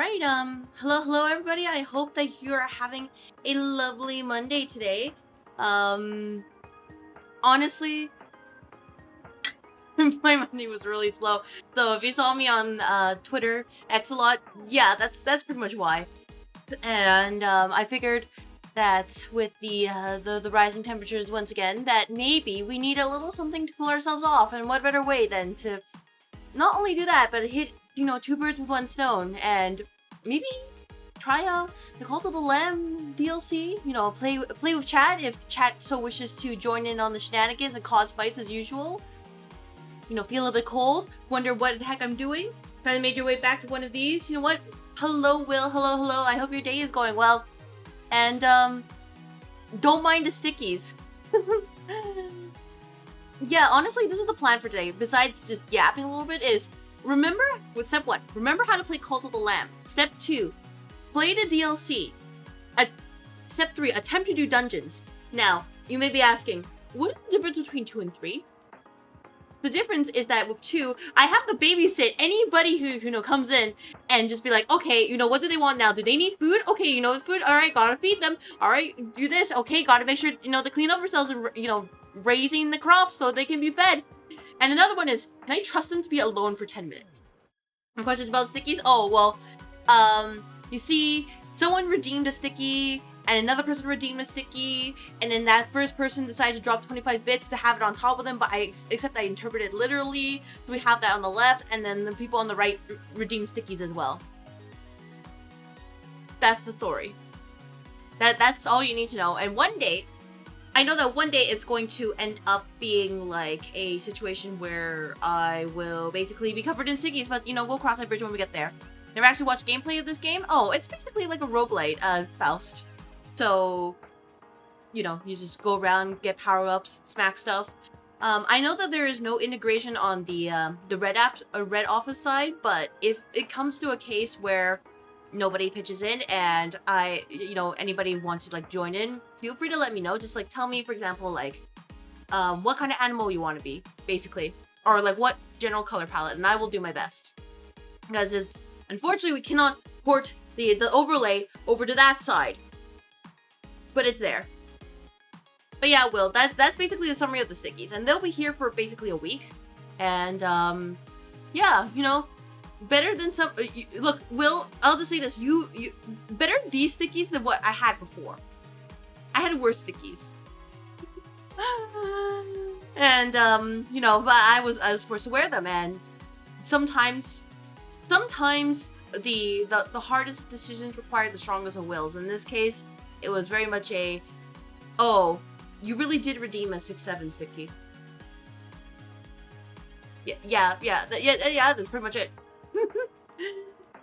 Alright, hello everybody. I hope that you're having a lovely Monday today. Honestly, my Monday was really slow. So if you saw me on Twitter X a lot, yeah, that's pretty much why. And I figured that with the rising temperatures once again, that maybe we need a little something to cool ourselves off, and what better way than to not only do that, but hit, two birds with one stone, and maybe try out the Cult of the Lamb DLC. Play with chat if chat so wishes to join in on the shenanigans and cause fights as usual. Feel a bit cold, wonder what the heck I'm doing. Kind of made your way back to one of these. You know what? Hello, Will. Hello. I hope your day is going well. And, don't mind the stickies. Yeah, honestly, this is the plan for today. Besides just yapping a little bit is, step 1, remember how to play Cult of the Lamb. Step 2, play the DLC. Step 3, attempt to do dungeons. Now, you may be asking, what is the difference between 2 and 3? The difference is that with 2, I have to babysit anybody who comes in and just be like, okay, what do they want now? Do they need food? Okay, food, alright, gotta feed them. Alright, do this, okay, gotta make sure, to clean up ourselves and, raising the crops so they can be fed. And another one is, can I trust them to be alone for 10 minutes? And questions about stickies? Oh, well, you see, someone redeemed a sticky, and another person redeemed a sticky, and then that first person decided to drop 25 bits to have it on top of them, but except I interpreted literally, so we have that on the left, and then the people on the right redeem stickies as well. That's the story. That's all you need to know, and I know that one day it's going to end up being like a situation where I will basically be covered in stickies, but we'll cross that bridge when we get there. Never actually watched gameplay of this game? Oh, it's basically like a roguelite, Faust. So, you just go around, get power-ups, smack stuff. I know that there is no integration on the Red Office side, but if it comes to a case where nobody pitches in and anybody wants to join in, feel free to let me know. Just tell me, for example, what kind of animal you want to be, basically, or what general color palette, and I will do my best. Because unfortunately we cannot port the overlay over to that side, but it's there. But yeah, Will, that's basically the summary of the stickies, and they'll be here for basically a week, and yeah, better than some. Look, Will, I'll just say this: you better these stickies than what I had before. I had worse stickies, and but I was forced to wear them, and sometimes the hardest decisions require the strongest of wills. In this case, it was very much a, oh, you really did redeem a 6-7 sticky. Yeah. That's pretty much it.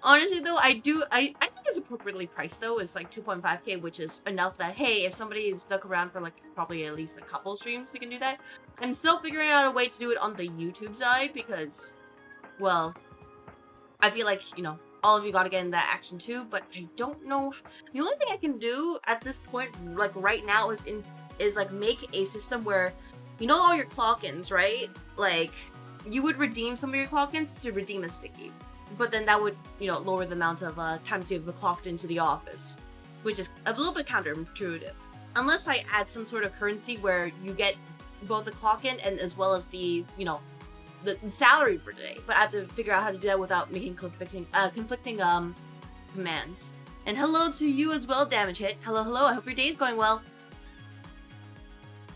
Honestly though, I think it's appropriately priced though. It's 2.5k, which is enough that, hey, if somebody is stuck around for probably at least a couple streams, they can do that. I'm still figuring out a way to do it on the YouTube side because, well, I feel like, all of you gotta get in that action too, but I don't know. The only thing I can do at this point, right now, is make a system where, all your clock-ins, right? You would redeem some of your clock-ins to redeem a sticky. But then that would, lower the amount of times you've clocked into the office, which is a little bit counterintuitive. Unless I add some sort of currency where you get both the clock-in and as well as the, the salary for today. But I have to figure out how to do that without making conflicting commands. And hello to you as well, Damage Hit. Hello. I hope your day is going well.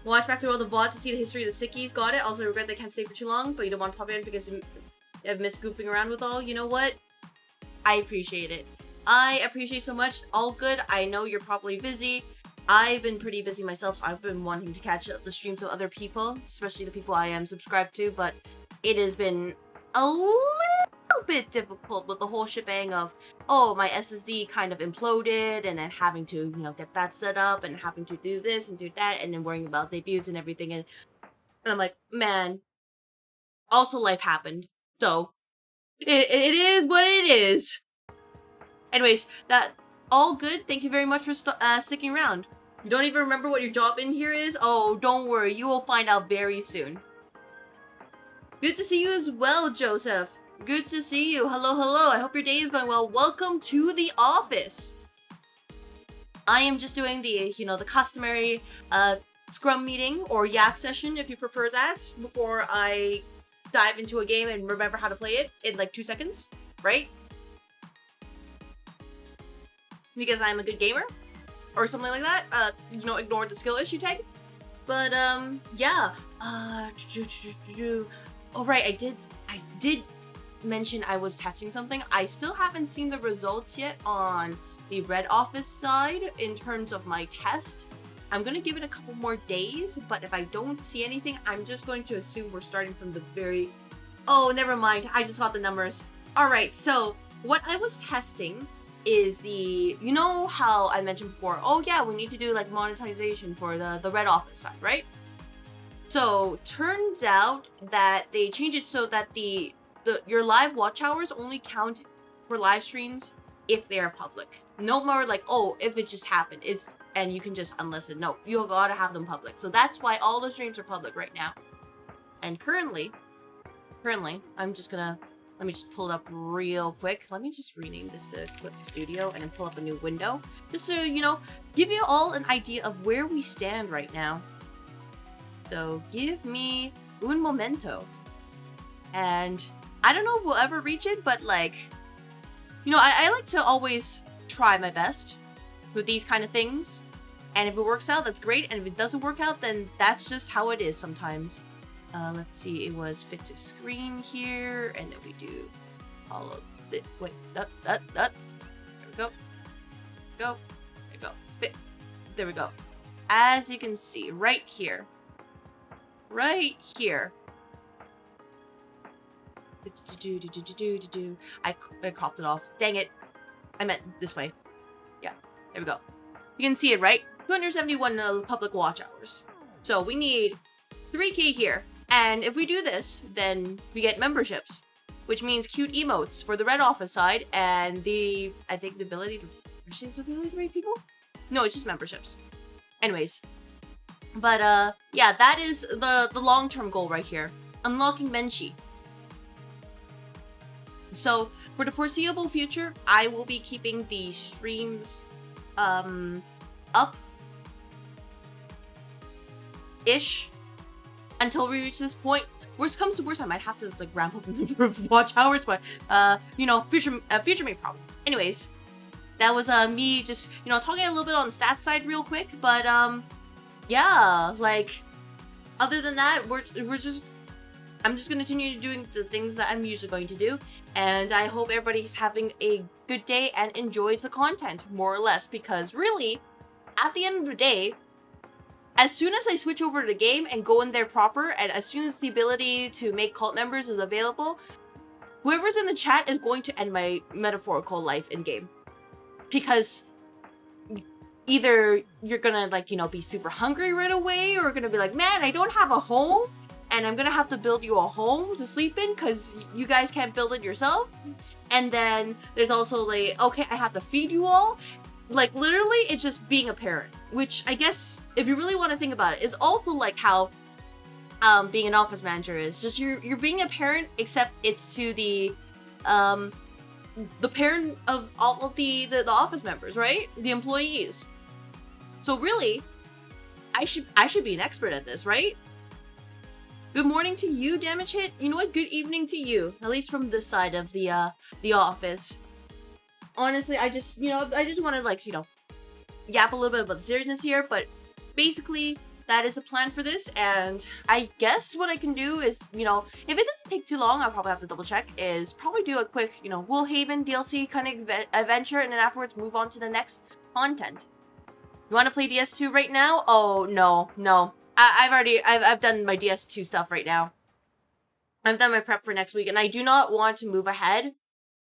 Watch back through all the VODs to see the history of the stickies. Got it. Also regret they can't stay for too long, but you don't want to pop in because I've missed goofing around with all. You know what? I appreciate it. I appreciate so much. All good. I know you're probably busy. I've been pretty busy myself, so I've been wanting to catch up the streams of other people, especially the people I am subscribed to, but it has been a little bit difficult with the whole shebang of, oh, my SSD kind of imploded, and then having to, get that set up, and having to do this and do that, and then worrying about debuts and everything, and I'm like, man, also life happened. So, it is what it is. Anyways, that all good. Thank you very much for sticking around. You don't even remember what your job in here is? Oh, don't worry. You will find out very soon. Good to see you as well, Joseph. Good to see you. Hello, hello. I hope your day is going well. Welcome to the office. I am just doing the, the customary Scrum meeting or Yak session, if you prefer that, before I dive into a game and remember how to play it in like 2 seconds, right? Because I'm a good gamer or something like that. Ignore the skill issue tag. But yeah. Oh right, I did mention I was testing something. I still haven't seen the results yet on the Red Office side in terms of my test. I'm gonna give it a couple more days, but if I don't see anything, I'm just going to assume we're starting from the very... Oh, never mind. I just got the numbers. All right, so what I was testing is the... You know how I mentioned before, oh yeah, we need to do like monetization for the Red Office side, right? So turns out that they changed it so that your live watch hours only count for live streams if they are public. No more like, oh, if it just happened, and you can just unlist it. No, you gotta have them public. So that's why all the streams are public right now. And currently, I'm just gonna, let me just pull it up real quick. Let me just rename this to Clip Studio and then pull up a new window. Just so, give you all an idea of where we stand right now. So give me un momento. And I don't know if we'll ever reach it, but like, I like to always try my best with these kind of things. And if it works out, that's great. And if it doesn't work out, then that's just how it is sometimes. Let's see, it was fit to screen here. And then we do all of it. Wait, there we go. There we go. Fit. There we go. As you can see, right here. I cropped it off. Dang it. I meant this way. Yeah, there we go. You can see it, right? 271 public watch hours. So we need 3K here. And if we do this, then we get memberships, which means cute emotes for the Red Office side and I think the ability to rate people? No, it's just memberships. Anyways. But yeah, that is the long-term goal right here. Unlocking Menchi. So for the foreseeable future, I will be keeping the streams up ish until we reach this point. Worst comes to worst, I might have to like ramp up the number of watch hours, but future may problem. Anyways, that was me just talking a little bit on the stats side real quick, but yeah, like other than that, I'm just going to continue doing the things that I'm usually going to do, and I hope everybody's having a good day and enjoys the content, more or less, because really, at the end of the day, as soon as I switch over to the game and go in there proper, and as soon as the ability to make cult members is available, whoever's in the chat is going to end my metaphorical life in-game. Because either you're gonna be super hungry right away, or gonna be like, man, I don't have a home, and I'm gonna have to build you a home to sleep in because you guys can't build it yourself. And then there's also like, okay, I have to feed you all. Like literally, it's just being a parent, which I guess if you really want to think about it, is also like how being an office manager is. Just you're being a parent, except it's to the parent of all of the office members, right? The employees. So really, I should be an expert at this, right? Good morning to you, Damage Hit. You know what? Good evening to you. At least from this side of the office. Honestly, I just want to yap a little bit about the seriousness here, but basically that is a plan for this. And I guess what I can do is, if it doesn't take too long, I'll probably have to double check, is probably do a quick, Woolhaven DLC kind of adventure, and then afterwards move on to the next content. You want to play DS2 right now? Oh, no. I've done my DS2 stuff right now. I've done my prep for next week, and I do not want to move ahead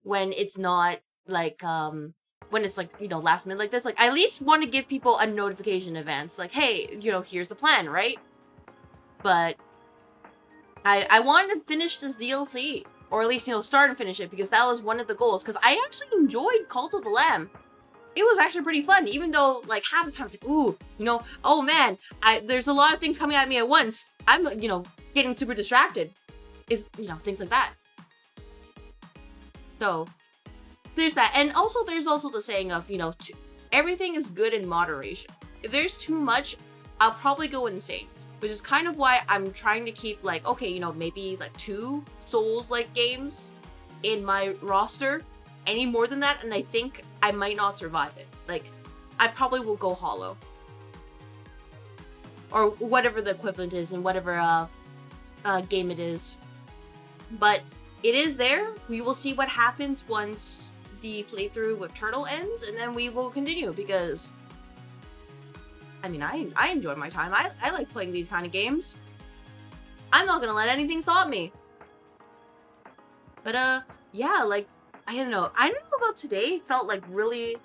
when it's not, like, when it's, like, last minute like this. Like, I at least want to give people a notification in advance. Like, hey, here's the plan, right? But I wanted to finish this DLC. Or at least, start and finish it, because that was one of the goals. Because I actually enjoyed Cult of the Lamb. It was actually pretty fun, even though, like, half the time it's like, ooh, oh man, there's a lot of things coming at me at once. I'm, getting super distracted. Things like that. So there's that. And also there's also the saying of, you know, everything is good in moderation. If there's too much, I'll probably go insane. Which is kind of why I'm trying to keep like, okay, you know, maybe like 2 Souls-like games in my roster. Any more than that, and I think I might not survive it. Like, I probably will go hollow. Or whatever the equivalent is in whatever game it is. But it is there. We will see what happens once the playthrough with Turtle ends, and then we will continue, because I mean, I enjoy my time. I like playing these kind of games. I'm not gonna let anything stop me. But, yeah, like, I don't know about today. Felt like really,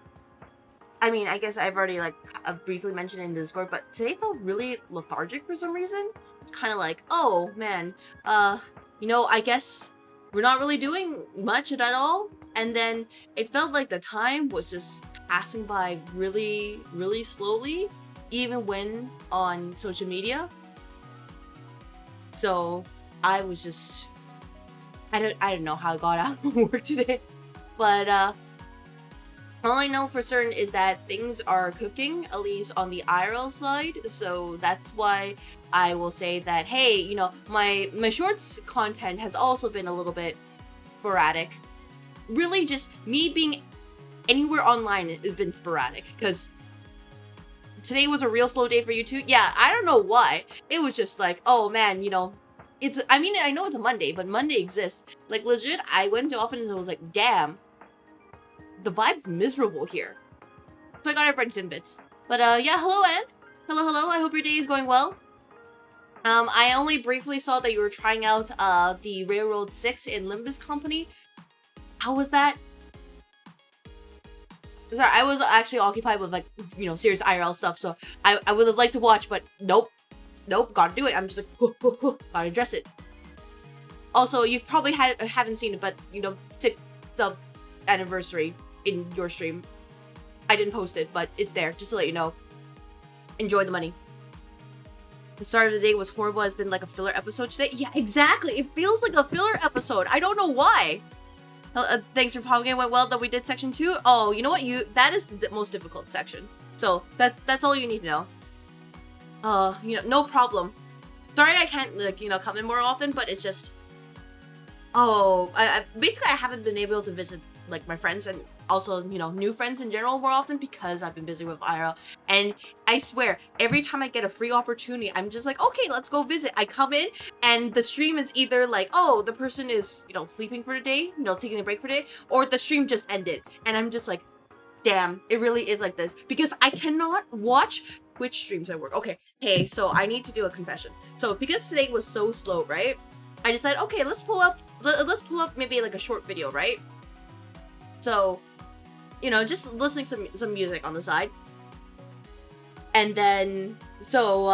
I mean, I guess I've already, like, briefly mentioned in Discord, but today felt really lethargic for some reason. It's kind of like, oh, man, you know, I guess we're not really doing much at all. And then it felt like the time was just passing by really, really slowly, even when on social media. So I was just, I don't know how I got out of work today, but all I know for certain is that things are cooking, at least on the IRL side. So that's why I will say that, hey, you know, my shorts content has also been a little bit sporadic. Really, just me being anywhere online has been sporadic, because today was a real slow day for you too. Yeah, I don't know why. It was just like, oh man, you know, it's, I mean, I know it's a Monday, but Monday exists. Like, legit, I went to office and I was like, damn, the vibe's miserable here. So I got everybody tidbits. But yeah, hello Ann. Hello, I hope your day is going well. I only briefly saw that you were trying out the Railroad 6 in Limbus Company. How was that? Sorry, I was actually occupied with, like, you know, serious IRL stuff, so I would have liked to watch, but nope, gotta do it. I'm just like, gotta address it. Also, you probably haven't seen it, but, you know, the anniversary in your stream. I didn't post it, but it's there, just to let you know. Enjoy the money. The start of the day was horrible. It's been like a filler episode today. Yeah, exactly. It feels like a filler episode. I don't know why. Thanks for following. It went well that we did section 2. Oh, you know what? That is the most difficult section. So that's all you need to know. You know, no problem. Sorry I can't, like, you know, come in more often, but it's just, oh, basically I haven't been able to visit, like, my friends and also, you know, new friends in general more often because I've been busy with IRL. And I swear, every time I get a free opportunity, I'm just like, okay, let's go visit. I come in and the stream is either like, oh, the person is, you know, sleeping for the day, you know, taking a break for the day, or the stream just ended. And I'm just like, damn, it really is like this. Because I cannot watch Twitch streams at work. Okay, hey, so I need to do a confession. So because today was so slow, right? I decided, okay, let's pull up maybe like a short video, right? So, you know, just listening some music on the side. And then, so,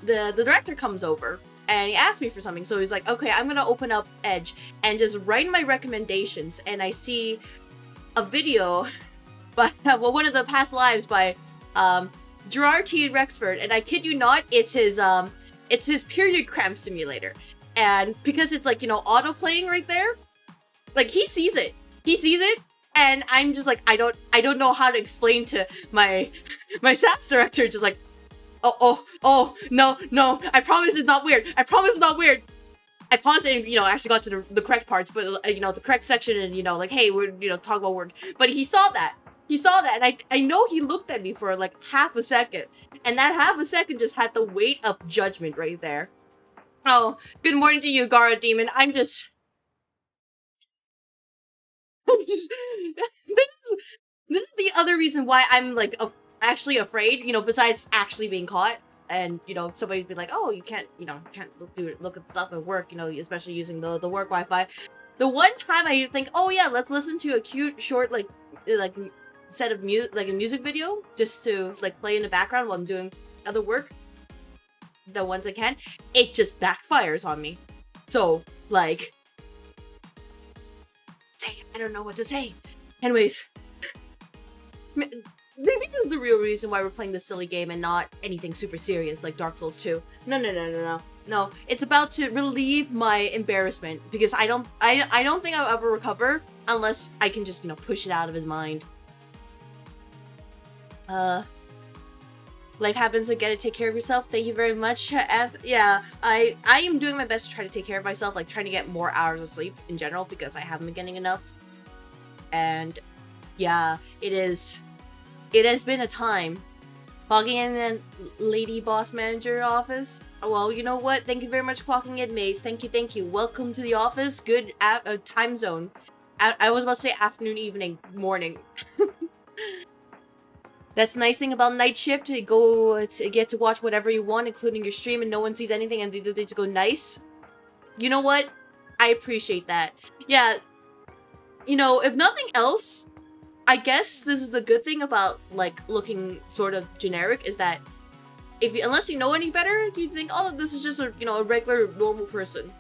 the director comes over and he asked me for something. So he's like, okay, I'm gonna open up Edge and just write my recommendations. And I see a video by, well, one of the past lives by, Gerard T. Rexford. And I kid you not, it's his period cramp simulator. And because it's like, you know, auto playing right there, like he sees it. And I'm just like, I don't know how to explain to my SAPS director, just like, oh, no, I promise it's not weird. I paused it and, you know, actually got to the correct parts, but, you know, the correct section and, you know, like, hey, we're, you know, talking about work. But he saw that, and I know he looked at me for, like, half a second. And that half a second just had the weight of judgment right there. Oh, good morning to you, Gara Demon. this is the other reason why I'm, like, actually afraid, you know, besides actually being caught. And, you know, somebody's be like, oh, you can't look at stuff at work, you know, especially using the work Wi-Fi. The one time I think, oh yeah, let's listen to a cute, short, like set of music, like a music video, just to, like, play in the background while I'm doing other work. The ones I can, it just backfires on me. So, like, I don't know what to say. Anyways, maybe this is the real reason why we're playing this silly game and not anything super serious like Dark Souls 2. No. No, it's about to relieve my embarrassment because I don't think I'll ever recover unless I can just, push it out of his mind. Life happens, so get it, take care of yourself. Thank you very much. Yeah, I am doing my best to try to take care of myself, like trying to get more hours of sleep in general because I haven't been getting enough. And yeah, it has been a time. Clocking in the lady boss manager office. Well, you know what? Thank you very much, clocking in, Maze. Thank you. Welcome to the office. Good time zone. I was about to say afternoon, evening, morning. That's the nice thing about night shift. You get to watch whatever you want, including your stream, and no one sees anything, and they just go, nice. You know what? I appreciate that. Yeah. If nothing else, I guess this is the good thing about, like, looking sort of generic, is that unless you know any better, you think, oh, this is just a regular, normal person.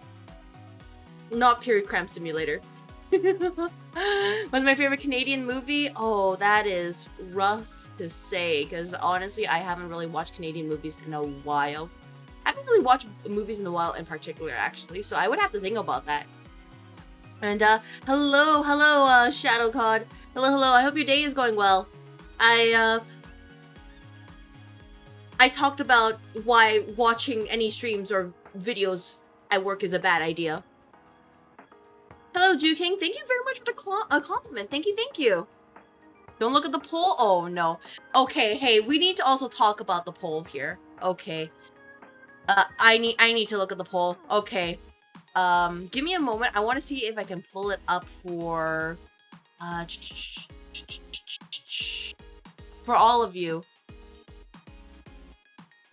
Not Period Cram Simulator. What's my favorite Canadian movie? Oh, that is rough to say, because honestly, I haven't really watched Canadian movies in a while. I haven't really watched movies in a while in particular, actually, so I would have to think about that. And, hello, ShadowCod. Hello, I hope your day is going well. I talked about why watching any streams or videos at work is a bad idea. Hello, Jew King. Thank you very much for the compliment. Thank you. Don't look at the poll. Oh, no. Okay, hey, we need to also talk about the poll here. Okay. I need to look at the poll. Okay. Give me a moment. I want to see if I can pull it up for all of you.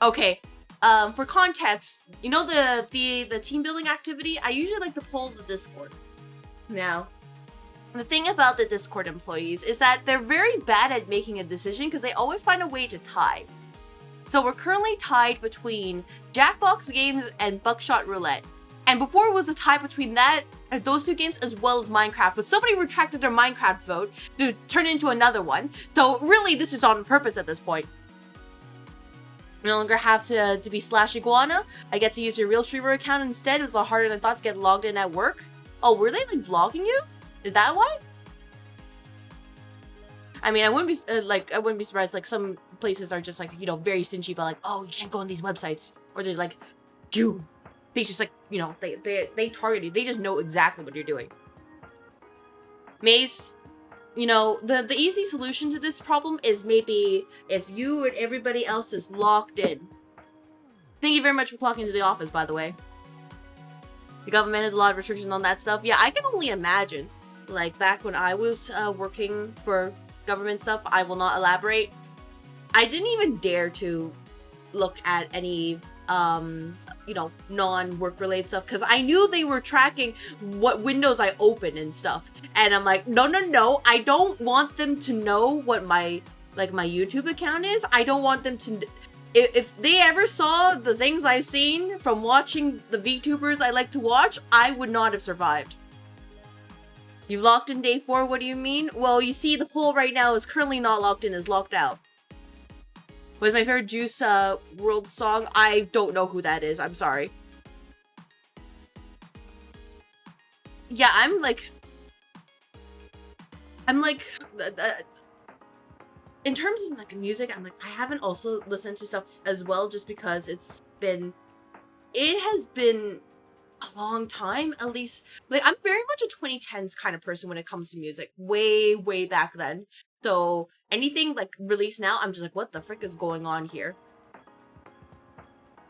Okay. For context, the team building activity, I usually like to poll the Discord. Now, the thing about the Discord employees is that they're very bad at making a decision because they always find a way to tie. So we're currently tied between Jackbox Games and Buckshot Roulette. And before it was a tie between those two games as well as Minecraft, but somebody retracted their Minecraft vote to turn it into another one. So really, this is on purpose at this point. No longer have to be /iguana. I get to use your real streamer account instead. It was a lot harder than I thought to get logged in at work. Oh, were they like blocking you? Is that why? I mean, I wouldn't be surprised. Like, some places are just like, very stingy about like, oh, you can't go on these websites, or they're like, you. They just like, they target you. They just know exactly what you're doing. Maze, the easy solution to this problem is maybe if you and everybody else is locked in. Thank you very much for clocking into the office, by the way. The government has a lot of restrictions on that stuff. Yeah, I can only imagine. Like, back when I was working for government stuff, I will not elaborate. I didn't even dare to look at any, non-work related stuff because I knew they were tracking what windows I open and stuff. And I'm like, no, I don't want them to know what my YouTube account is. I don't want them to... If they ever saw the things I've seen from watching the VTubers I like to watch, I would not have survived. You've locked in day 4, what do you mean? Well, you see, the poll right now is currently not locked in, is locked out. What's my favorite Juice WRLD song? I don't know who that is, I'm sorry. Yeah, I'm like, in terms of like music, I'm like, I haven't also listened to stuff as well just because it has been a long time, at least. Like, I'm very much a 2010s kind of person when it comes to music, way back then. So anything like released now, I'm just like, what the frick is going on here?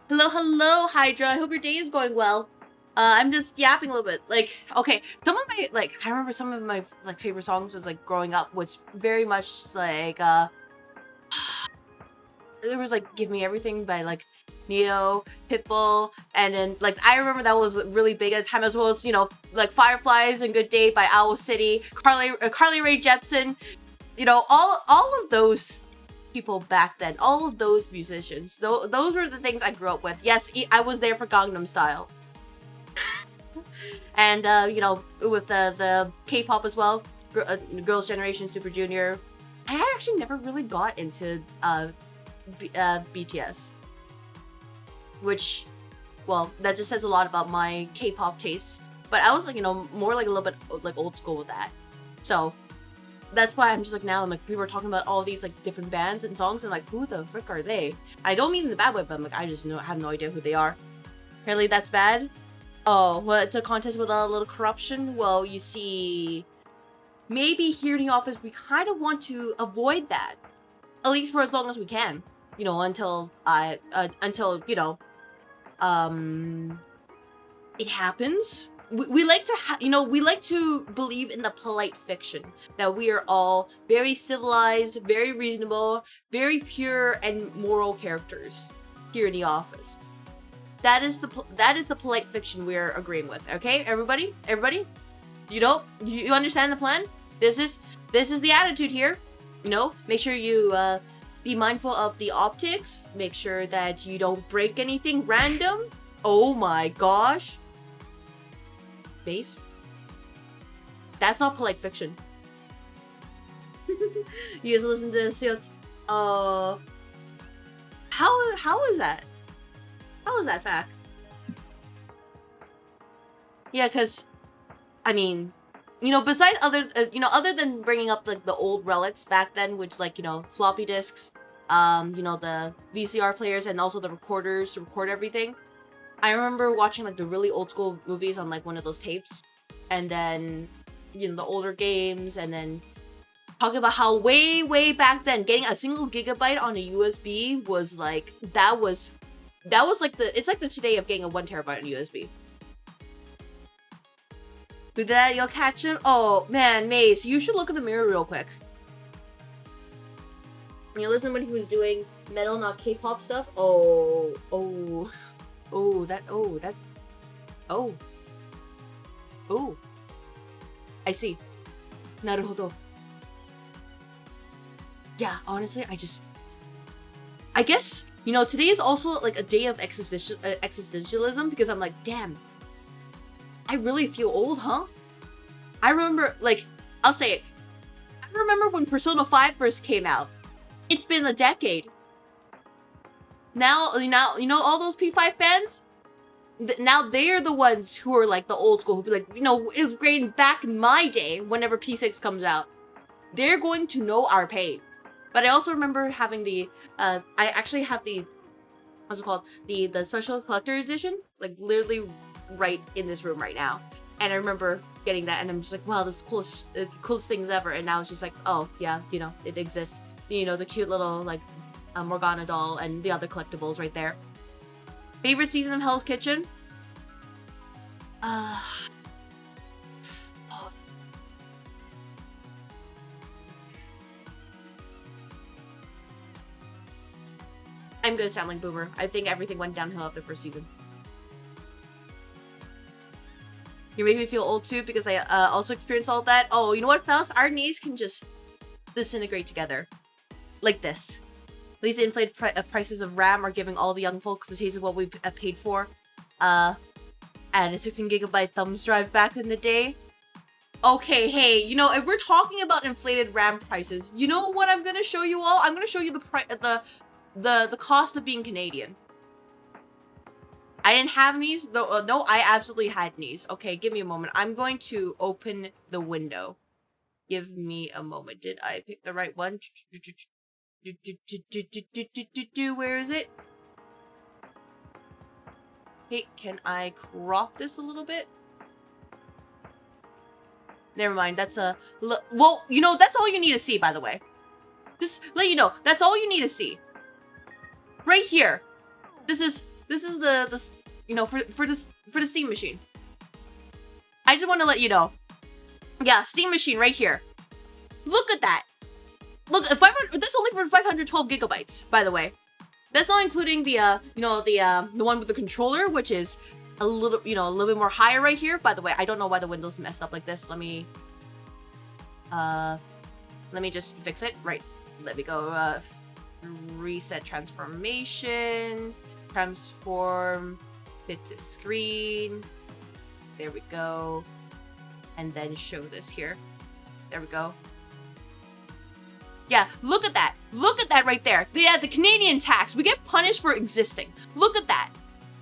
Hello, Hydra. I hope your day is going well. I'm just yapping a little bit. Like, okay, some of my, like, I remember some of my, like, favorite songs was, like, growing up was very much, like, there was, like, Give Me Everything by, like, Neo, Pitbull, and then, like, I remember that was really big at the time, as well as, like, Fireflies and Good Day by Owl City, Carly Rae Jepsen, all of those people back then, all of those musicians, those were the things I grew up with. Yes, I was there for Gangnam Style. And, with the K-pop as well, Girls' Generation, Super Junior. I actually never really got into BTS. Which, Well, that just says a lot about my K-pop tastes. But I was like, you know, more like a little bit like old school with that. So that's why I'm just like now I'm like people are talking about all these like different bands and songs and like who the frick are they? I don't mean in the bad way, but I'm like I just have no idea who they are. Apparently that's bad. Oh, well, it's a contest with a little corruption. Well, you see, maybe here in the office we kind of want to avoid that, at least for as long as we can. You know, until you know, it happens. We like to, we like to believe in the polite fiction that we are all very civilized, very reasonable, very pure and moral characters here in the office. That is the polite fiction we're agreeing with. Okay, everybody, you know, you understand the plan. This is the attitude here. You know, make sure you be mindful of the optics. Make sure that you don't break anything random. Oh my gosh. Base? That's not polite fiction. You guys listen to this. How is that? How is that fact? Yeah, because I mean, you know, besides other than bringing up like the old relics back then, which like, you know, floppy disks, you know, the VCR players and also the recorders to record everything. I remember watching like the really old school movies on like one of those tapes, and then, you know, the older games, and then talking about how way back then getting a single gigabyte on a USB was like that was like it's like the today of getting a 1 terabyte on USB. Do that, you'll catch him. Oh man, Mace, you should look in the mirror real quick. You listen when he was doing metal, not K-pop stuff. Oh. I see. Naruhodo. Yeah, honestly, I guess, you know, today is also like a day of existentialism because I'm like, damn, I really feel old, huh? I remember, like, I'll say it. I remember when Persona 5 first came out. It's been a decade. Now, you know, all those P5 fans, now they're the ones who are like the old school, who be like, you know, it was great back in my day whenever P6 comes out. They're going to know our pain. But I also remember having the, I actually have the, what's it called? The special collector edition, like literally right in this room right now. And I remember getting that and I'm just like, wow, this is the coolest things ever. And now it's just like, oh yeah, you know, it exists. You know, the cute little like Morgana doll and the other collectibles right there. Favorite season of Hell's Kitchen? I'm gonna sound like Boomer. I think everything went downhill after the first season. You make me feel old too because I also experienced all that. Oh, you know what, fellas? Our knees can just disintegrate together. Like this. These inflated prices of RAM are giving all the young folks the taste of what we paid for. And a 16GB thumbs drive back in the day. Okay, hey, you know, if we're talking about inflated RAM prices, you know what I'm gonna show you all? I'm gonna show you the cost of being Canadian. I didn't have knees. No, I absolutely had knees. Okay, give me a moment. I'm going to open the window. Give me a moment. Did I pick the right one? Where is it? Hey, can I crop this a little bit? Never mind, that's a... Well, you know, that's all you need to see, by the way. Just let you know, that's all you need to see. Right here. This is the you know, for the steam machine. I just want to let you know. Yeah, steam machine right here. Look at that. Look, that's only for 512 gigabytes, by the way. That's not including the you know, the one with the controller, which is a little, you know, a little bit more higher right here. By the way, I don't know why the window's messed up like this. Let me just fix it. Right. Let me go reset transformation, transform fit to screen. There we go. And then show this here. There we go. Yeah, look at that. Look at that right there. Yeah, the Canadian tax. We get punished for existing. Look at that.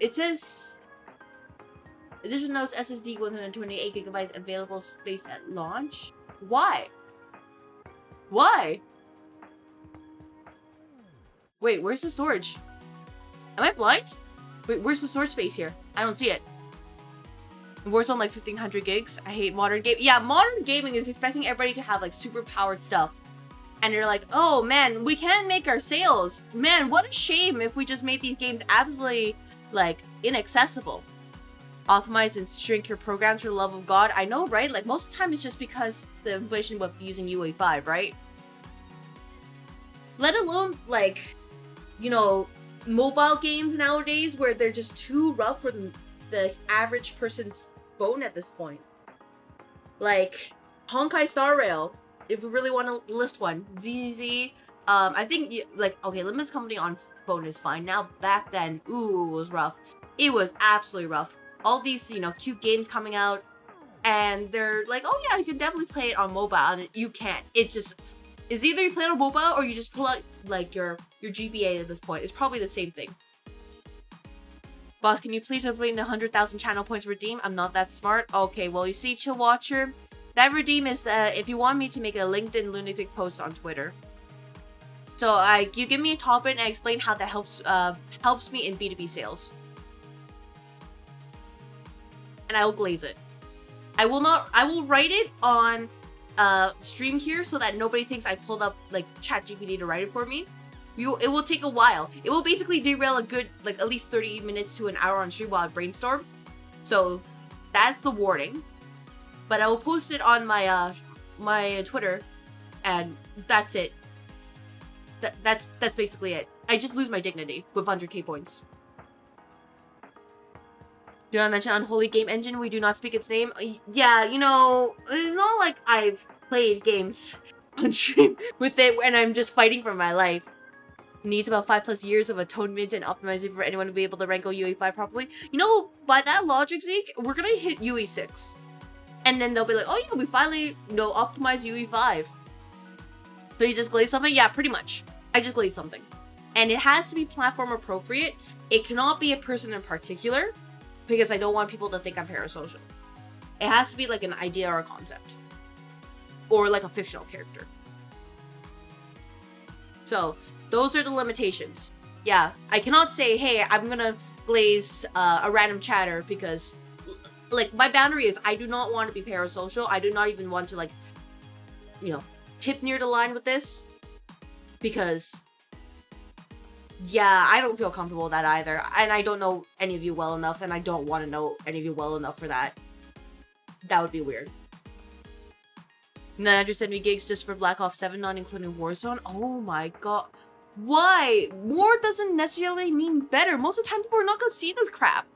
It says additional notes SSD 128 gigabyte available space at launch. Why? Why? Wait, where's the storage? Am I blind? Wait, where's the storage space here? I don't see it. Warzone like 1500 gigs. I hate modern game. Yeah, modern gaming is expecting everybody to have like super powered stuff. And you're like, oh man, we can't make our sales. Man, what a shame if we just made these games absolutely like inaccessible. Optimize and shrink your programs for the love of God. I know, right? Like most of the time it's just because the inflation with using UE5, right? Let alone like, you know, mobile games nowadays where they're just too rough for the average person's phone at this point. Like Honkai Star Rail, if we really want to list one. ZZZ, I think like, okay, Limitless Company on phone is fine now. Back then, ooh, it was rough. It was absolutely rough. All these, you know, cute games coming out, and they're like, oh yeah, you can definitely play it on mobile, and you can't. It's just, it's either you play it on mobile or you just pull out like your GBA at this point. It's probably the same thing. Boss, can you please explain the 100,000 channel points redeem? I'm not that smart. Okay, well, you see, Chill Watcher, that redeem is if you want me to make a LinkedIn lunatic post on Twitter. So you give me a topic and I explain how that helps me in B2B sales. And I will glaze it. I will write it on stream here so that nobody thinks I pulled up like ChatGPT to write it for me. It will take a while. It will basically derail a good like at least 30 minutes to an hour on stream while I brainstorm. So that's the warning. But I will post it on my my Twitter, and that's it. That's basically it. I just lose my dignity with 100k points. Do not mention Unholy Game Engine. We do not speak its name. Yeah, you know, it's not like I've played games on stream with it and I'm just fighting for my life. Needs about 5+ years of atonement and optimizing for anyone to be able to wrangle UE5 properly. You know, by that logic, Zeke, we're gonna hit UE6. And then they'll be like, oh yeah, we finally, you know, optimized UE5. So you just glaze something? Yeah, pretty much. I just glazed something. And it has to be platform appropriate. It cannot be a person in particular, because I don't want people to think I'm parasocial. It has to be like an idea or a concept. Or like a fictional character. So, those are the limitations. Yeah, I cannot say, hey, I'm gonna glaze a random chatter because, like, my boundary is I do not want to be parasocial. I do not even want to, like, you know, tip near the line with this. Because, yeah, I don't feel comfortable with that either. And I don't know any of you well enough, and I don't want to know any of you well enough for that. That would be weird. 970 gigs just for Black Ops 7, not including Warzone? Oh my god. Why? More doesn't necessarily mean better. Most of the time, people are not gonna see this crap.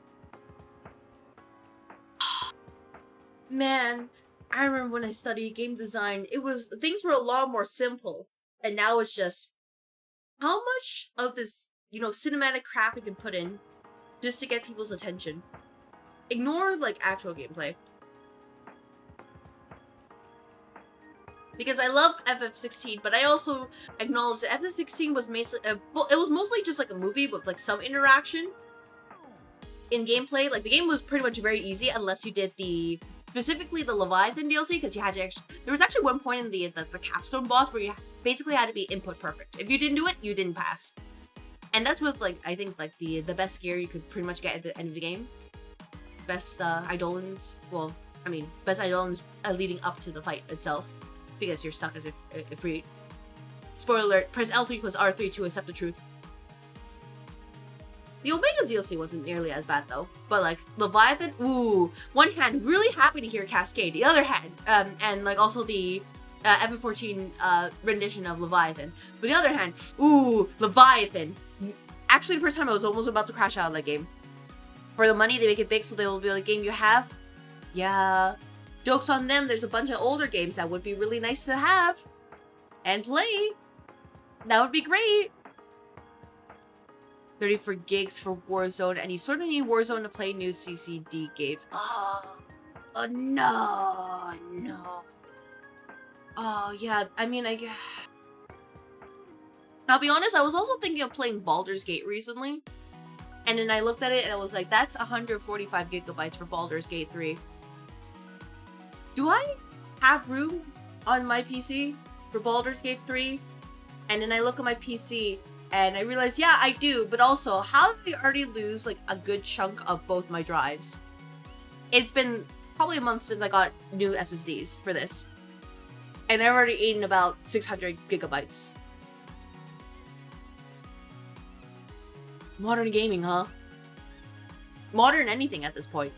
Man, I remember when I studied game design, things were a lot more simple. And now it's just, how much of this, you know, cinematic crap you can put in just to get people's attention? Ignore, like, actual gameplay. Because I love FF16, but I also acknowledge that FF16 was mostly just like a movie with like some interaction in gameplay. Like the game was pretty much very easy unless you did specifically the Leviathan DLC, because you had to there was actually one point in the capstone boss where you basically had to be input perfect. If you didn't do it, you didn't pass. And that's with like, I think like the best gear you could pretty much get at the end of the game. Best Eidolons, well, I mean, best Eidolons leading up to the fight itself. Because you're stuck as if free. Spoiler alert, press L3 plus R3 to accept the truth. The Omega DLC wasn't nearly as bad though. But like, Leviathan, ooh. One hand, really happy to hear Cascade. The other hand, and like also the FF14 rendition of Leviathan. But the other hand, ooh, Leviathan. Actually, the first time I was almost about to crash out of that game. For the money, they make it big so they will be like, game you have? Yeah. Joke's on them, there's a bunch of older games that would be really nice to have and play. That would be great. 34 gigs for Warzone, and you sort of need Warzone to play new CCD games. Oh no. Oh yeah, I mean, I'll be honest, I was also thinking of playing Baldur's Gate recently. And then I looked at it and I was like, that's 145 gigabytes for Baldur's Gate 3. Do I have room on my PC for Baldur's Gate 3? And then I look at my PC and I realize, yeah, I do. But also, how did I already lose like a good chunk of both my drives? It's been probably a month since I got new SSDs for this. And I've already eaten about 600 gigabytes. Modern gaming, huh? Modern anything at this point.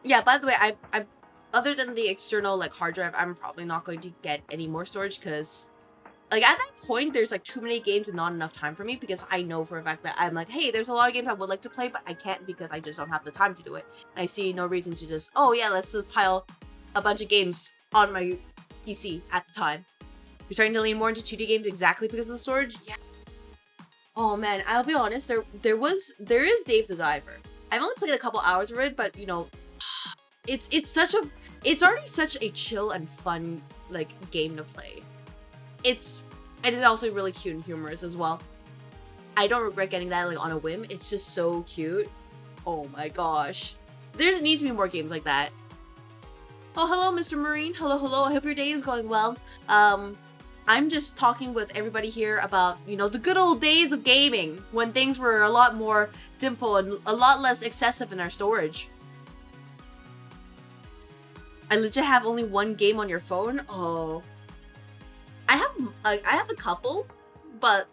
Yeah, by the way, I other than the external like hard drive, I'm probably not going to get any more storage because like at that point there's like too many games and not enough time for me, because I know for a fact that I'm like, hey, there's a lot of games I would like to play, but I can't because I just don't have the time to do it. And I see no reason to just, oh yeah, let's just pile a bunch of games on my PC at the time. You're starting to lean more into 2D games exactly because of the storage? Yeah. Oh man, I'll be honest, there is Dave the Diver. I've only played a couple hours of it, but you know, it's already such a chill and fun like game to play. It is also really cute and humorous as well. I don't regret getting that like on a whim. It's just so cute. Oh my gosh. There needs to be more games like that. Oh, hello, Mr. Marine. Hello, hello. I hope your day is going well. I'm just talking with everybody here about, you know, the good old days of gaming when things were a lot more simple and a lot less excessive in our storage. I legit have only one game on your phone? Oh. I have a couple, but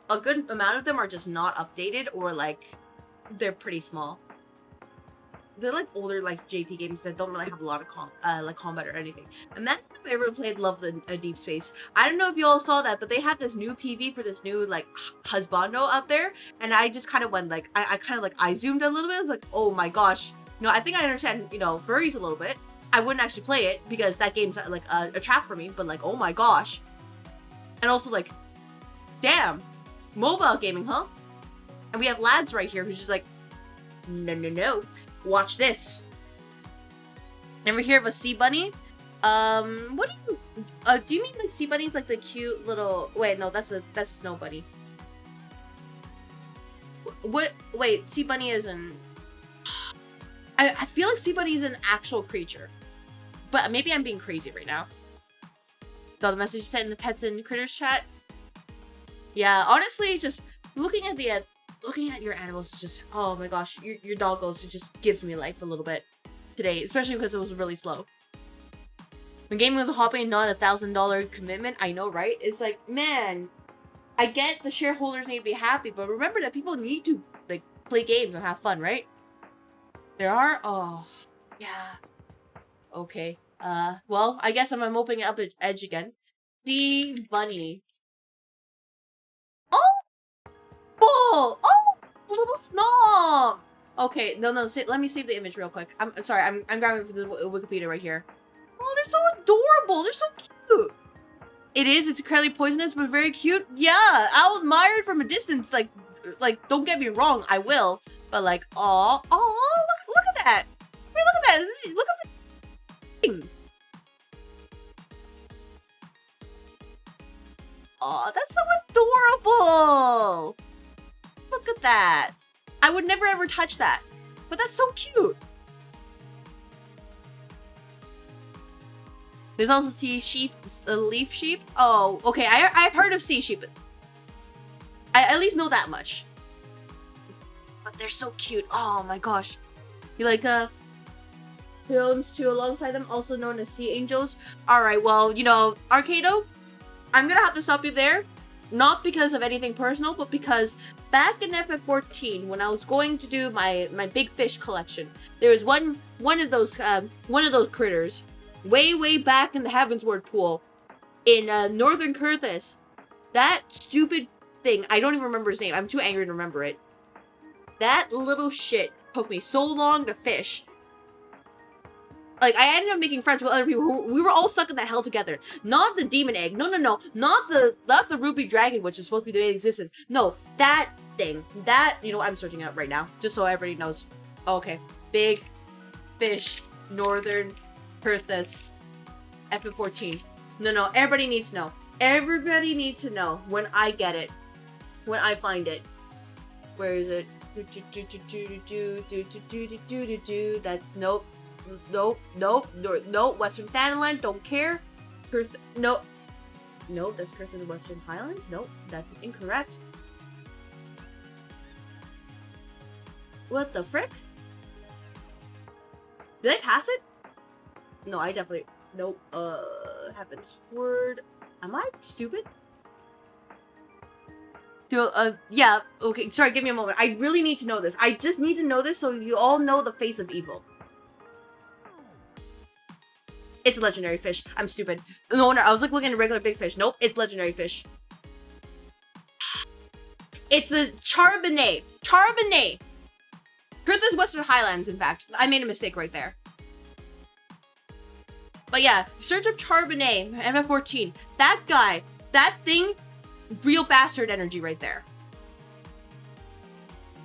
a good amount of them are just not updated or like they're pretty small. They're like older like JP games that don't really have a lot of combat or anything. Imagine if I ever played Love the Deep Space. I don't know if you all saw that, but they have this new PV for this new like husbando out there, and I just kind of went like I kind of like I zoomed a little bit. I was like, oh my gosh. No, I think I understand, you know, furries a little bit. I wouldn't actually play it because that game's like a trap for me, but like, oh my gosh. And also like, damn, mobile gaming, huh? And we have lads right here who's just like, no, watch this. Ever hear of a sea bunny? What do you mean like sea bunnies like the cute little, wait, no, that's a snow bunny. Wait, sea bunny is I feel like sea bunny is an actual creature. But maybe I'm being crazy right now. Saw the message you sent in the pets and critters chat. Yeah, honestly, just looking at your animals is just, oh my gosh, your doggos, it just gives me life a little bit today, especially because it was really slow. When gaming was a hobby and not $1,000 commitment, I know, right? It's like, man, I get the shareholders need to be happy, but remember that people need to like play games and have fun, right? There are, oh, yeah. Okay. Well, I guess I'm opening up Edge again. Sea bunny. Oh! Bull! Oh! Little snob! Okay, no, let me save the image real quick. I'm sorry, I'm grabbing for the Wikipedia right here. Oh, they're so adorable! They're so cute! It is, it's incredibly poisonous, but very cute. Yeah, I'll admire it from a distance, like, don't get me wrong, I will. But like, aw, look at that! Wait, look at that! Look at the thing! Aw, that's so adorable! Look at that! I would never ever touch that, but that's so cute! There's also sea sheep, leaf sheep. Oh, okay, I've heard of sea sheep. I at least know that much. But they're so cute. Oh my gosh. You like films too alongside them, also known as sea angels. Alright, well, you know, Arcado, I'm gonna have to stop you there. Not because of anything personal, but because back in FF14, when I was going to do my big fish collection, there was one of those critters way back in the Heavensward pool in northern Kurthus. That stupid thing, I don't even remember his name. I'm too angry to remember it. That little shit took me so long to fish. Like, I ended up making friends with other people we were all stuck in that hell together. Not the demon egg. No. Not the ruby dragon, which is supposed to be the way it existed. No, that thing. That, you know, I'm searching it up right now. Just so everybody knows. Okay. Big fish. Northern Kurthus. FF14. No. Everybody needs to know. Everybody needs to know when I get it. when I find it. Where is it? That's nope. Western Thanaland, don't care. Nope, that's Curse of the Western Highlands. Nope, that's incorrect. What the frick? Did I pass it? No, I definitely... Nope. Heaven's Word. Am I stupid? Yeah, okay, sorry, give me a moment. I really need to know this. I just need to know this so you all know the face of evil. It's a legendary fish. I'm stupid. No, I was looking at a regular big fish. Nope, it's legendary fish. It's the Charbonnet. Charbonnet! Kurtha's Western Highlands, in fact. I made a mistake right there. But yeah, search up Charbonnet, MF14. That guy, that thing, real bastard energy right there.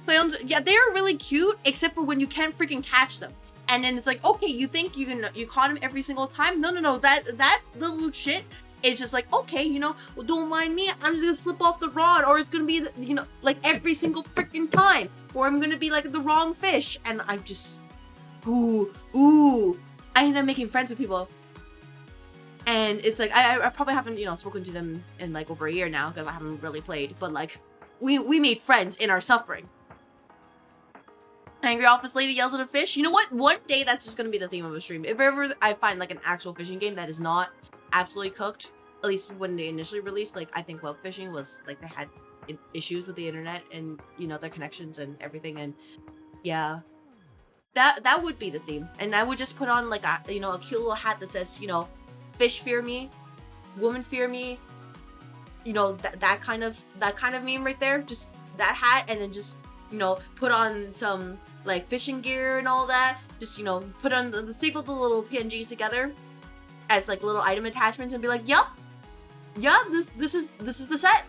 Clowns, yeah, they are really cute, except for when you can't freaking catch them. And then it's like, okay, you think you caught him every single time? No. That little shit is just like, okay, you know, well, don't mind me. I'm just gonna slip off the rod, or it's gonna be, you know, like every single freaking time, or I'm gonna be like the wrong fish, and I'm just, ooh. I end up making friends with people, and it's like I probably haven't, you know, spoken to them in like over a year now because I haven't really played, but like we made friends in our suffering. Angry office lady yells at a fish. You know what? One day that's just gonna be the theme of a stream. If ever I find like an actual fishing game that is not absolutely cooked, at least when they initially released, like I think web fishing was like they had issues with the internet and, you know, their connections and everything, and yeah, that would be the theme. And I would just put on like a, you know, a cute little hat that says, you know, fish fear me, woman fear me, you know, that kind of meme right there. Just that hat, and then just, you know, put on some like fishing gear and all that. Just, you know, put on the staple the little PNGs together as like little item attachments and be like, yup, yeah, this is the set.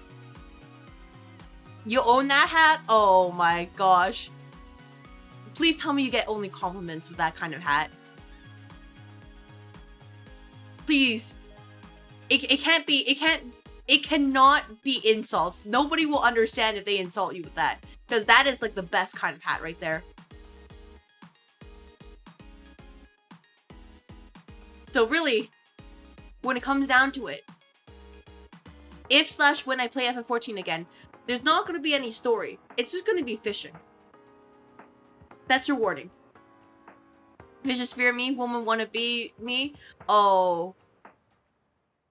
You own that hat? Oh my gosh. Please tell me you get only compliments with that kind of hat. Please. It cannot be insults. Nobody will understand if they insult you with that. Because that is like the best kind of hat right there. So really, when it comes down to it, if/when I play FF14 again, there's not going to be any story. It's just going to be fishing. That's your warning. Fishes fear me, woman wanna be me. Oh.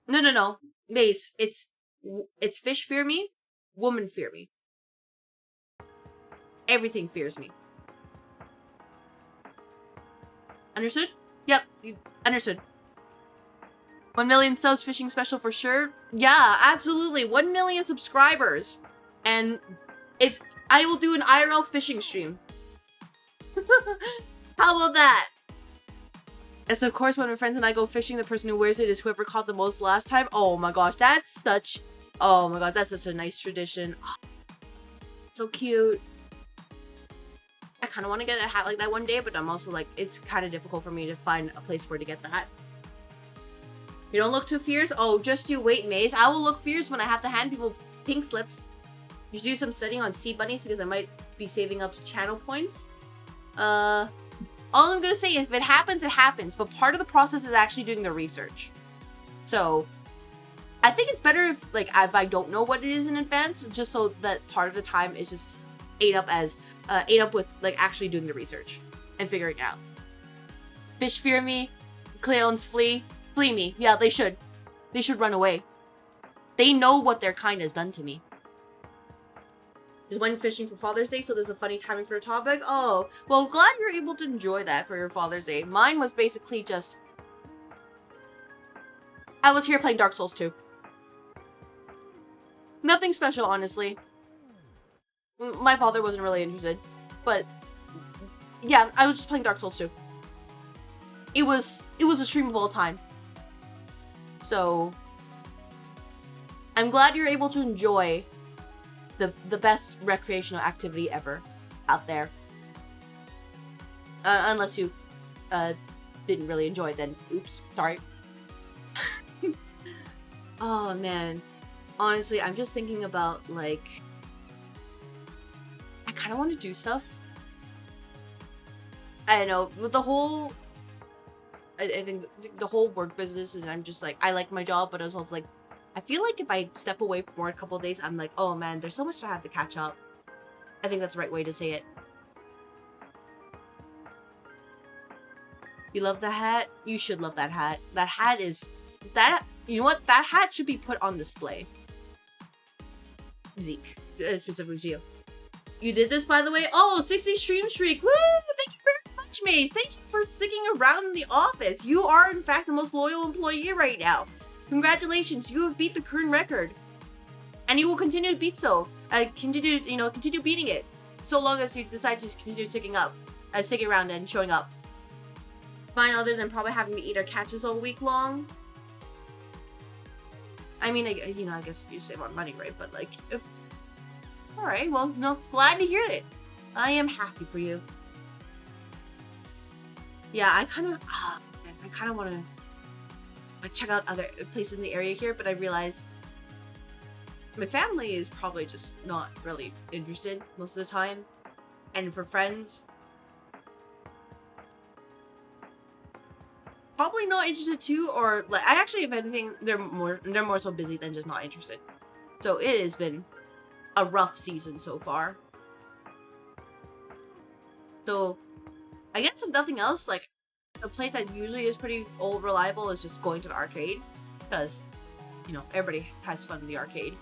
No. Mace, it's fish fear me, woman fear me. Everything fears me. Understood? Yep, understood. 1 million subs fishing special for sure. Yeah, absolutely. 1 million subscribers. And I will do an IRL fishing stream. How about that? As of course, when my friends and I go fishing, the person who wears it is whoever caught the most last time. Oh my gosh, that's such a nice tradition. Oh, so cute. I kind of want to get a hat like that one day, but I'm also like, it's kind of difficult for me to find a place where to get that. You don't look too fierce? Oh, just you wait, Maze. I will look fierce when I have to hand people pink slips. You should do some studying on sea bunnies because I might be saving up channel points. All I'm gonna say, if it happens, it happens. But part of the process is actually doing the research. So, I think it's better if I don't know what it is in advance, just so that part of the time is just ate up with actually doing the research and figuring it out. Fish fear me, Cleons flee me. Yeah, they should. They should run away. They know what their kind has done to me. Just went fishing for Father's Day, so there's a funny timing for a topic. Oh, well, glad you're able to enjoy that for your Father's Day. Mine was basically just... I was here playing Dark Souls 2. Nothing special, honestly. My father wasn't really interested. But, yeah, I was just playing Dark Souls 2. It was a stream of all time. So, I'm glad you're able to enjoy the best recreational activity ever out there. Unless you didn't really enjoy it, then oops, sorry. Oh man, honestly, I'm just thinking about kind of want to do stuff. I don't know, with the whole, I think the whole work business, and I'm just like, I like my job, but I was also like, I feel like if I step away for more a couple of days, I'm like, oh man, there's so much I have to catch up. I think that's the right way to say it. You love the hat? You should love that hat. That hat is, you know what? That hat should be put on display. Zeke, specifically to you. You did this, by the way? Oh, 60 stream streak. Woo! Thank you very much, Maze. Thank you for sticking around in the office. You are, in fact, the most loyal employee right now. Congratulations. You have beat the current record. And you will continue to beat continue beating it. So long as you decide to continue sticking around and showing up. Fine, other than probably having to eat our catches all week long. I mean, I guess you save on money, right? But like, alright, well, glad to hear it. I am happy for you. Yeah, I kind of want to like check out other places in the area here, but I realize my family is probably just not really interested most of the time. And for friends, probably not interested too, or like, I actually, if anything, they're more so busy than just not interested. So it has been a rough season so far. So I guess if nothing else, like a place that usually is pretty reliable is just going to the arcade, because everybody has fun in the arcade.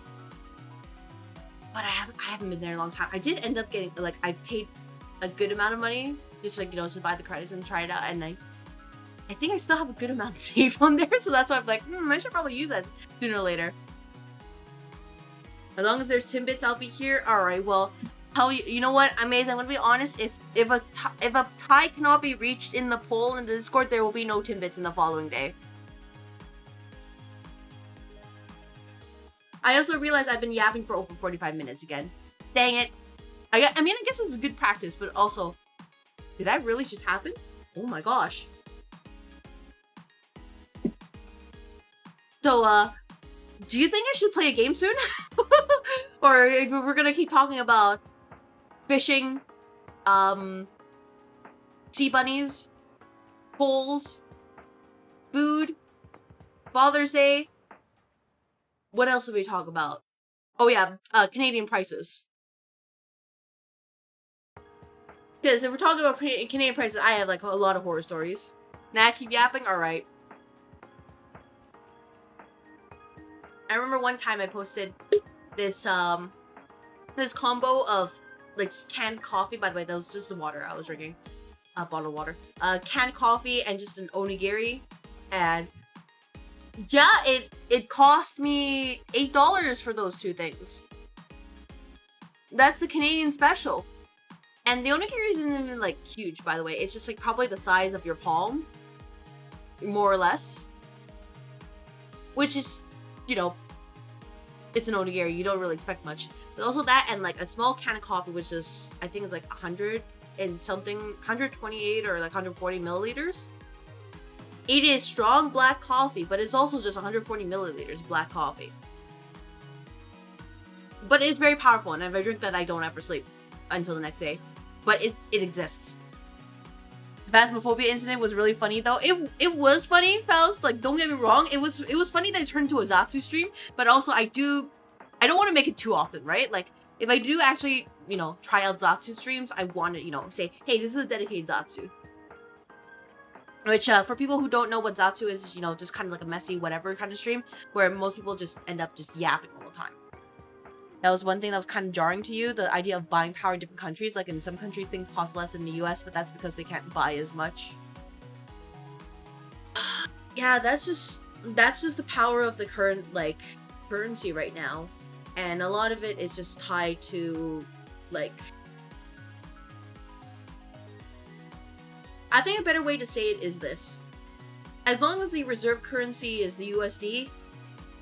But I haven't been there in a long time. I did end up getting, like, I paid a good amount of money just like to buy the credits and try it out, and I think I still have a good amount saved on there, so that's why I'm like, I should probably use that sooner or later. As long as there's Timbits, I'll be here. Alright, well, you know what, Amazing, I'm gonna be honest, if a tie cannot be reached in the poll in the Discord, there will be no Timbits in the following day. I also realized I've been yapping for over 45 minutes again. Dang it. I guess it's good practice, but also, did that really just happen? Oh my gosh. So, do you think I should play a game soon? Or we're gonna keep talking about fishing, sea bunnies, polls, food, Father's Day? What else did we talk about? Oh yeah, Canadian prices. Because if we're talking about Canadian prices, I have like a lot of horror stories. Nah, keep yapping? Alright. I remember one time I posted this combo of like canned coffee. By the way, that was just the water I was drinking. A bottle of water. Canned coffee and just an onigiri. And yeah, it cost me $8 for those two things. That's the Canadian special. And the onigiri isn't even like huge, by the way. It's just like probably the size of your palm. More or less. Which is, it's an onigiri. You don't really expect much. But also that and like a small can of coffee, which is, I think it's like 100 and something, 128 or like 140 milliliters. It is strong black coffee, but it's also just 140 milliliters black coffee. But it's very powerful, and if I drink that, I don't ever sleep until the next day. But it exists. The Phasmophobia incident was really funny, though. It was funny, fellas. Like, don't get me wrong. It was funny that it turned into a Zatsu stream, but also I don't want to make it too often, right? Like, if I do actually, try out Zatsu streams, I want to, say, hey, this is a dedicated Zatsu. Which, for people who don't know what Zatsu is, just kind of like a messy whatever kind of stream, where most people just end up just yapping all the time. That was one thing that was kind of jarring to you, the idea of buying power in different countries. Like, in some countries, things cost less in the US, but that's because they can't buy as much. Yeah, that's just the power of the current, like, currency right now. And a lot of it is just tied to, like... I think a better way to say it is this. As long as the reserve currency is the USD,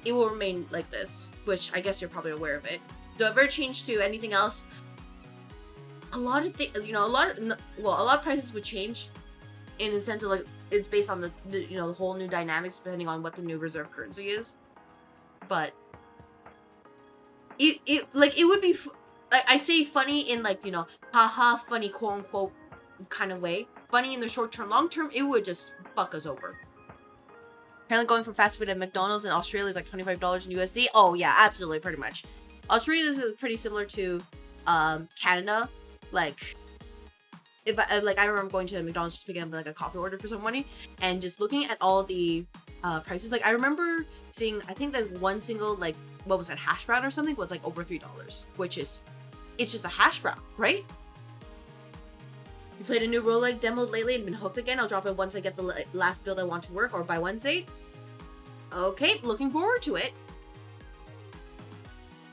it will remain like this, which I guess you're probably aware of it. So if it ever changed to anything else, a lot of things, a lot of prices would change in the sense of like, it's based on the whole new dynamics depending on what the new reserve currency is. But it would be, I say funny in like, you know, haha, funny, quote unquote, kind of way. Funny in the short term. Long term, it would just fuck us over. Apparently going for fast food at McDonald's in Australia is like $25 in USD. Oh yeah, absolutely, pretty much. Australia is pretty similar to Canada. Like, if I remember going to McDonald's just picking up like a coffee order for somebody and just looking at all the prices. Like, I remember seeing, I think that one single, like, what was that, hash brown or something was like over $3, which is, it's just a hash brown, right? You played a new roguelike demo lately and been hooked again. I'll drop it once I get the last build I want to work, or by Wednesday. Okay, looking forward to it.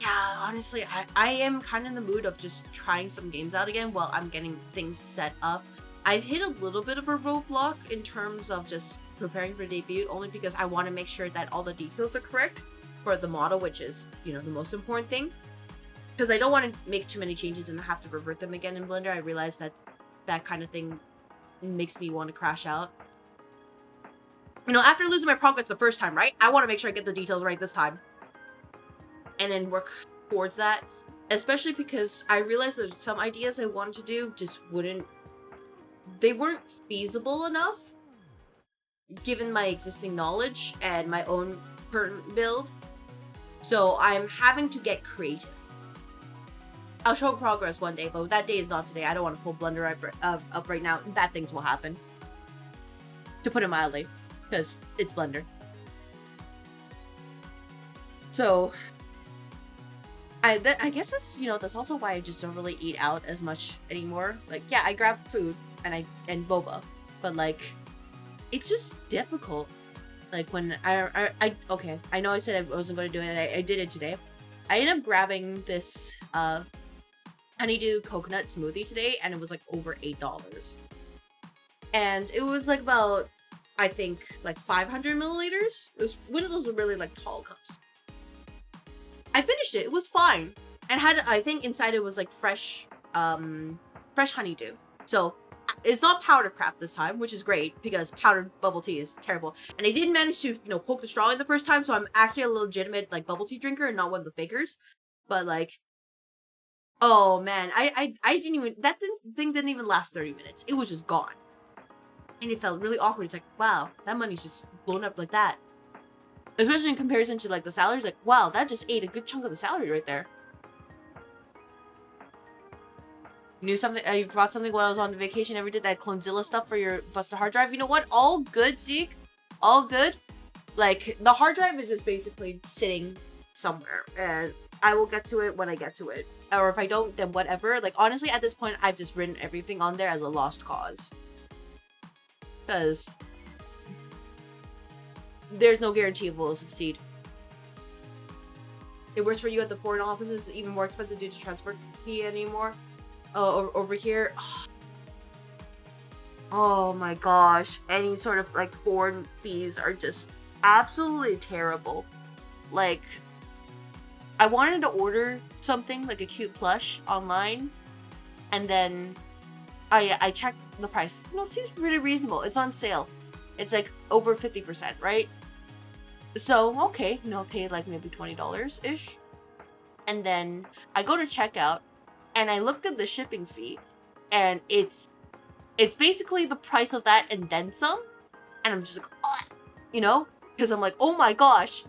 Yeah, honestly, I am kind of in the mood of just trying some games out again while I'm getting things set up. I've hit a little bit of a roadblock in terms of just preparing for debut, only because I want to make sure that all the details are correct for the model, which is, you know, the most important thing. Because I don't want to make too many changes and have to revert them again in Blender. I realize that that kind of thing makes me want to crash out. You know, after losing my progress the first time, right? I want to make sure I get the details right this time. And then work towards that. Especially because I realized that some ideas I wanted to do just they weren't feasible enough given my existing knowledge and my own current build. So I'm having to get creative. I'll show progress one day, but that day is not today. I don't want to pull Blender up right now. Bad things will happen. To put it mildly. Because it's Blender. So, I guess that's, you know, that's also why I just don't really eat out as much anymore. Like, yeah, I grab food and boba. But, like, it's just difficult. Like, when okay, I know I said I wasn't going to do it. I did it today. I ended up grabbing this, honeydew coconut smoothie today, and it was like over $8. And it was like about, I think, like 500 milliliters. It was one of those really like tall cups. I finished it. It was fine. And had, I think inside it was like fresh honeydew. So it's not powder crap this time, which is great because powdered bubble tea is terrible. And I didn't manage to, you know, poke the straw in the first time, so I'm actually a legitimate like bubble tea drinker and not one of the fakers. But like, oh man, I didn't even, thing didn't even last 30 minutes. It was just gone. And it felt really awkward. It's like, wow, that money's just blown up like that. Especially in comparison to like the salaries, like, wow, that just ate a good chunk of the salary right there. You knew something, you forgot something while I was on vacation, ever did that Clonezilla stuff for your busted hard drive? You know what? All good, Zeke. All good. Like, the hard drive is just basically sitting somewhere, and I will get to it when I get to it. Or if I don't, then whatever. Like, honestly, at this point, I've just written everything on there as a lost cause. Because there's no guarantee it will succeed. It works for you at the foreign offices, even more expensive due to transfer fee anymore. Over here. Oh my gosh. Any sort of like foreign fees are just absolutely terrible. Like, I wanted to order something like a cute plush online, and then I checked the price. You know, it seems pretty reasonable. It's on sale. It's like over 50%, right? So, okay, you know, pay like maybe $20-ish. And then I go to checkout, and I looked at the shipping fee, and it's basically the price of that and then some. And I'm just like, oh, you know? Because I'm like, oh my gosh.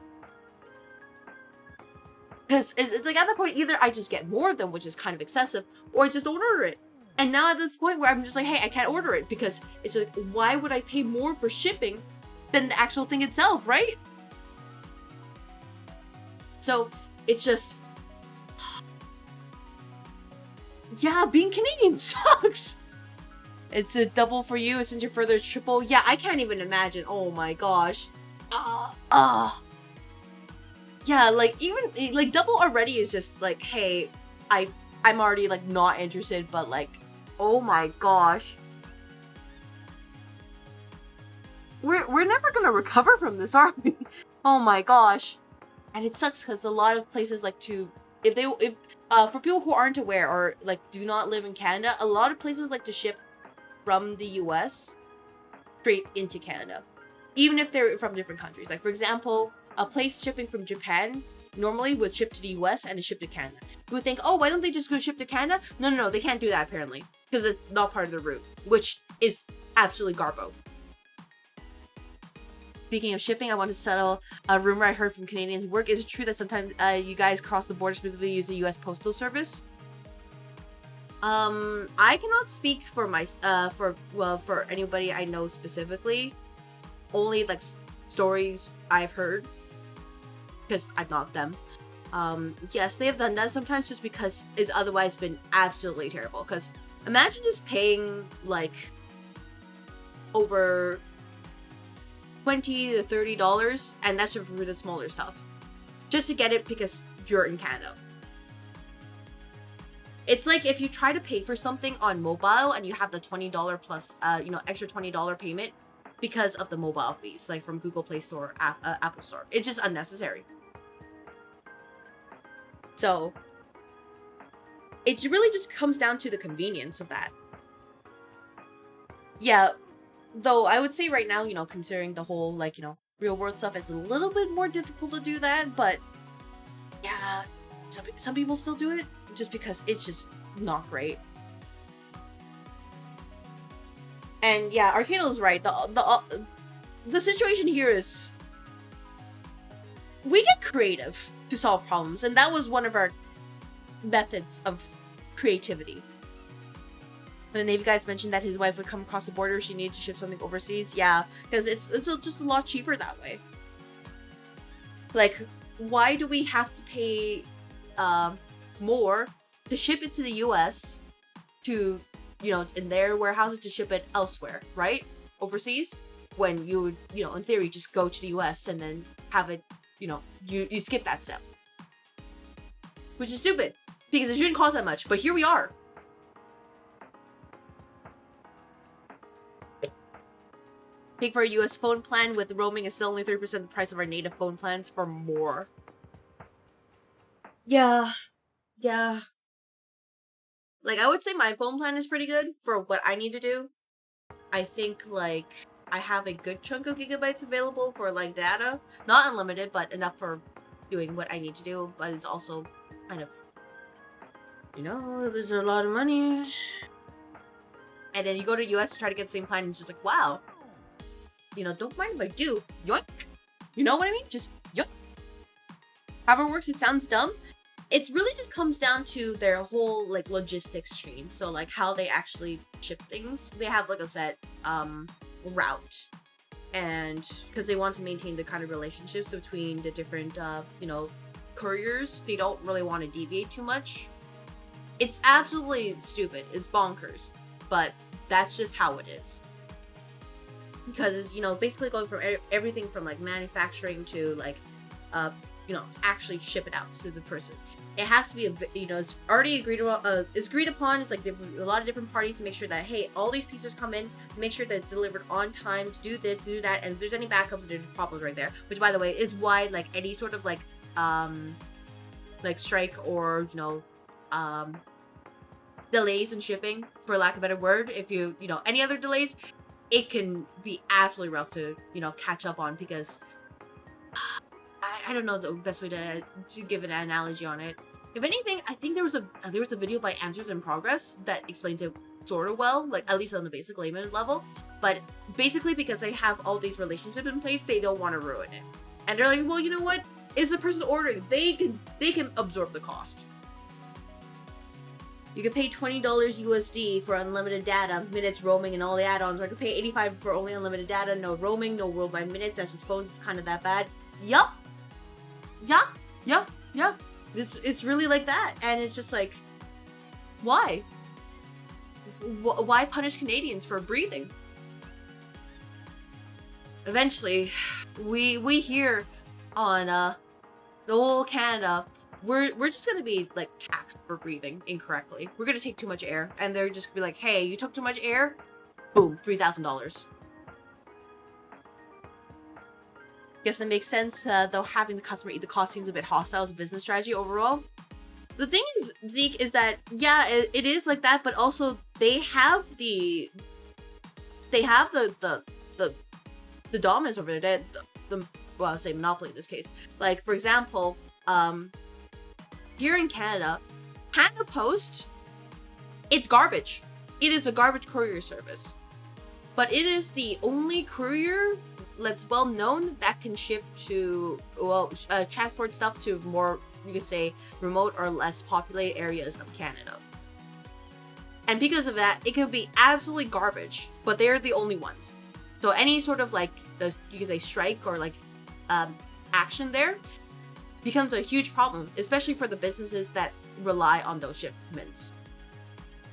Because it's like at that point, either I just get more of them, which is kind of excessive, or I just don't order it. And now at this point where I'm just like, hey, I can't order it, because it's like, why would I pay more for shipping than the actual thing itself, right? So it's just, yeah, being Canadian sucks. It's a double for you since you're further triple. Yeah, I can't even imagine. Oh my gosh. Yeah, like even like double already is just like, hey, I'm already like not interested, but like, oh my gosh. We're never gonna recover from this, are we? Oh my gosh. And it sucks because a lot of places like to, if for people who aren't aware or like do not live in Canada, a lot of places like to ship from the US straight into Canada, even if they're from different countries. Like, for example, a place shipping from Japan normally would ship to the US and it ship to Canada. You would think, oh, why don't they just go ship to Canada? No, they can't do that apparently, because it's not part of the route, which is absolutely garbo. Speaking of shipping, I want to settle a rumor I heard from Canadians work. Is it true that sometimes you guys cross the border specifically use the US Postal Service? I cannot speak for for anybody I know specifically. Only like stories I've heard, because I'm not them. Yes, they have done that sometimes just because it's otherwise been absolutely terrible. Because imagine just paying like over $20 to $30, and that's for the smaller stuff, just to get it because you're in Canada. It's like if you try to pay for something on mobile and you have the $20 plus, extra $20 payment because of the mobile fees, like from Google Play Store, Apple Store. It's just unnecessary. So it really just comes down to the convenience of that. Yeah, though I would say right now, considering the whole, real world stuff, it's a little bit more difficult to do that, but yeah, some people still do it just because it's just not great. And yeah, Arcano's right. The situation here is we get creative to solve problems, and that was one of our methods of creativity. And then you guys mentioned that his wife would come across the border, she needed to ship something overseas. Yeah, because it's just a lot cheaper that way. Like, why do we have to pay more to ship it to the US to, in their warehouses, to ship it elsewhere, right? Overseas, when you would, in theory, just go to the US and then have it, you skip that step. Which is stupid, because it shouldn't cost that much, but here we are. Paying for a US phone plan with roaming is still only 30% the price of our native phone plans for more. Yeah. Like, I would say my phone plan is pretty good for what I need to do. I think, I have a good chunk of gigabytes available for, data. Not unlimited, but enough for doing what I need to do. But it's also kind of, there's a lot of money. And then you go to US to try to get the same plan, and it's just like, wow. Don't mind if I do. Yoink. You know what I mean? Just yoink. However it works, it sounds dumb. It really just comes down to their whole, logistics chain. So, how they actually ship things. They have, a set, route. And, because they want to maintain the kind of relationships between the different, couriers. They don't really want to deviate too much. It's absolutely stupid. It's bonkers. But that's just how it is. Because it's, basically going from everything from, manufacturing to, actually ship it out to the person. It has to be, it's already agreed upon. It's like a lot of different parties to make sure that, hey, all these pieces come in, make sure that it's delivered on time, to do this, to do that, and if there's any backups, there's problems right there. Which, by the way, is why, any sort of, strike or, delays in shipping, for lack of a better word, if any other delays, it can be absolutely rough to, catch up on, because I don't know the best way to give an analogy on it. If anything, I think there was a video by Answers in Progress that explains it sort of well, at least on the basic layman level. But basically, because they have all these relationships in place, they don't want to ruin it. And they're like, well, you know what? It's the person ordering. They can absorb the cost. You can pay $20 USD for unlimited data, minutes, roaming, and all the add-ons. Or I could pay $85 for only unlimited data, no roaming, no worldwide minutes. That's just phones. It's kind of that bad. Yup. Yeah. It's really like that. And it's just like, why? Why punish Canadians for breathing? Eventually, we here on the whole Canada, we're just gonna be taxed for breathing incorrectly. We're gonna take too much air, and they're just gonna be like, hey, you took too much air, boom, $3,000. Guess that makes sense, though having the customer eat the cost seems a bit hostile as a business strategy overall. The thing is, Zeke, is that, yeah, it is like that, but also they have the dominance over there. Well, I'll say monopoly in this case. For example, here in Canada, Canada Post, it's garbage. It is a garbage courier service. But it is the only courier that's well known that can ship to, transport stuff to more, you could say, remote or less populated areas of Canada. And because of that, it could be absolutely garbage, but they're the only ones. So any sort of like, you could say strike or like action there becomes a huge problem, especially for the businesses that rely on those shipments.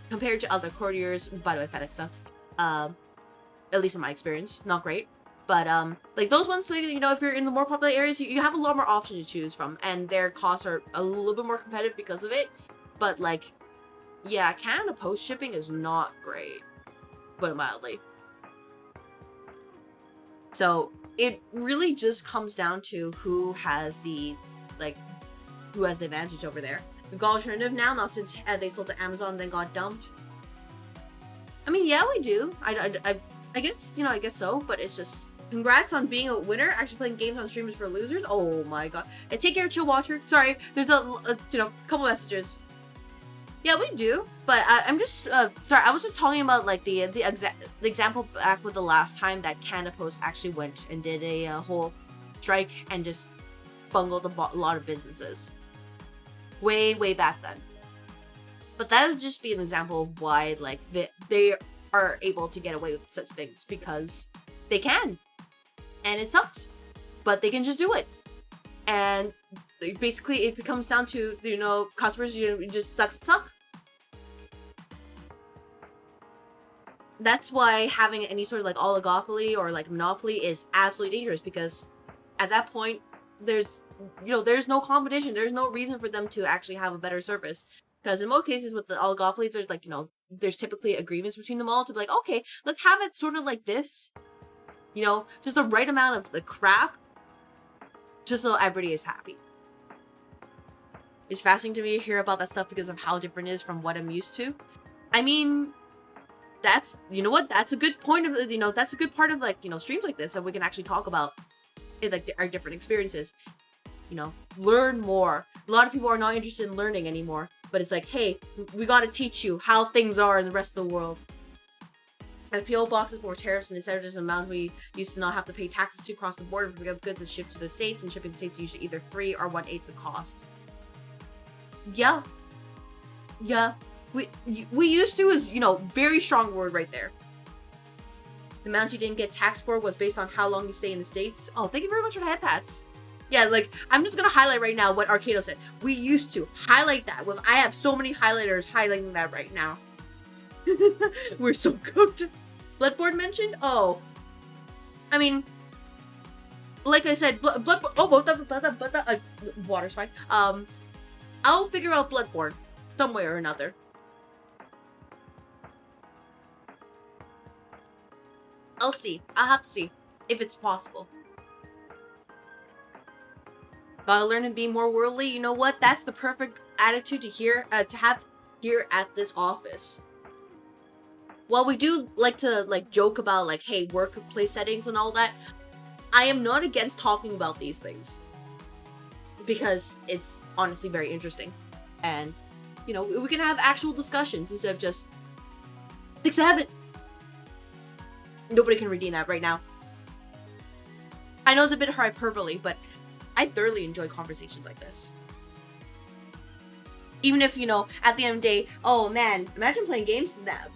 Compared to other couriers, by the way, FedEx sucks. At least in my experience, not great. But like those ones, like, you know, if you're in the more popular areas, you have a lot more options to choose from, and their costs are a little bit more competitive because of it. But like, yeah, Canada Post shipping is not great, put it mildly. So it really just comes down to who has the advantage over there. We've got alternative now, not since they sold to Amazon then got dumped. I mean, yeah, we do. I guess, you know, I guess so, but it's just, congrats on being a winner, actually playing games on streamers for losers. Oh my god. And take care, Chill Watcher. Sorry, there's a couple messages. Yeah, we do, but I'm just, sorry, I was just talking about, like, the example back with the last time that Canada Post actually went and did a whole strike and just bungled a lot of businesses. Way back then. But that would just be an example of why, like, they are able to get away with such things, because they can. And it sucks. But they can just do it. And basically it comes down to, you know, customers, you know, just suck. That's why having any sort of like oligopoly or like monopoly is absolutely dangerous, because at that point there's no competition. There's no reason for them to actually have a better service. Because in most cases with the oligopolies, there's like, you know, there's typically agreements between them all to be like, okay, let's have it sort of like this. You know, just the right amount of the crap, just so everybody is happy. It's fascinating to me to hear about that stuff because of how different it is from what I'm used to. I mean, that's, you know what, that's a good point of, you know, that's a good part of, like, you know, streams like this, and we can actually talk about it, like, our different experiences. You know, learn more. A lot of people are not interested in learning anymore, but it's like, hey, we gotta teach you how things are in the rest of the world. As PO boxes, more tariffs, and instead of the amount we used to not have to pay taxes to cross the border for goods that's shipped to the States, and shipping to the States is usually either free or 1/8 the cost. Yeah. We used to is, you know, very strong word right there. The amount you didn't get taxed for was based on how long you stay in the States. Oh, thank you very much for the head pats. Yeah, like, I'm just gonna highlight right now what Arcado said. We used to highlight that. Well, I have so many highlighters highlighting that right now. We're so cooked. Bloodborne mentioned? Oh. I mean, like I said, water's fine. I'll figure out Bloodborne some way or another. I'll see. I'll have to see if it's possible. Gotta learn and be more worldly. You know what? That's the perfect attitude to have here at this office. While we do like to like joke about like, hey, workplace settings and all that, I am not against talking about these things, because it's honestly very interesting, and you know, we can have actual discussions instead of just 6-7. Nobody can redeem that right now. I know it's a bit hyperbole, but I thoroughly enjoy conversations like this. Even if, you know, at the end of the day, oh man, imagine playing games that,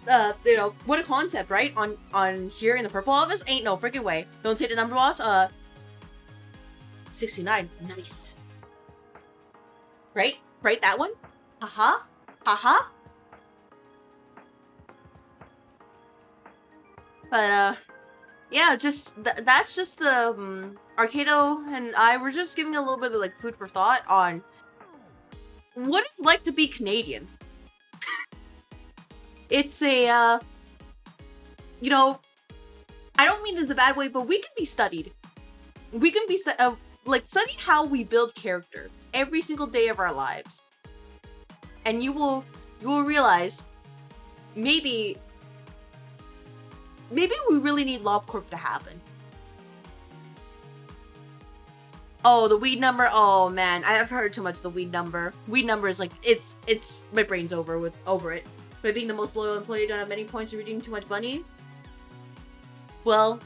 you know, what a concept, right? On here in the purple office? Ain't no freaking way. Don't say the number, boss. 69. Nice. Right? Right, that one? Haha. Haha. But, yeah, just, that's just, Arcado and I were just giving a little bit of, like, food for thought on what it's like to be Canadian. It's a, you know, I don't mean this a bad way, but we can be studied. We can be, study how we build character every single day of our lives. And you will realize, maybe we really need LobCorp to happen. Oh, the weed number. Oh man, I've heard too much of the weed number. Weed number is like, it's my brain's over it. By being the most loyal employee, don't have many points to redeem too much money. Well,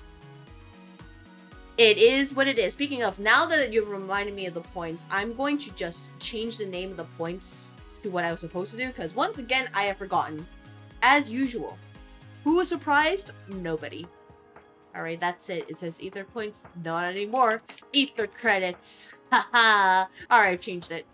it is what it is. Speaking of, now that you've reminded me of the points, I'm going to just change the name of the points to what I was supposed to do, because once again, I have forgotten. As usual. Who was surprised? Nobody. Alright, that's it. It says Ether points. Not anymore. Ether credits. Haha. Alright, I've changed it.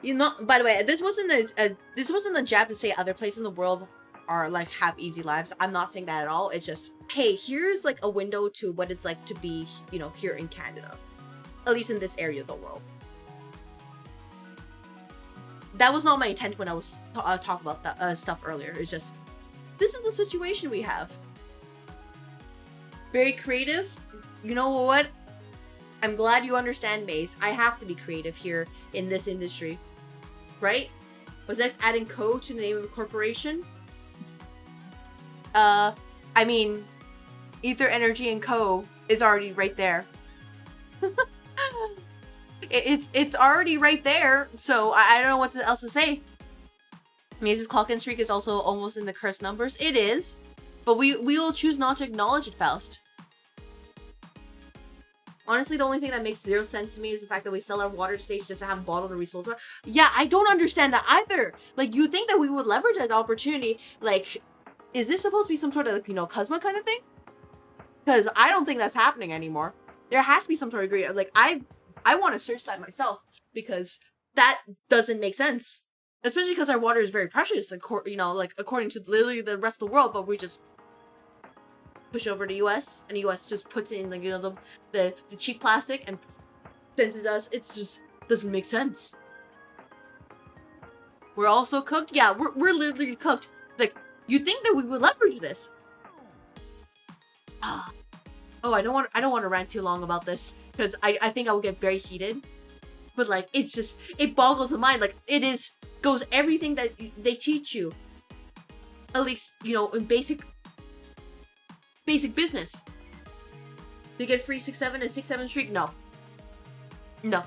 You know, by the way, this wasn't a jab to say other places in the world are like have easy lives. I'm not saying that at all. It's just, hey, here's like a window to what it's like to be, you know, here in Canada. At least in this area of the world. That was not my intent when I was talking about that stuff earlier. It's just, this is the situation we have. Very creative. You know what? I'm glad you understand, Maze. I have to be creative here in this industry. Right? Was next adding Co to the name of a corporation? I mean, Ether Energy and Co is already right there. It's already right there, so I don't know what else to say. Maze's clock-in streak is also almost in the cursed numbers. It is, but we will choose not to acknowledge it, Faust. Honestly, the only thing that makes zero sense to me is the fact that we sell our water stations just to have bottled or resold water. Yeah, I don't understand that either. Like, you think that we would leverage that opportunity? Like, is this supposed to be some sort of, you know, Cosma kind of thing? Because I don't think that's happening anymore. There has to be some sort of agreement. Like, I want to search that myself, because that doesn't make sense. Especially because our water is very precious, you know, like according to literally the rest of the world, but we just push over to US, and the US just puts in, like, you know, the cheap plastic and sends it to us. It's just doesn't make sense. We're also cooked? Yeah, we're literally cooked. It's like, you'd think that we would leverage this. Oh, I don't want to rant too long about this, because I think I will get very heated. But like, it's just, it boggles the mind. Like, goes everything that they teach you. At least, you know, in basic business. Do you get free 6-7 and 6-7 streak? No. No.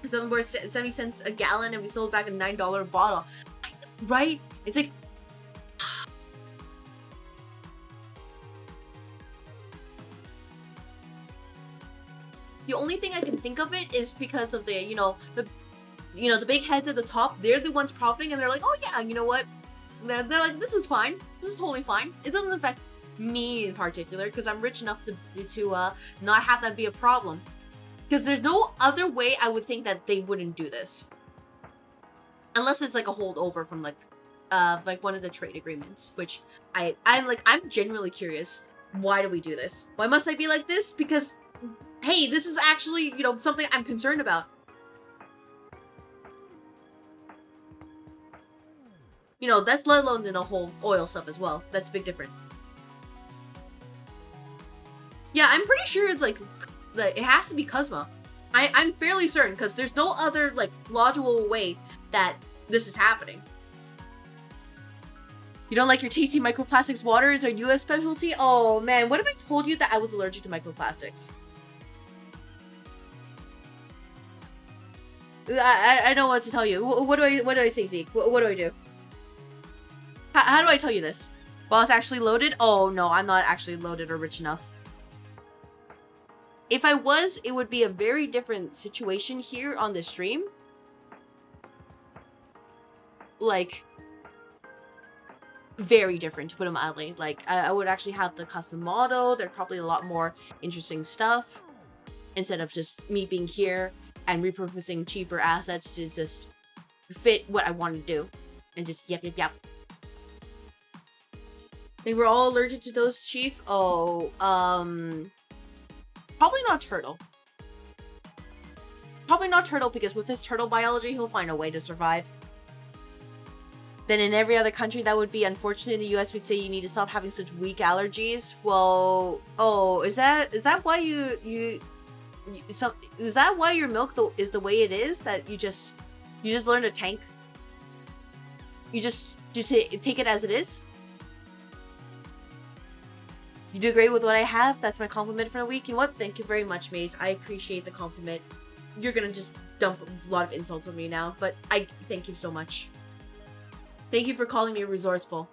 7 worth 70 cents a gallon, and we sold back a $9 bottle. Right? It's like, the only thing I can think of it is because of the big heads at the top. They're the ones profiting, and they're like, oh yeah, you know what? They're like, this is fine. This is totally fine. It doesn't affect me in particular, because I'm rich enough to not have that be a problem. Because there's no other way I would think that they wouldn't do this, unless it's like a holdover from like one of the trade agreements. Which I'm genuinely curious. Why do we do this? Why must I be like this? Because, hey, this is actually, you know, something I'm concerned about. You know, that's let alone in the whole oil stuff as well. That's a big difference. Yeah, I'm pretty sure it's like it has to be Cosma. I'm fairly certain, because there's no other like logical way that this is happening. You don't like your tasty microplastics water is our US specialty? Oh man, what if I told you that I was allergic to microplastics? I don't know what to tell you. What do I say, Zeke? What do I do? How do I tell you this? Well, it's actually loaded? Oh no, I'm not actually loaded or rich enough. If I was, it would be a very different situation here on the stream. Like, very different, to put it mildly. Like, I would actually have the custom model. There's probably a lot more interesting stuff, instead of just me being here and repurposing cheaper assets to just fit what I want to do. And just yep. Think we're all allergic to those, Chief? Oh, probably not Turtle. Probably not Turtle, because with his turtle biology, he'll find a way to survive. Then in every other country, that would be unfortunate. In the US, we'd say you need to stop having such weak allergies. Well, oh, is that why is that why your milk is the way it is? That you just learn to tank? You just take it as it is? You do great with what I have. That's my compliment for the week. You know what? Thank you very much, Maze. I appreciate the compliment. You're gonna just dump a lot of insults on me now, but I thank you so much. Thank you for calling me resourceful.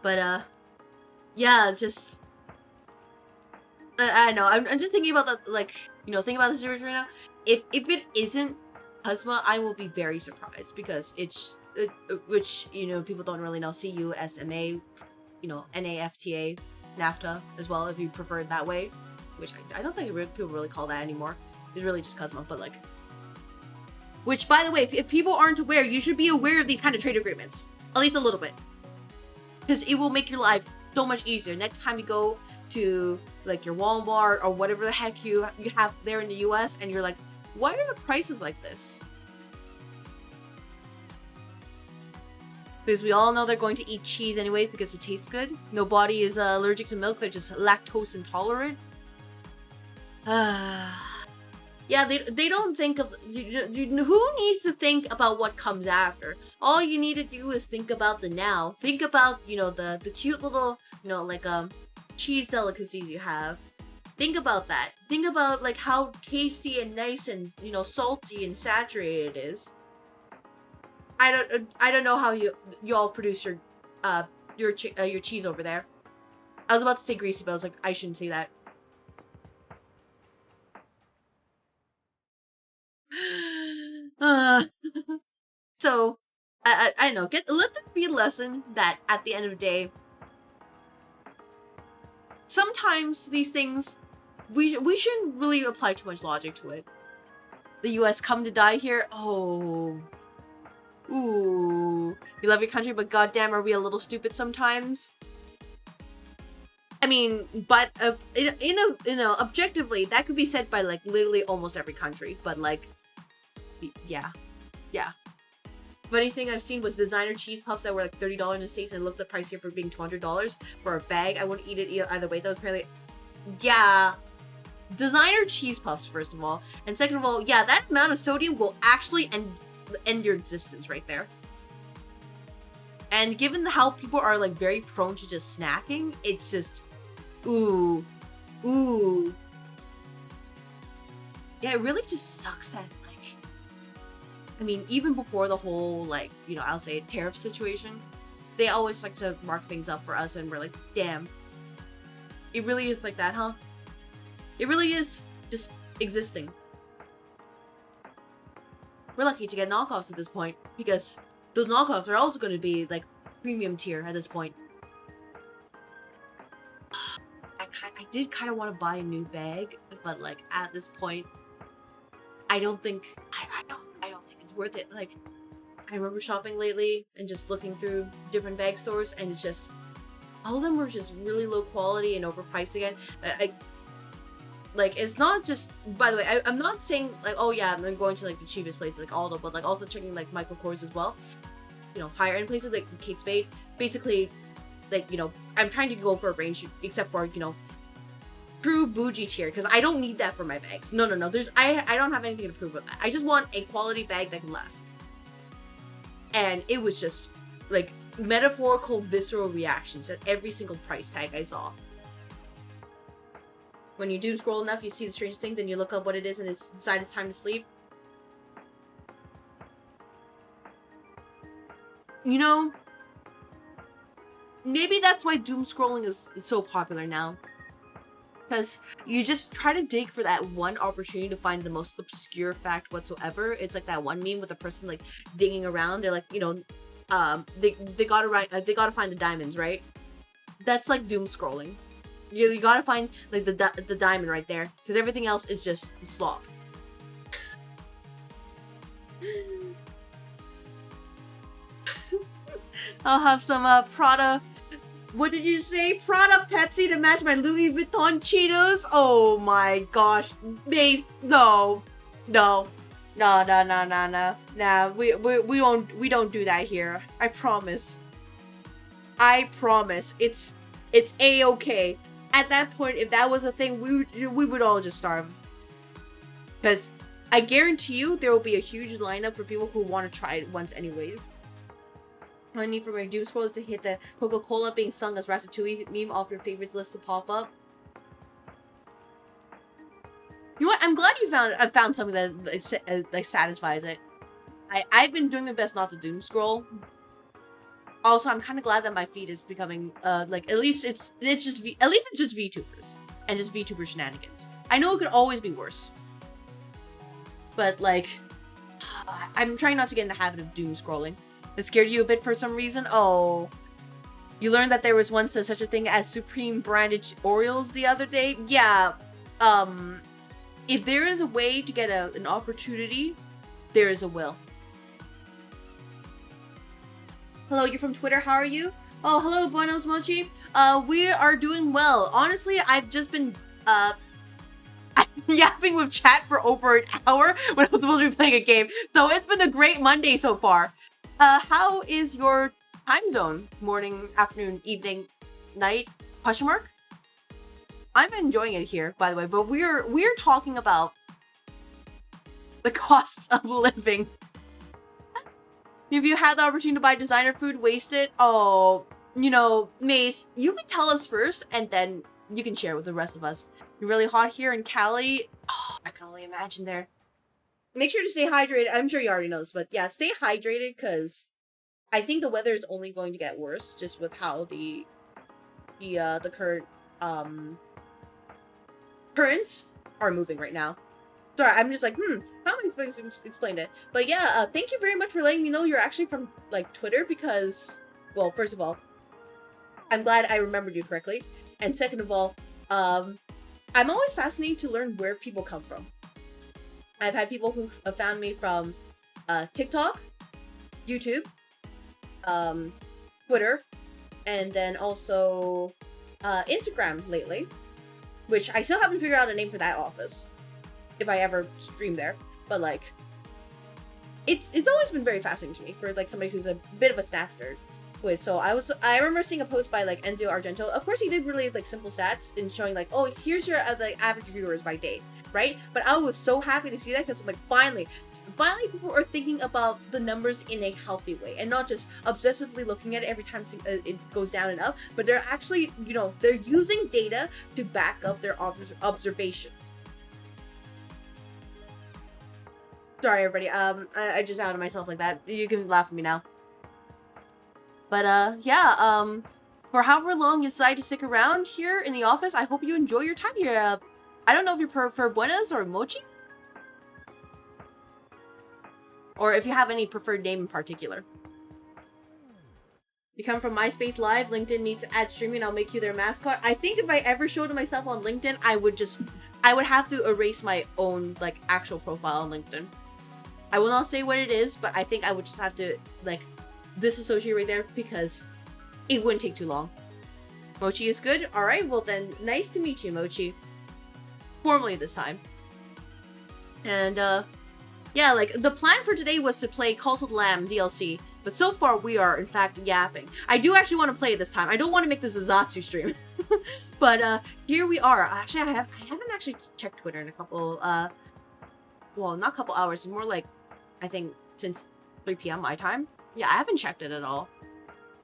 But, yeah, just... I know, I'm just thinking about that, like, you know, thinking about the situation right now. If it isn't Cusma, I will be very surprised, because it's, which, you know, people don't really know, CUSMA, you know, NAFTA, NAFTA as well, if you prefer it that way, which I don't think people really call that anymore. It's really just Cusma, but like... Which, by the way, if people aren't aware, you should be aware of these kind of trade agreements. At least a little bit. Because it will make your life so much easier. Next time you go to, like, your Walmart or whatever the heck you have there in the US, and you're like, why are the prices like this? Because we all know they're going to eat cheese anyways because it tastes good. Nobody is allergic to milk. They're just lactose intolerant. Yeah, they don't think of... who needs to think about what comes after? All you need to do is think about the now. Think about, you know, the cute little, you know, like, cheese delicacies you have. Think about that. Think about, like, how tasty and nice and, you know, salty and saturated it is. I don't know how y'all produce your cheese over there. I was about to say greasy, but I was like, I shouldn't say that. So I don't know. Let this be a lesson that at the end of the day, sometimes these things we shouldn't really apply too much logic to it. The U.S. come to die here. Oh. Ooh, you love your country, but goddamn, are we a little stupid sometimes? I mean, but objectively, that could be said by like literally almost every country. But like, yeah. Funny thing I've seen was designer cheese puffs that were like $30 in the States, and looked the price here for being $200 for a bag. I wouldn't eat it either way. That was apparently, yeah. Designer cheese puffs, first of all, and second of all, yeah, that amount of sodium will actually end your existence right there. And given how people are like very prone to just snacking, it's just ooh. Yeah, it really just sucks that, like, I mean, even before the whole, like, you know, I'll say tariff situation, they always like to mark things up for us, and we're like, damn, it really is like that, huh? It really is just existing. We're lucky to get knockoffs at this point, because those knockoffs are also going to be, like, premium tier at this point. I did kind of want to buy a new bag, but, like, at this point, I don't think it's worth it. Like, I remember shopping lately and just looking through different bag stores, and it's just, all of them were just really low quality and overpriced again. Like, it's not just, by the way, I'm not saying, like, oh yeah, I'm going to, like, the cheapest places, like Aldo, but, like, also checking, like, Michael Kors as well. You know, higher end places, like Kate Spade. Basically, like, you know, I'm trying to go for a range, except for, you know, true bougie tier, because I don't need that for my bags. No, I don't have anything to prove with that. I just want a quality bag that can last. And it was just, like, metaphorical, visceral reactions at every single price tag I saw. When you do scroll enough, you see the strange thing, then you look up what it is, and it's decide it's time to sleep. You know, maybe that's why doom scrolling is so popular now. Because you just try to dig for that one opportunity to find the most obscure fact whatsoever. It's like that one meme with a person, like, digging around. They're like, you know, they gotta find the diamonds, right? That's like doom scrolling. You gotta find, like, the diamond right there, because everything else is just slop. I'll have some Prada. What did you say? Prada Pepsi to match my Louis Vuitton Cheetos? Oh my gosh, Mace, no, nah, we don't do that here. I promise. It's A-okay. At that point, if that was a thing, we would all just starve. Because I guarantee you there will be a huge lineup for people who want to try it once anyways. All I need for my doom scroll is to hit the Coca-Cola being sung as Ratatouille meme off your favorites list to pop up. You know what? I'm glad I found something that like satisfies it. I've been doing my best not to doom scroll. Also, I'm kind of glad that my feed is becoming like at least it's just VTubers and just VTuber shenanigans. I know it could always be worse, but like I'm trying not to get in the habit of doom scrolling. It scared you a bit for some reason? Oh. You learned that there was once such a thing as Supreme branded Oreos the other day? Yeah. If there is a way to get an opportunity, there is a will. Hello, you're from Twitter. How are you? Oh, hello, Buenos Mochi. We are doing well. Honestly, I've just been, yapping with chat for over an hour when I was supposed to be playing a game. So it's been a great Monday so far. How is your time zone? Morning, afternoon, evening, night? Question mark? I'm enjoying it here, by the way, but we're talking about the costs of living. If you had the opportunity to buy designer food, waste it? Oh, you know, Mace, you can tell us first, and then you can share with the rest of us. You're really hot here in Cali. Oh, I can only imagine there. Make sure to stay hydrated. I'm sure you already know this, but yeah, stay hydrated because I think the weather is only going to get worse just with how the current currents are moving right now. Sorry, I'm just like, how am I supposed to explain it? But yeah, thank you very much for letting me know you're actually from like Twitter because, well, first of all, I'm glad I remembered you correctly, and second of all, I'm always fascinated to learn where people come from. I've had people who have found me from TikTok, YouTube, Twitter, and then also Instagram lately, which I still haven't figured out a name for that office, if I ever stream there. But like, it's always been very fascinating to me for like somebody who's a bit of a stats nerd. So I remember seeing a post by like Enzo Argento. Of course, he did really like simple stats in showing like, oh, here's your like average viewers by date. Right? But I was so happy to see that because I'm like, finally people are thinking about the numbers in a healthy way and not just obsessively looking at it every time it goes down and up, but they're actually, you know, they're using data to back up their observations. Sorry, everybody. I just outed myself like that. You can laugh at me now. But, yeah, for however long you decide to stick around here in the office, I hope you enjoy your time here. I don't know if you prefer Buenas or Mochi? Or if you have any preferred name in particular. You come from MySpace Live, LinkedIn needs to add streaming, I'll make you their mascot. I think if I ever showed myself on LinkedIn, I would have to erase my own, like, actual profile on LinkedIn. I will not say what it is, but I think I would just have to, like, disassociate right there because it wouldn't take too long. Mochi is good? Alright, well then, nice to meet you, Mochi. Formally this time. And, yeah, like, the plan for today was to play Cult of the Lamb DLC, but so far we are, in fact, yapping. I do actually want to play it this time. I don't want to make this a Zatsu stream. But, here we are. Actually, I haven't actually checked Twitter in a couple, well, not a couple hours. It's more like, I think, since 3 p.m. my time. Yeah, I haven't checked it at all.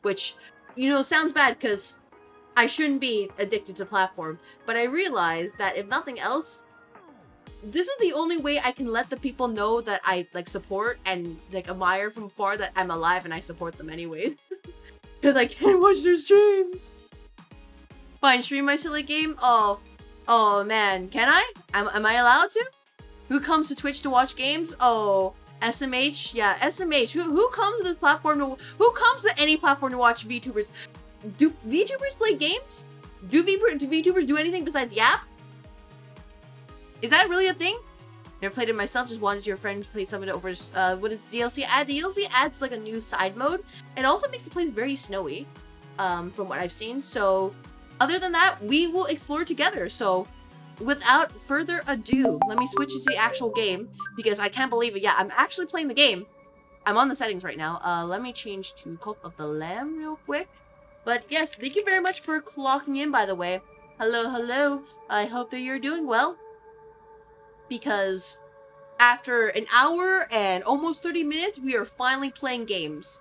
Which, you know, sounds bad, because I shouldn't be addicted to platform, but I realize that if nothing else, this is the only way I can let the people know that I, like, support and, like, admire from afar that I'm alive and I support them anyways. Because I can't watch their streams. Fine, stream my silly game? Oh man, can I? Am I allowed to? Who comes to Twitch to watch games? Oh, SMH? Yeah, SMH. Who comes to this platform who comes to any platform to watch VTubers? Do VTubers play games? Do VTubers do anything besides yap? Is that really a thing? Never played it myself, just wanted your friend to play some of it over, what does DLC add? The DLC adds like a new side mode. It also makes the place very snowy, from what I've seen. So, other than that, we will explore together. So, without further ado, let me switch to the actual game, because I can't believe it. Yeah, I'm actually playing the game. I'm on the settings right now. Let me change to Cult of the Lamb real quick. But yes, thank you very much for clocking in, by the way. Hello, hello. I hope that you're doing well. Because after an hour and almost 30 minutes, we are finally playing games.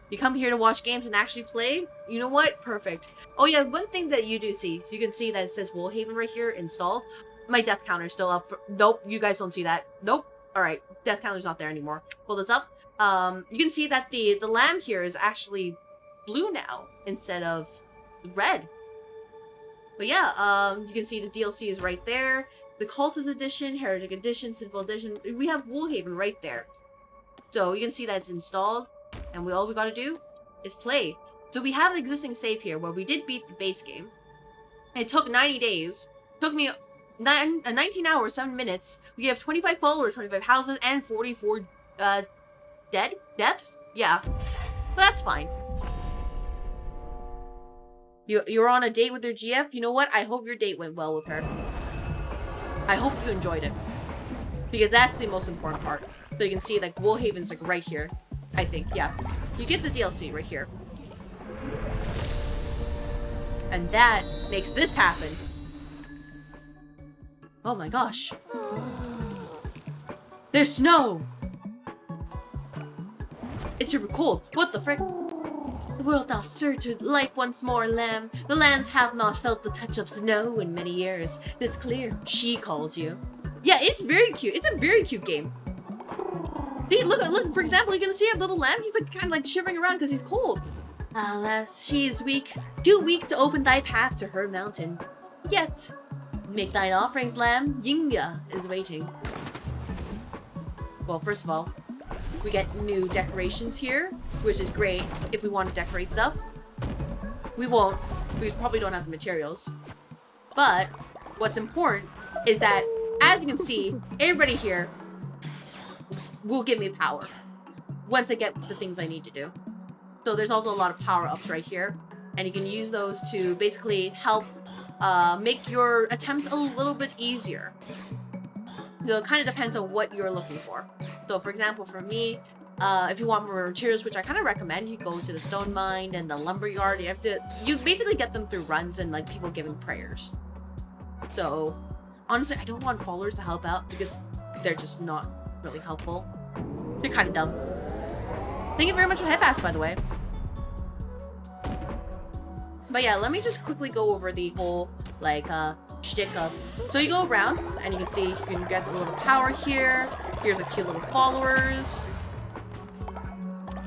You come here to watch games and actually play? You know what? Perfect. Oh yeah, one thing that you do see, so you can see that it says Woolhaven right here installed. My death counter is still up. Nope, you guys don't see that. Nope. Alright, death counter's not there anymore. Pull this up. You can see that the lamb here is actually blue now instead of red. But yeah, you can see the DLC is right there. The Cultist Edition, Heretic Edition, Sinful Edition. We have Woolhaven right there. So you can see that it's installed. And all we gotta do is play. So we have an existing save here where we did beat the base game. It took 90 days. It took me 19 hours, 7 minutes. We have 25 followers, 25 houses, and 44 deaths? Yeah. But that's fine. You're on a date with your GF? You know what? I hope your date went well with her. I hope you enjoyed it. Because that's the most important part. So you can see like Woolhaven's like right here. I think, yeah. You get the DLC right here. And that makes this happen. Oh my gosh. There's snow! It's super cold. What the frick? The world doth stir to life once more, lamb. The lands have not felt the touch of snow in many years. It's clear. She calls you. Yeah, it's very cute. It's a very cute game. See, look, for example, you're gonna see a little lamb. He's like kind of like shivering around because he's cold. Alas, she is weak. Too weak to open thy path to her mountain. Yet, make thine offerings, lamb. Yinga is waiting. Well, first of all, we get new decorations here, which is great if we want to decorate stuff. We won't. We probably don't have the materials. But what's important is that, as you can see, everybody here will give me power once I get the things I need to do. So there's also a lot of power-ups right here, and you can use those to basically help make your attempt a little bit easier. So it kind of depends on what you're looking for. So for example, for me, if you want more materials, which I kind of recommend, you go to the stone mine and the lumber yard. You basically get them through runs and like people giving prayers. So honestly, I don't want followers to help out because they're just not really helpful. They're kind of dumb. Thank you very much for headbats, by the way. But yeah, let me just quickly go over the whole like shtick of. So you go around and you can see you can get a little power here. Here's a cute little followers.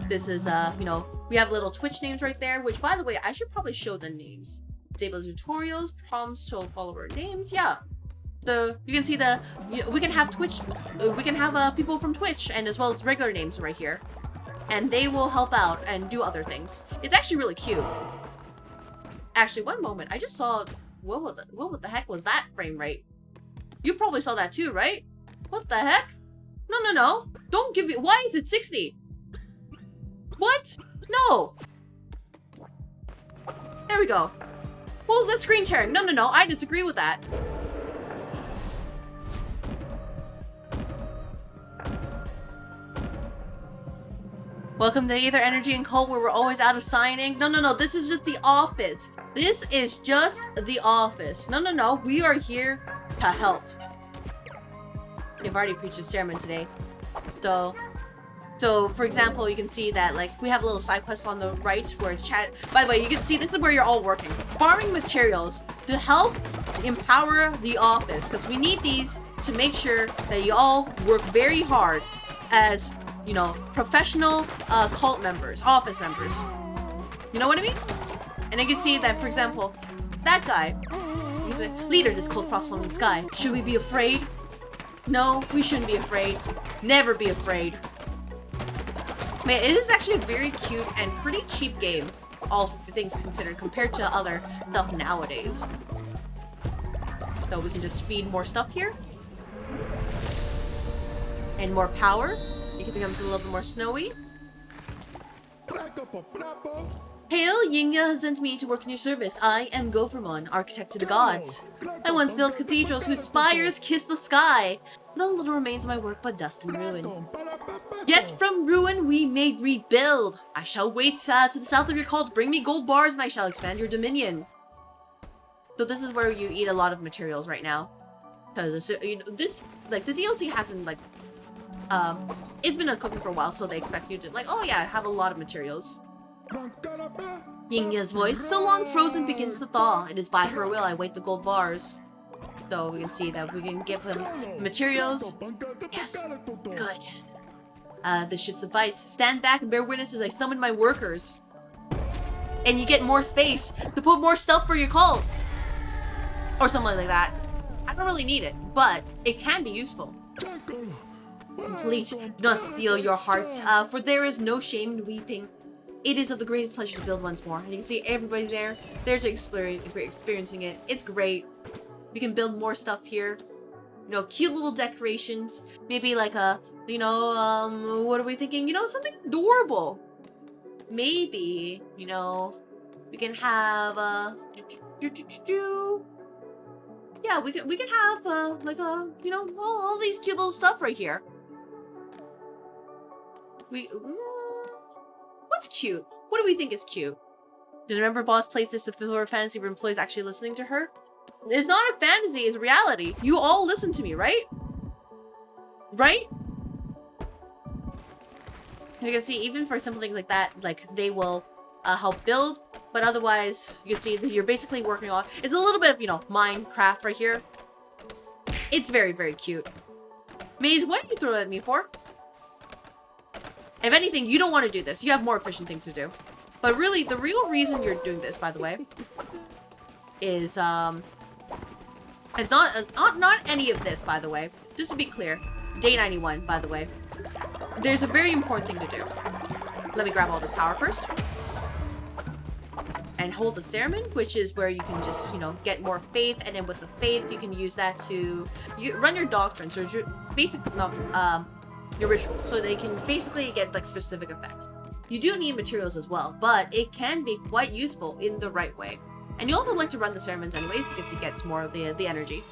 This is you know, we have little Twitch names right there. Which, by the way, I should probably show the names. Disable tutorials, prompts, show follower names. Yeah. So you can see the, we can have Twitch, we can have people from Twitch and as well as regular names right here. And they will help out and do other things. It's actually really cute. Actually, one moment, I just saw, what the heck was that frame rate? You probably saw that too, right? What the heck? No. Don't give it, why is it 60? What? No. There we go. What was that screen tearing? No, I disagree with that. Welcome to Aether Energy and Cult, where we're always out of signing. No, this is just the office. This is just the office. No, we are here to help. You've already preached a sermon today. So for example, you can see that like we have a little side quest on the right where it's chat. By the way, you can see this is where you're all working. Farming materials to help empower the office, because we need these to make sure that you all work very hard as, you know, professional cult members, office members. You know what I mean? And you can see that, for example, that guy, he's a leader that's called Frost from the Sky. Should we be afraid? No, we shouldn't be afraid. Never be afraid. Man, it is actually a very cute and pretty cheap game, all things considered, compared to other stuff nowadays. So we can just feed more stuff here. And more power. It becomes a little bit more snowy. Hail, Yinga has sent me to work in your service. I am Gophermon, architect to the gods. I once built cathedrals whose spires kiss the sky. No little remains of my work but dust and ruin. Yet from ruin we may rebuild. I shall wait to the south of your cult. Bring me gold bars and I shall expand your dominion. So this is where you eat a lot of materials right now. Because this, like, the DLC hasn't, like, it's been cooking for a while, so they expect you to, like, oh yeah, have a lot of materials. Yingya's voice, so long frozen begins to thaw. It is by her will I weight the gold bars. So we can see that we can give him materials. Yes, good. This should suffice. Stand back and bear witness as I summon my workers. And you get more space to put more stuff for your cult. Or something like that. I don't really need it, but it can be useful. Complete, do not steal your heart, for there is no shame in weeping. It is of the greatest pleasure to build once more. And you can see everybody there. There's experiencing it. It's great. We can build more stuff here. You know, cute little decorations. Maybe like a, you know, what are we thinking? You know, something adorable. Maybe, you know, we can have, yeah, we can have, like a, you know, all these cute little stuff right here. What's cute? What do we think is cute? Do you remember Boss placed this to fill her fantasy for employees actually listening to her? It's not a fantasy, it's reality. You all listen to me, right? Right? You can see, even for simple things like that, like, they will help build, but otherwise, you can see that you're basically working on, it's a little bit of, you know, Minecraft right here. It's very, very cute. Maze, what did you throw at me for? If anything, you don't want to do this. You have more efficient things to do. But really, the real reason you're doing this, by the way, is, it's not any of this, by the way. Just to be clear. Day 91, by the way. There's a very important thing to do. Let me grab all this power first. And hold the Ceremon, which is where you can just, you know, get more faith. And then with the faith, you can use that to run your doctrine. So basically, your rituals, so they can basically get like specific effects. You do need materials as well, but it can be quite useful in the right way. And you also like to run the Ceremons anyways because it gets more of the energy.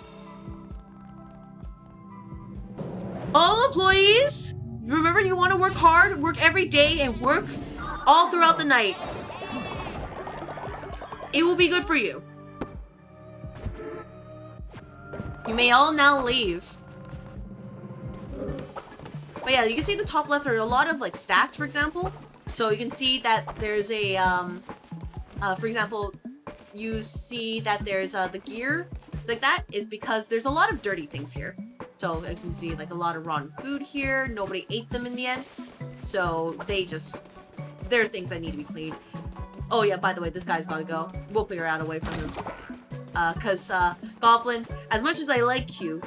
All employees, remember you want to work hard, work every day, and work all throughout the night. It will be good for you. You may all now leave. But yeah, you can see the top left are a lot of like stats, for example. So you can see that there's a, for example, you see that there's the gear. Like that is because there's a lot of dirty things here. So as you can see, like a lot of rotten food here. Nobody ate them in the end. So there are things that need to be cleaned. Oh yeah, by the way, this guy's gotta go. We'll figure out a way from him. Cause Goblin, as much as I like you,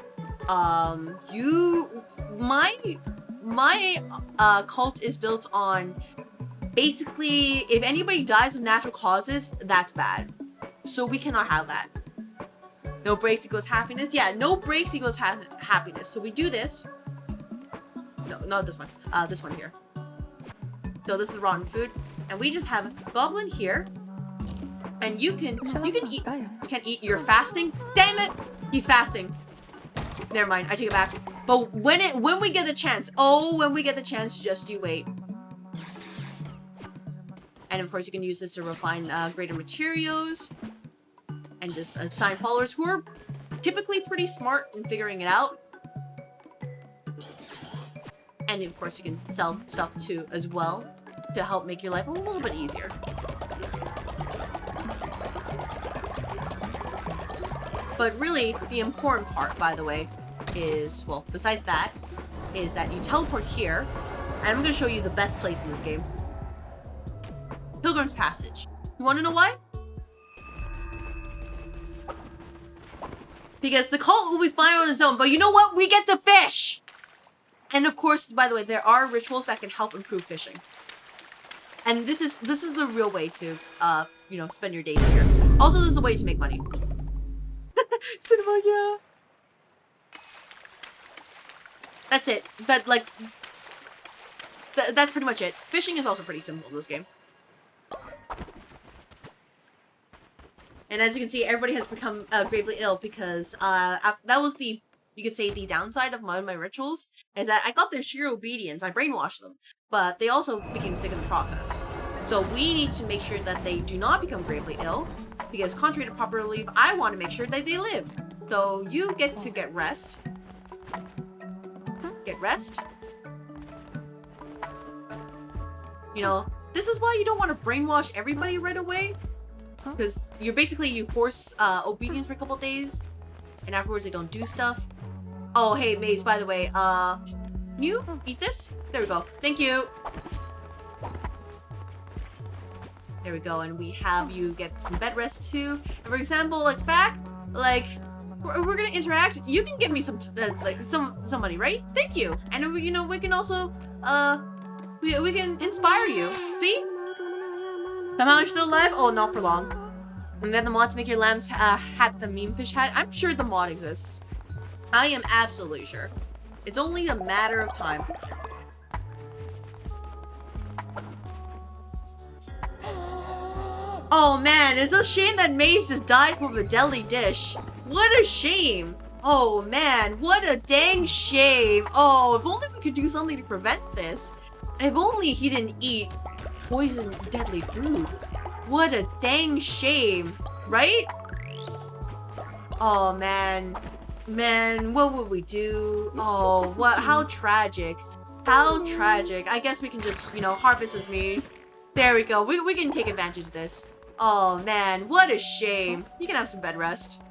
my cult is built on basically if anybody dies of natural causes, that's bad. So we cannot have that. No breaks equals happiness. Yeah, no breaks equals happiness. So we do this. No, not this one. This one here. So this is rotten food, and we just have Goblin here, and you can eat. You can eat. You're fasting. Damn it! He's fasting. Never mind. I take it back. But when we get the chance, when we get the chance, just you wait. And of course, you can use this to refine greater materials. And just assign followers who are typically pretty smart in figuring it out. And of course, you can sell stuff too as well to help make your life a little bit easier. But really, the important part, by the way, is, well, besides that, is that you teleport here. And I'm going to show you the best place in this game. Pilgrim's Passage. You want to know why? Because the cult will be fine on its own, but you know what? We get to fish! And of course, by the way, there are rituals that can help improve fishing. And this is the real way to, you know, spend your days here. Also, this is a way to make money. Cinema, yeah. That's it. That's pretty much it. Fishing is also pretty simple in this game. And as you can see, everybody has become gravely ill because that was the, you could say, the downside of my rituals, is that I got their sheer obedience. I brainwashed them, but they also became sick in the process. So we need to make sure that they do not become gravely ill, because contrary to proper leave, I want to make sure that they live. So you get to get rest. Get rest. You know, this is why you don't want to brainwash everybody right away. Because you force obedience for a couple days, and afterwards they don't do stuff. Oh, hey, Maze, by the way, you eat this? There we go. Thank you. There we go, and we have you get some bed rest too. And for example, like Fact, like we're gonna interact. You can give me some money, right? Thank you. And we can also we can inspire you. See? Somehow you're still alive? Oh, not for long. And then the mod to make your lamb's hat the meme fish hat. I'm sure the mod exists. I am absolutely sure. It's only a matter of time. Oh man, it's a shame that Maze just died from a deadly dish. What a shame. Oh man, what a dang shame. Oh, if only we could do something to prevent this. If only he didn't eat poison deadly food. What a dang shame, right? Oh man. Man, what would we do? Oh, how tragic. How tragic. I guess we can just, harvest this meat. There we go. We can take advantage of this. Oh man, what a shame. You can have some bed rest.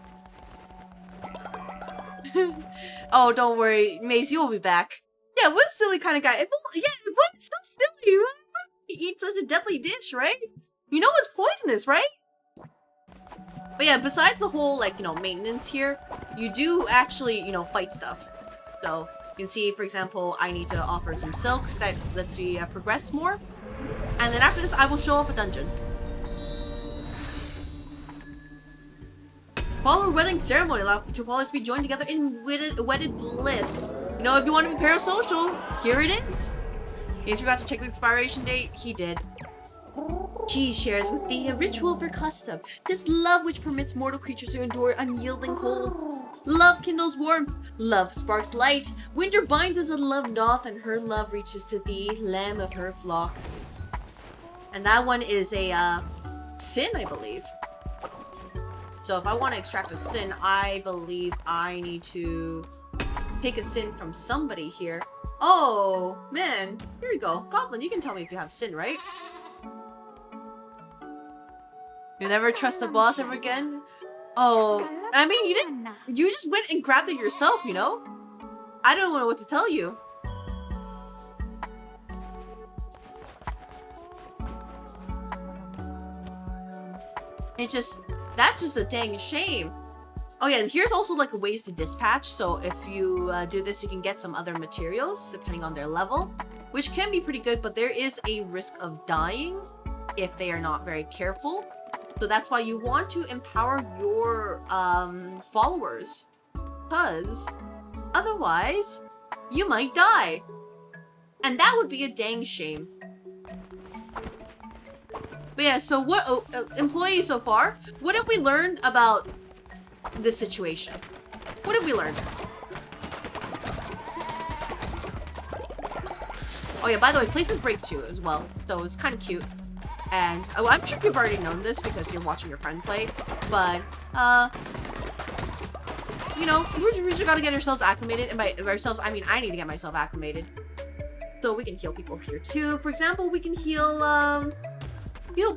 Oh, don't worry, Mace, you'll be back. Yeah, what a silly kind of guy. What's so silly? Why would he eat such a deadly dish, right? You know it's poisonous, right? But yeah, besides the whole, maintenance here, you do actually, fight stuff. So, you can see, for example, I need to offer some silk that lets me progress more. And then after this, I will show off a dungeon. Follow a wedding ceremony, allow two followers to be joined together in wedded bliss. If you want to be parasocial, here it is. He forgot to check the expiration date. He did. She shares with thee a ritual for custom. This love which permits mortal creatures to endure unyielding cold. Love kindles warmth. Love sparks light. Winter binds us, and love doth, and her love reaches to thee, lamb of her flock. And that one is a sin, I believe. So if I want to extract a sin, I believe I need to take a sin from somebody here. Oh, man. Here we go. Goblin, you can tell me if you have sin, right? You never trust the boss ever again? Oh, I mean, you didn't. You just went and grabbed it yourself, I don't know what to tell you. That's just a dang shame. Oh yeah, here's also ways to dispatch. So if you do this, you can get some other materials depending on their level, which can be pretty good, but there is a risk of dying if they are not very careful. So that's why you want to empower your followers, because otherwise you might die. And that would be a dang shame. But yeah, so what, employees so far, what have we learned about this situation? What have we learned? Oh yeah, by the way, places break too as well, so it's kind of cute. And I'm sure you've already known this because you're watching your friend play, but we just gotta get ourselves acclimated, and by ourselves I mean I need to get myself acclimated. So we can heal people here too. For example, we can heal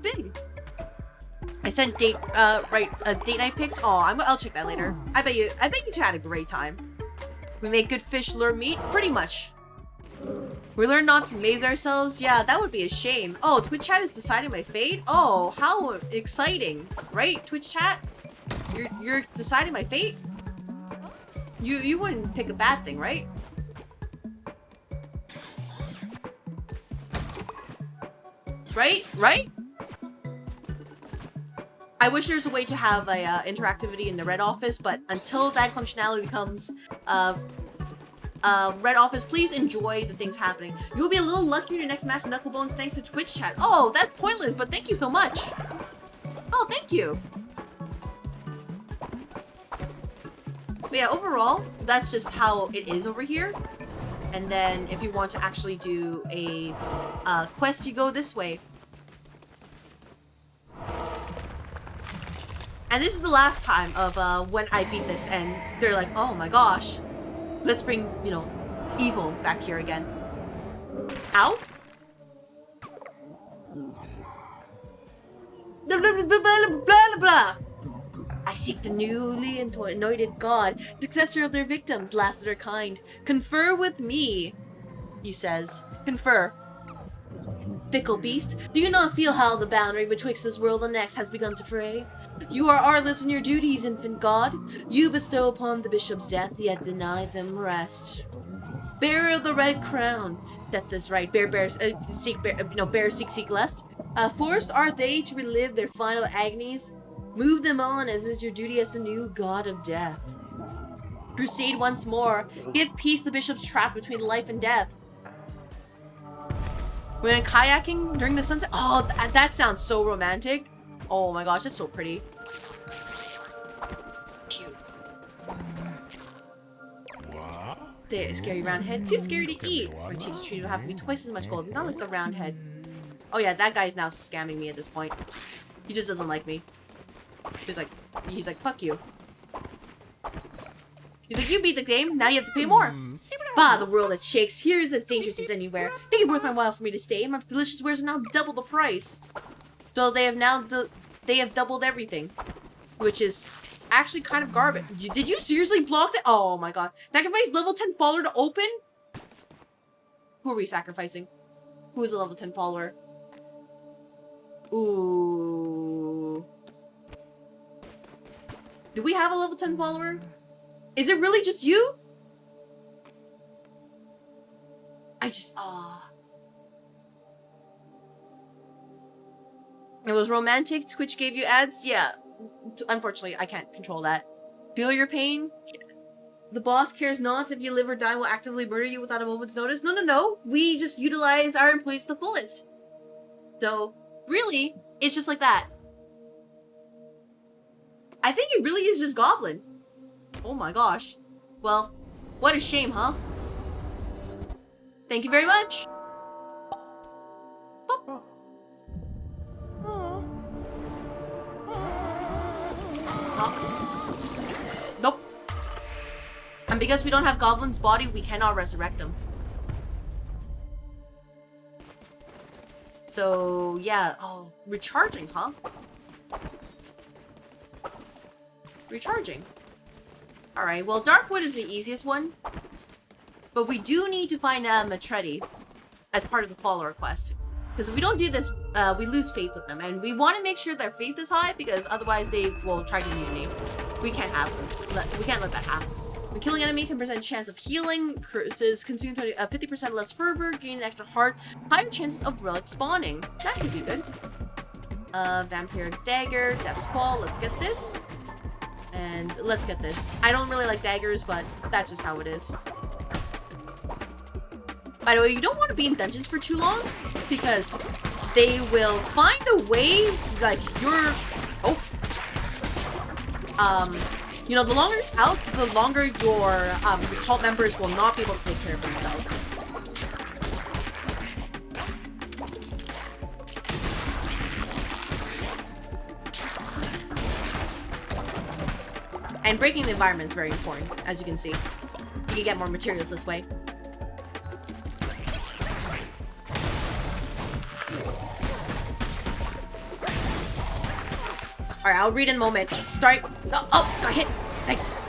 Big. I sent date night pics. Oh, I'll check that later. I bet you two had a great time. We make good fish lure meat, pretty much. We learn not to maze ourselves. Yeah, that would be a shame. Oh, Twitch chat is deciding my fate. Oh, how exciting, right? Twitch chat, you're deciding my fate. You wouldn't pick a bad thing, right? Right? I wish there's a way to have a interactivity in the Red Office, but until that functionality comes, Red Office, please enjoy the things happening. You'll be a little luckier in your next match of Knucklebones thanks to Twitch chat. Oh, that's pointless, but thank you so much. Oh, thank you. But yeah, overall, that's just how it is over here. And then if you want to actually do a quest, you go this way. And this is the last time of when I beat this, and they're like, oh my gosh, let's bring, evil back here again. Ow? blah, blah, blah, blah, blah. I seek the newly anointed god, successor of their victims, last of their kind. Confer with me, he says. Confer. Fickle beast, do you not feel how the boundary betwixt this world and next has begun to fray? You are artless in your duties, infant god. You bestow upon the bishop's death, yet deny them rest. Bearer of the red crown, set this right. Bears seek lest. Forced are they to relive their final agonies. Move them on, as is your duty as the new god of death. Crusade once more. Give peace the bishop's trapped between life and death. We went kayaking during the sunset. Oh, that sounds so romantic. Oh my gosh, that's so pretty. Cute. Scary round head. Too scary to eat. My teacher treated will have to be twice as much gold. Not like the round head. Oh yeah, that guy's now scamming me at this point. He just doesn't like me. He's like, fuck you. He's like, you beat the game, now you have to pay more. Bah, the world that shakes. Here is as dangerous as anywhere. Make it worth my while for me to stay. My delicious wares are now double the price. So they have doubled everything. Which is actually kind of garbage. Did you seriously block that? Oh my god. Sacrifice level 10 follower to open? Who are we sacrificing? Who is a level 10 follower? Ooh. Do we have a level 10 follower? Is it really just you? It was romantic. Twitch gave you ads? Yeah. Unfortunately, I can't control that. Feel your pain? The boss cares not if you live or die, will actively murder you without a moment's notice. No. We just utilize our employees to the fullest. So, really, it's just like that. I think it really is just Goblin. Oh my gosh. Well, what a shame, huh? Thank you very much. Oh. Nope. And because we don't have Goblin's body, we cannot resurrect him. So, yeah. Oh, recharging, huh? Recharging. Alright, well, Darkwood is the easiest one. But we do need to find Matretti as part of the follower quest. Because if we don't do this, we lose faith with them. And we want to make sure their faith is high, because otherwise they will try to mutiny. We can't have them. We can't let that happen. When killing enemy, 10% chance of healing. Curses consume 50% less fervor. Gain an extra heart. Higher chances of relic spawning. That could be good. Vampire dagger. Death's Call. Let's get this. And let's get this. I don't really like daggers, but that's just how it is. By the way, you don't want to be in dungeons for too long, because they will find a way, like, you know, the longer it's out, the longer your cult members will not be able to take care of themselves. And breaking the environment is very important, as you can see. You can get more materials this way. Alright, I'll read in a moment. Sorry. Oh, got hit. Nice.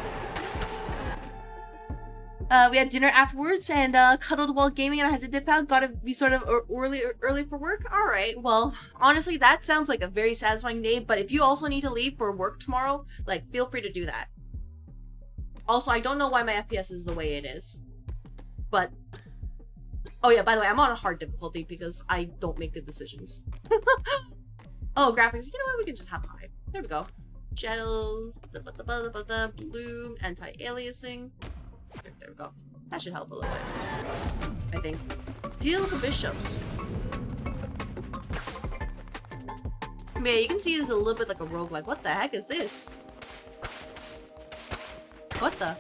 We had dinner afterwards and cuddled while gaming, and I had to dip out. Gotta be sort of early for work. Alright, well, honestly, that sounds like a very satisfying day, but if you also need to leave for work tomorrow, like, feel free to do that. Also, I don't know why my FPS is the way it is. But, oh yeah, by the way, I'm on a hard difficulty because I don't make good decisions. Oh, graphics, you know what, we can just have high. There we go. Shadows, bloom, anti-aliasing. There we go. That should help a little bit, I think. Deal with the bishops. Yeah, you can see this is a little bit like a roguelike. What the heck is this? What the?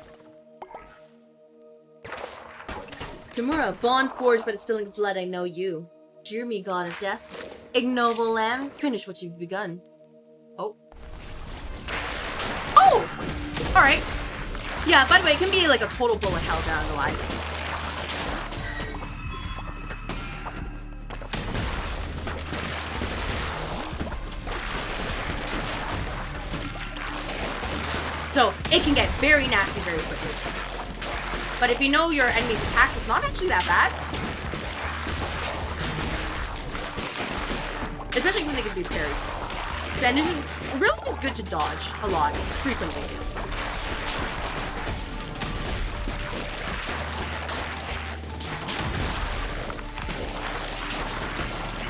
Tamura, bond forged by the spilling of blood, I know you. Jeer me, god of death. Ignoble lamb, finish what you've begun. Oh. Oh! Alright. Yeah, by the way, it can be like a total bullet hell down the line. So it can get very nasty very quickly. But if you know your enemy's attack, it's not actually that bad. Especially when they can be parried. And it's really just good to dodge a lot, frequently.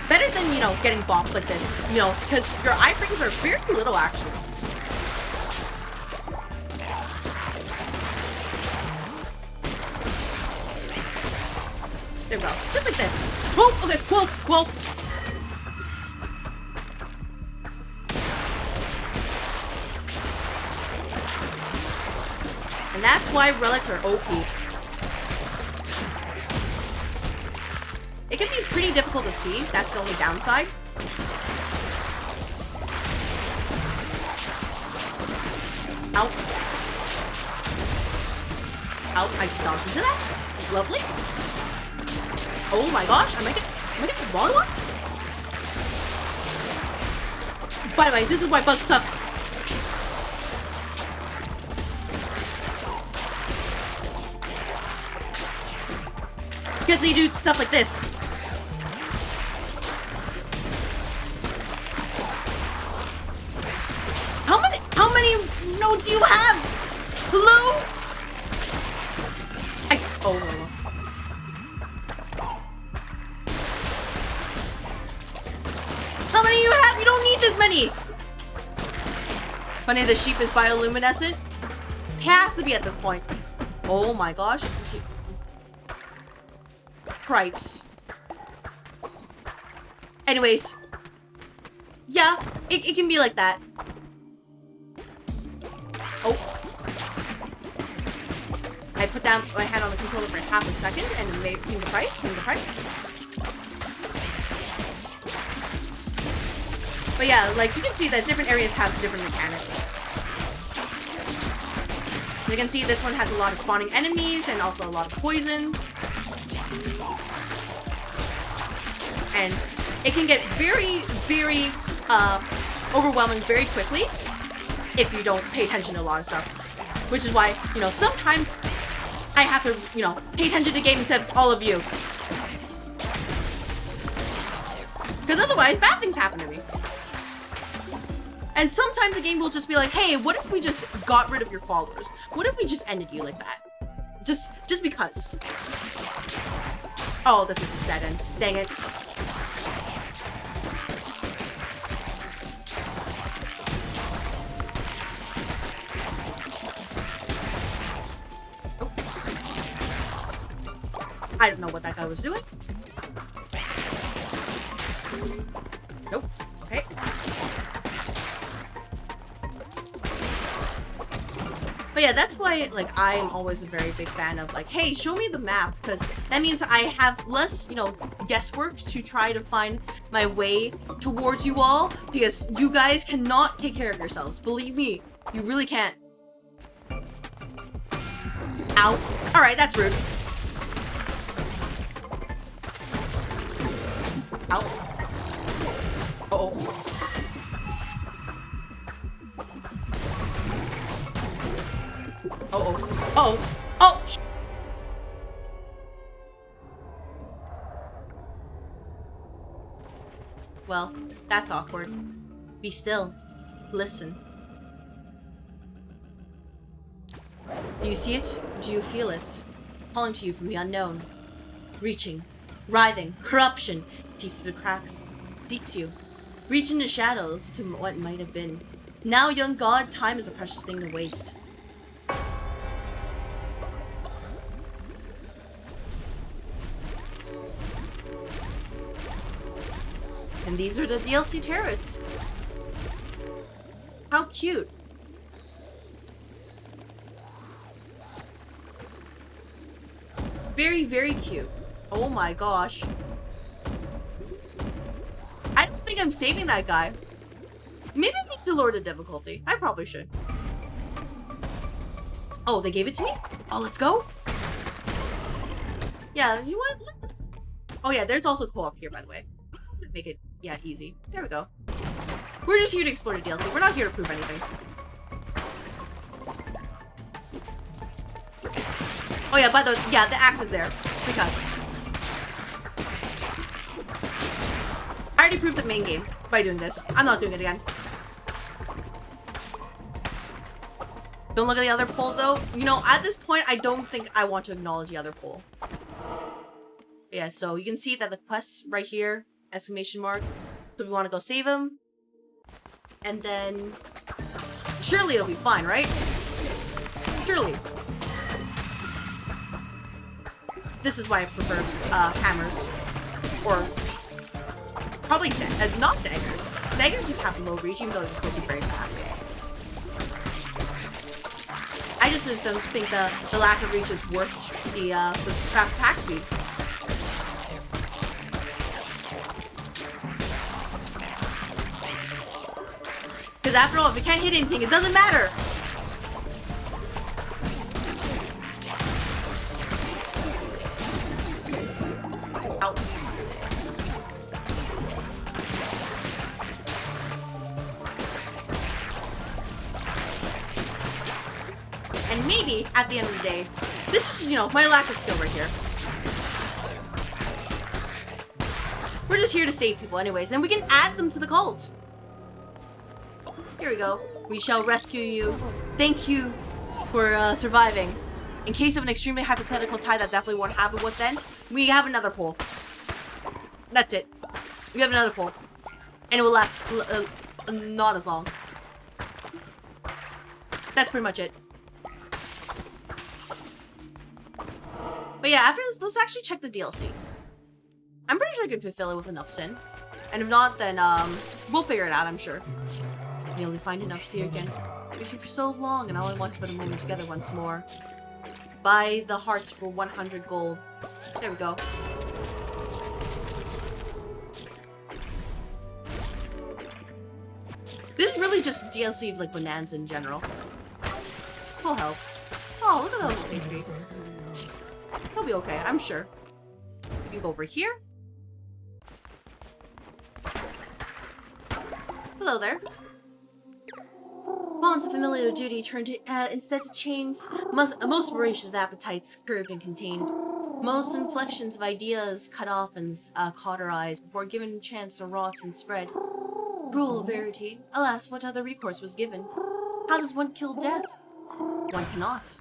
Better than, you know, getting bopped like this, you know, because your iframes are very little, actually. There we go. Just like this. Whoa, okay, whoa, whoa. And that's why relics are OP. It can be pretty difficult to see. That's the only downside. Ow. Ow, I just dodged into that. Lovely. Oh my gosh, am I getting wall locked? By the way, this is why bugs suck. Because they do stuff like this. How many nodes do you have? Hello? Oh no. How many do you have? You don't need this many. Funny, the sheep is bioluminescent. It has to be at this point. Oh my gosh. Cripes. Anyways. Yeah, it can be like that. Oh. I put down my hand on the controller for half a second and pay the price. But yeah, like you can see that different areas have different mechanics. You can see this one has a lot of spawning enemies and also a lot of poison. And it can get very, very overwhelming very quickly if you don't pay attention to a lot of stuff. Which is why, you know, sometimes I have to, you know, pay attention to the game instead of all of you. Because otherwise, bad things happen to me. And sometimes the game will just be like, hey, what if we just got rid of your followers? What if we just ended you like that? Just because. Oh, this is a dead end. Dang it. Oh. I don't know what that guy was doing. Nope. Okay. But yeah, that's why, like, I am always a very big fan of, like, hey, show me the map, because that means I have less, you know, guesswork to try to find my way towards you all, because you guys cannot take care of yourselves. Believe me, you really can't. Ow. Alright, that's rude. Ow. Uh-oh. Uh-oh. Uh-oh. Oh! Well, that's awkward. Be still. Listen. Do you see it? Do you feel it? Calling to you from the unknown. Reaching. Writhing. Corruption. Deep through the cracks. Seeks you. Reaching the shadows to what might have been. Now, young god, time is a precious thing to waste. And these are the DLC turrets. How cute. Very, very cute. Oh my gosh. I don't think I'm saving that guy. Maybe I need to lower the difficulty. I probably should. Oh, they gave it to me? Oh, let's go. Yeah, you know what? Oh yeah, there's also co-op here, by the way. Make it, yeah, easy. There we go. We're just here to explore the DLC. We're not here to prove anything. Oh yeah, by the way, yeah, the axe is there. Because I already proved the main game by doing this. I'm not doing it again. Don't look at the other poll though. You know, at this point, I don't think I want to acknowledge the other poll. Yeah, so you can see that the quest's right here, exclamation mark. So we want to go save him. And then surely it'll be fine, right? Surely. This is why I prefer hammers. Or probably not daggers. Daggers just have low reach, even though they're supposed to be very fast. I just don't think the lack of reach is worth the fast attack speed. Because after all, if you can't hit anything, it doesn't matter! Ow. And maybe, at the end of the day, this is, you know, my lack of skill right here. We're just here to save people anyways, and we can add them to the cult. Here we go. We shall rescue you. Thank you for surviving. In case of an extremely hypothetical tie that definitely won't happen, what then? We have another poll. That's it. We have another poll. And it will last not as long. That's pretty much it. But yeah, after this, let's actually check the DLC. I'm pretty sure I can fulfill it with enough sin. And if not, then we'll figure it out, I'm sure. We only find enough see again. I've been here for so long, and all I want is to spend a moment together once more. Buy the hearts for 100 gold. There we go. This is really just DLC of like Bonanza in general. Full health. Oh, look at all this HP. He'll be okay, I'm sure. We can go over here. Hello there. Bonds of familiar duty turned instead to chains. Most voracious of appetites curbed and contained. Most inflections of ideas cut off and cauterized before given a chance to rot and spread. Cruel verity. Alas, what other recourse was given? How does one kill death? One cannot.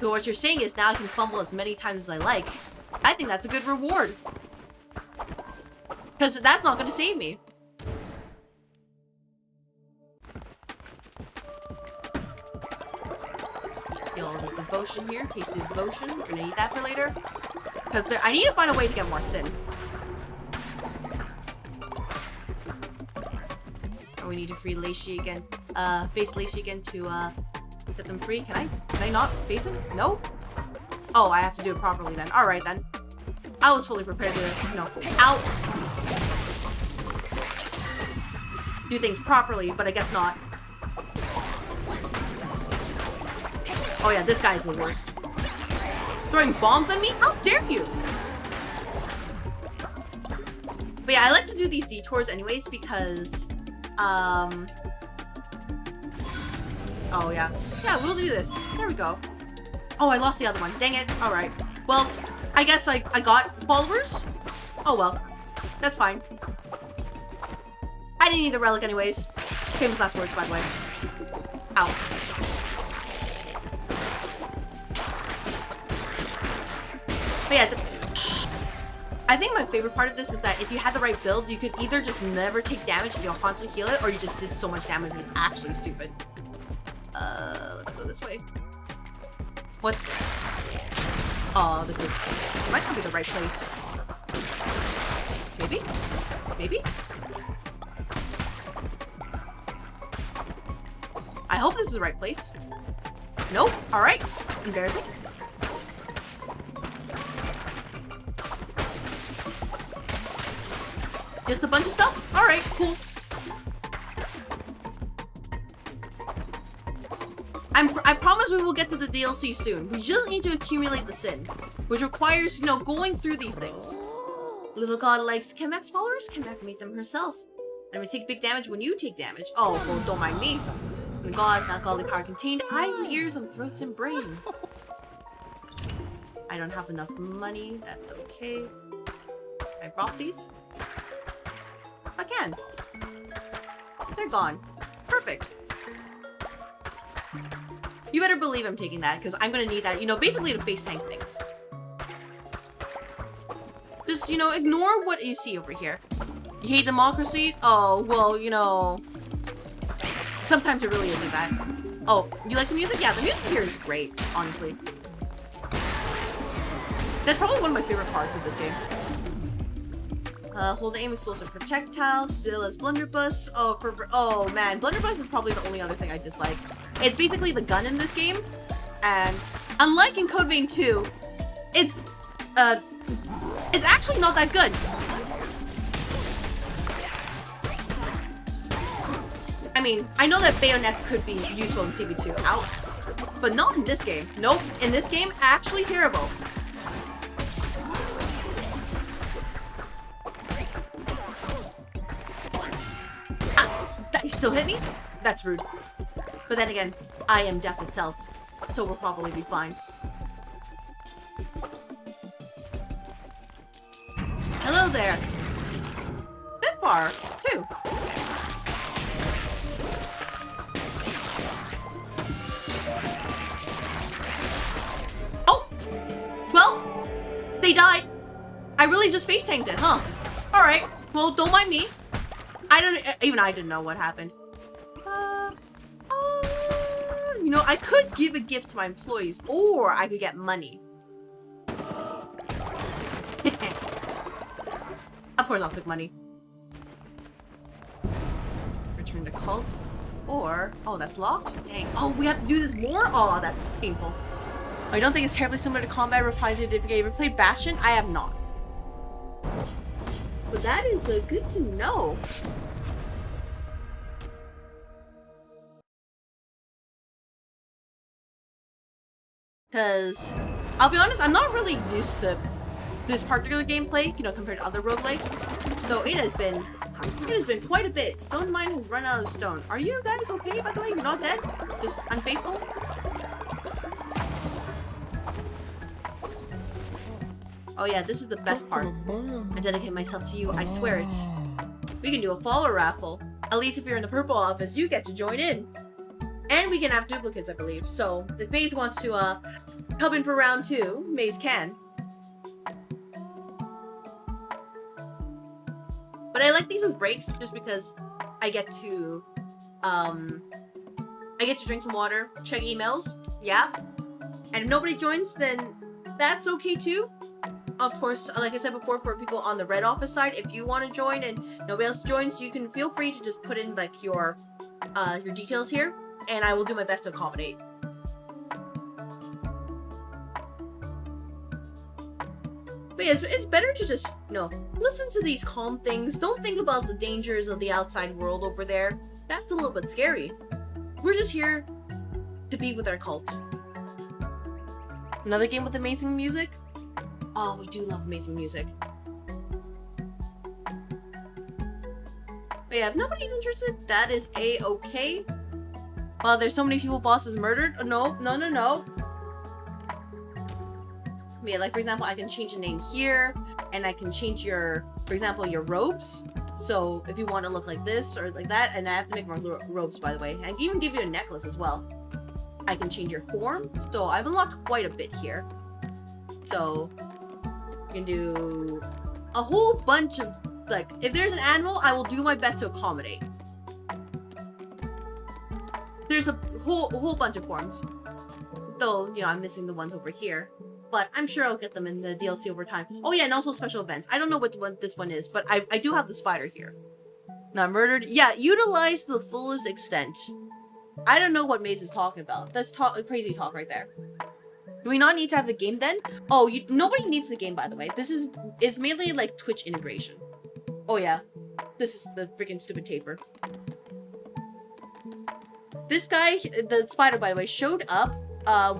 So what you're saying is now I can fumble as many times as I like. I think that's a good reward. Because that's not going to save me. Feel all this devotion here. Tasty devotion. We're going to eat that for later. Because I need to find a way to get more sin. Oh, we need to free Lacey again. Face Lacey again to set them free. Can I not face him? No? Oh, I have to do it properly then. Alright then. I was fully prepared to, you know, do things properly, but I guess not. Oh yeah, this guy's the worst. Throwing bombs at me? How dare you? But yeah, I like to do these detours anyways because, oh yeah. Yeah, we'll do this. There we go. Oh, I lost the other one. Dang it. Alright. Well, I guess I got followers? Oh well. That's fine. I didn't need the relic anyways. Famous last words, by the way. Ow. But yeah, I think my favorite part of this was that if you had the right build, you could either just never take damage and you'll constantly heal it, or you just did so much damage and it's actually stupid. Let's go this way. What? Oh, this is... It might not be the right place. Maybe? Maybe? I hope this is the right place. Nope. Alright. Embarrassing. Just a bunch of stuff? Alright, cool. I promise we will get to the DLC soon. We just need to accumulate the sin, which requires, you know, going through these things. Little god likes Kamak's followers. Kamak made them herself. And we take big damage when you take damage. Oh, well, don't mind me. When God is not godly power contained, eyes and ears and throats and brain. I don't have enough money. That's okay. Can I drop these? I can. They're gone. Perfect. You better believe I'm taking that, because I'm going to need that, you know, basically to face tank things. Just, you know, ignore what you see over here. You hate democracy? Oh, well, you know, sometimes it really isn't that. Oh, you like the music? Yeah, the music here is great, honestly. That's probably one of my favorite parts of this game. Hold aim explosive projectiles, still as blunderbuss. Oh man, blunderbuss is probably the only other thing I dislike. It's basically the gun in this game, and unlike in Code Vein 2, it's actually not that good. I mean, I know that bayonets could be useful in CV2, out, but not in this game. Nope, in this game, actually terrible. That still hit me? That's rude. But then again, I am death itself, so we'll probably be fine. Hello there. Bit far, too. Oh! Well, they died. I really just face tanked it, huh? Alright, well, don't mind me. Even I didn't know what happened. You know, I could give a gift to my employees, or I could get money. Of course I'll pick money. Return to cult. Or, oh, that's locked? Dang. Oh, we have to do this more? Oh, that's painful. I don't think it's terribly similar to combat reprisal. Have you ever played Bastion? I have not. But that is good to know. Because, I'll be honest, I'm not really used to this particular gameplay, you know, compared to other roguelikes. Though it has been quite a bit. Stone Mine has run out of stone. Are you guys okay, by the way? You're not dead? Just unfaithful? Oh yeah, this is the best part. I dedicate myself to you, I swear it. We can do a follower raffle. At least if you're in the purple office, you get to join in. And we can have duplicates, I believe. So, if Maze wants to come in for round 2, Maze can. But I like these as breaks just because I get to drink some water, check emails, yeah. And if nobody joins, then that's okay too. Of course, like I said before, for people on the red office side, if you want to join and nobody else joins, you can feel free to just put in like your details here, and I will do my best to accommodate. But yeah, it's better to just, you know, listen to these calm things. Don't think about the dangers of the outside world over there. That's a little bit scary. We're just here to be with our cult. Another game with amazing music? Oh, we do love amazing music. But yeah, if nobody's interested, that is a-okay. Well, there's so many people bosses murdered. Oh, no. Yeah, like for example, I can change the name here, and I can change your, for example, your robes. So if you want to look like this or like that, and I have to make more robes, by the way. I can even give you a necklace as well. I can change your form. So I've unlocked quite a bit here. So you can do a whole bunch of, like, if there's an animal, I will do my best to accommodate. There's a whole bunch of forms. Though, you know, I'm missing the ones over here. But I'm sure I'll get them in the DLC over time. Oh yeah, and also special events. I don't know what this one is, but I do have the spider here. Not murdered. Yeah, utilize to the fullest extent. I don't know what Maze is talking about. That's crazy talk right there. Do we not need to have the game then? Oh, nobody needs the game, by the way. It's mainly like Twitch integration. Oh yeah, this is the freaking stupid taper. This guy, the spider, by the way, showed up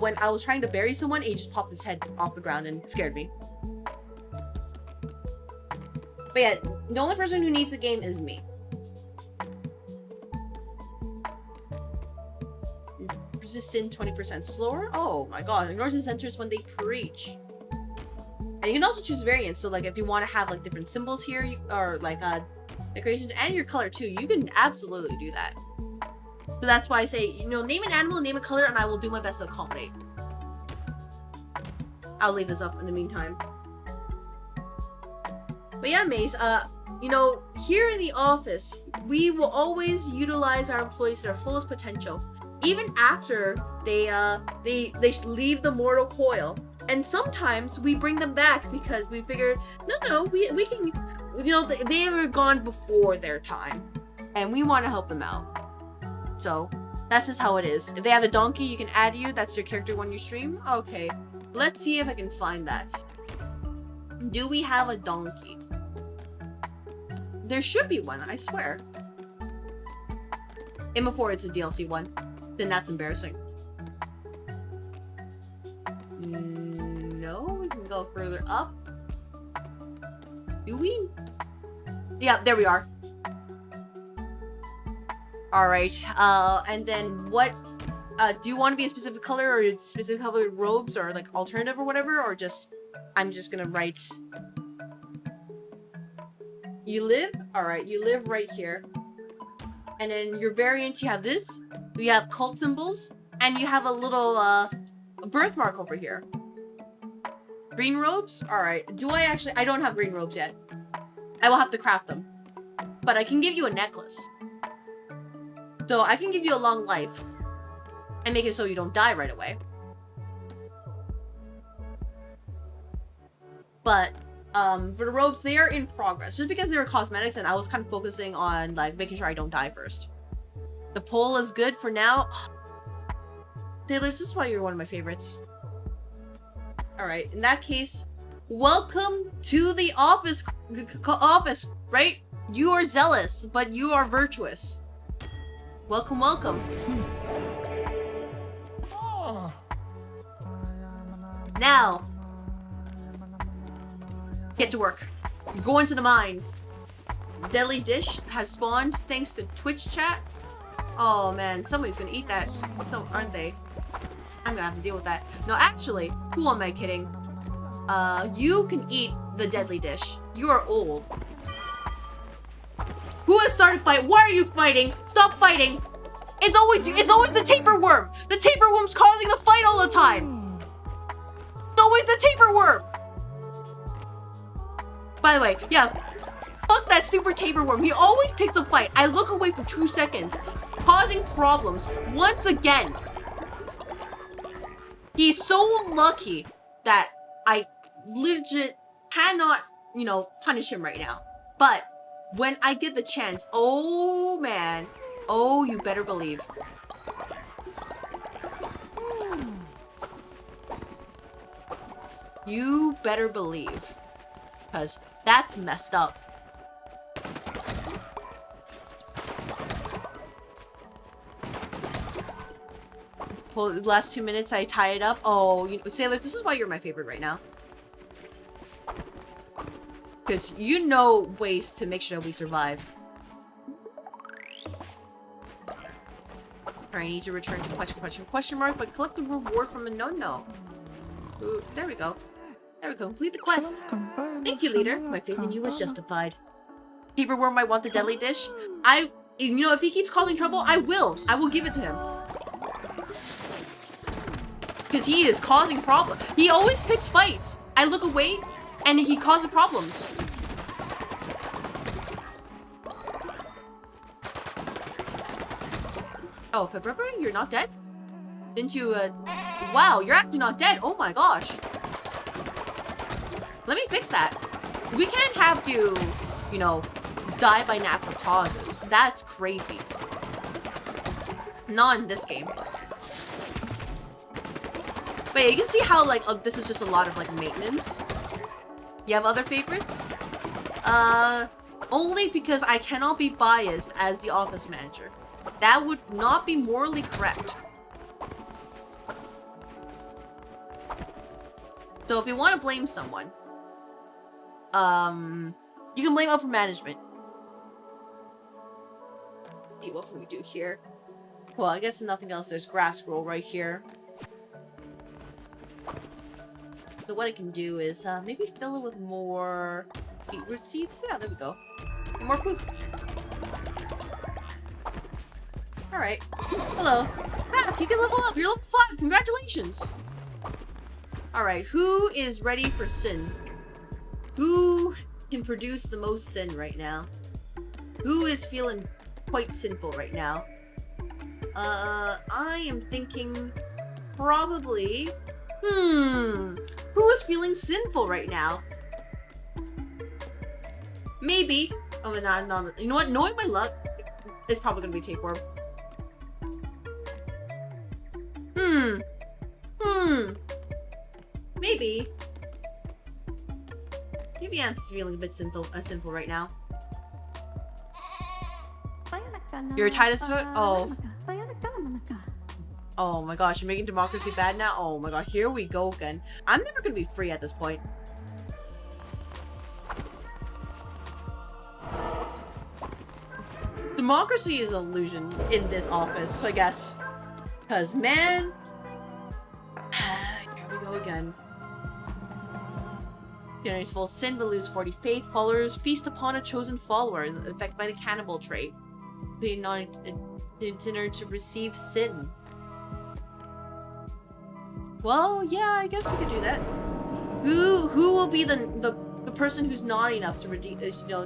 when I was trying to bury someone, and he just popped his head off the ground and scared me. But yeah, the only person who needs the game is me. Resistant 20% slower? Oh my god, ignores his centers when they preach. And you can also choose variants. So like if you want to have like different symbols here, or like decorations and your color too, you can absolutely do that. So that's why I say, you know, name an animal, name a color, and I will do my best to accommodate. I'll leave this up in the meantime. But yeah, Maze, you know, here in the office, we will always utilize our employees to their fullest potential, even after they leave the mortal coil. And sometimes we bring them back because we figured, no, we can, you know, they were gone before their time, and we want to help them out. So that's just how it is. If they have a donkey, you can add you. That's your character when you stream. Okay, let's see if I can find that. Do we have a donkey? There should be one, I swear. And before it's a DLC one, then that's embarrassing. No, we can go further up. Do we? Yeah, there we are. Alright, and then what, do you want to be a specific color or specific colored robes or like alternative or whatever, or just, I'm just gonna write, you live? Alright, you live right here. And then your variant, you have this, you have cult symbols, and you have a little, birthmark over here. Green robes? Alright, do I actually, I don't have green robes yet. I will have to craft them. But I can give you a necklace. So I can give you a long life and make it so you don't die right away. But for the robes, they are in progress. Just because they were cosmetics and I was kind of focusing on like making sure I don't die first. The pole is good for now. Sailors, this is why you're one of my favorites. Alright, in that case, welcome to the office, right? You are zealous, but you are virtuous. Welcome, welcome. Now, get to work. Go into the mines. Deadly dish has spawned thanks to Twitch chat. Oh man, somebody's gonna eat that, aren't they? I'm gonna have to deal with that. No, actually, who am I kidding? You can eat the deadly dish. You are old. Who has started fight? Why are you fighting? Stop fighting! It's always the tapeworm! The tapeworm's causing the fight all the time! It's always the tapeworm! By the way, yeah, fuck that super tapeworm. He always picks a fight. I look away for 2 seconds, causing problems once again. He's so lucky that I legit cannot, you know, punish him right now. But when I get the chance, oh man, oh, you better believe. You better believe. Because that's messed up. Well, the last 2 minutes I tie it up. Oh, you know, Sailors, this is why you're my favorite right now. Because you know ways to make sure we survive. Alright, I need to return to question mark, but collect the reward from a no-no. Ooh, there we go. There we go. Complete the quest. Thank you, leader. My faith in you was justified. Tapeworm might want the deadly dish. You know, if he keeps causing trouble, I will give it to him. Because he is causing problems. He always picks fights. I look away, and he causes problems. Oh, February, you're not dead? Didn't you, wow, you're actually not dead. Oh my gosh. Let me fix that. We can't have you, you know, die by natural causes. That's crazy. Not in this game. But yeah, you can see how, like, this is just a lot of, like, maintenance. You have other favorites? Only because I cannot be biased as the office manager. That would not be morally correct. So if you want to blame someone, you can blame upper management. Let's see, what can we do here? Well, I guess nothing else. There's grass scroll right here. So what I can do is maybe fill it with more beetroot seeds. Yeah, there we go. More poop. Alright. Hello. Back, you can level up. You're level 5. Congratulations. Alright, who is ready for sin? Who can produce the most sin right now? Who is feeling quite sinful right now? I am thinking probably... Who is feeling sinful right now? Maybe. Oh, no. You know what? Knowing my luck, it's probably gonna be tapeworm. Maybe. Maybe I'm feeling a bit sinful right now. You're tied as foot? Oh. Oh my gosh, you're making democracy bad now? Oh my god, here we go again. I'm never gonna be free at this point. Democracy is an illusion in this office, I guess. Because, man... here we go again. Generates full sin but lose 40 faith. Followers feast upon a chosen follower, affected by the cannibal trait. Being not a dinner to receive sin. Well, yeah, I guess we could do that. Who will be the person who's not enough to redeem,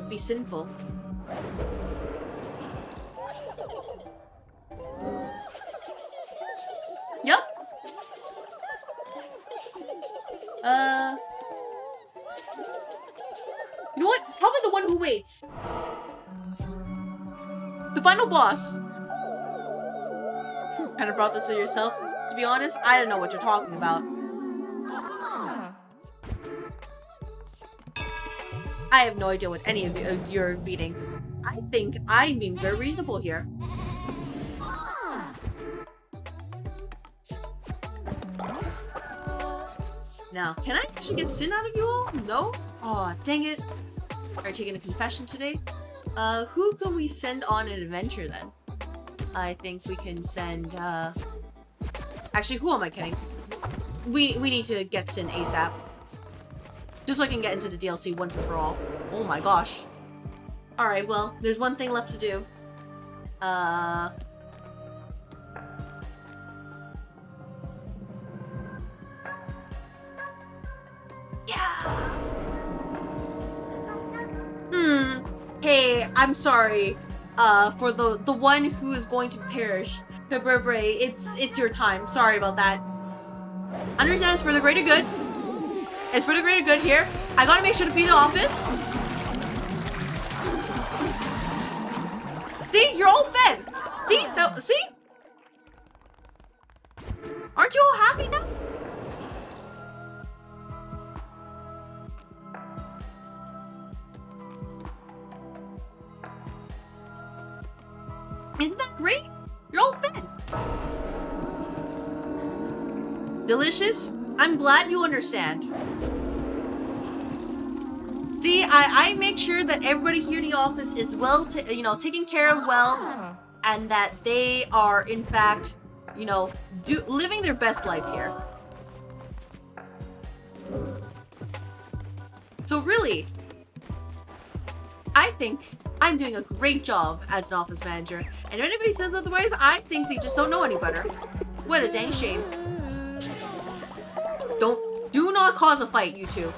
be sinful? Yep. You know what? Probably the one who waits. The final boss. Kind of brought this to yourself. To be honest, I don't know what you're talking about. I have no idea what any of you're beating. I think I'm being very reasonable here. Now, can I actually get sin out of you all? No? Aw, dang it. Are you taking a confession today? Who can we send on an adventure then? I think we can send, Actually, who am I kidding? We need to get Sin ASAP. Just so I can get into the DLC once and for all. Oh my gosh. Alright, well, there's one thing left to do. Yeah. Hey, I'm sorry. For the one who is going to perish. It's your time. Sorry about that. Understand it's for the greater good. It's for the greater good here. I gotta make sure to feed the office. See? You're all fed. See? No, see? Aren't you all happy now? Isn't that great? You're all fed. Delicious? I'm glad you understand. See, I make sure that everybody here in the office is well, taken care of well, and that they are, in fact, living their best life here. So really, I think I'm doing a great job as an office manager, and if anybody says otherwise, I think they just don't know any better. What a dang shame. Do not cause a fight, you two.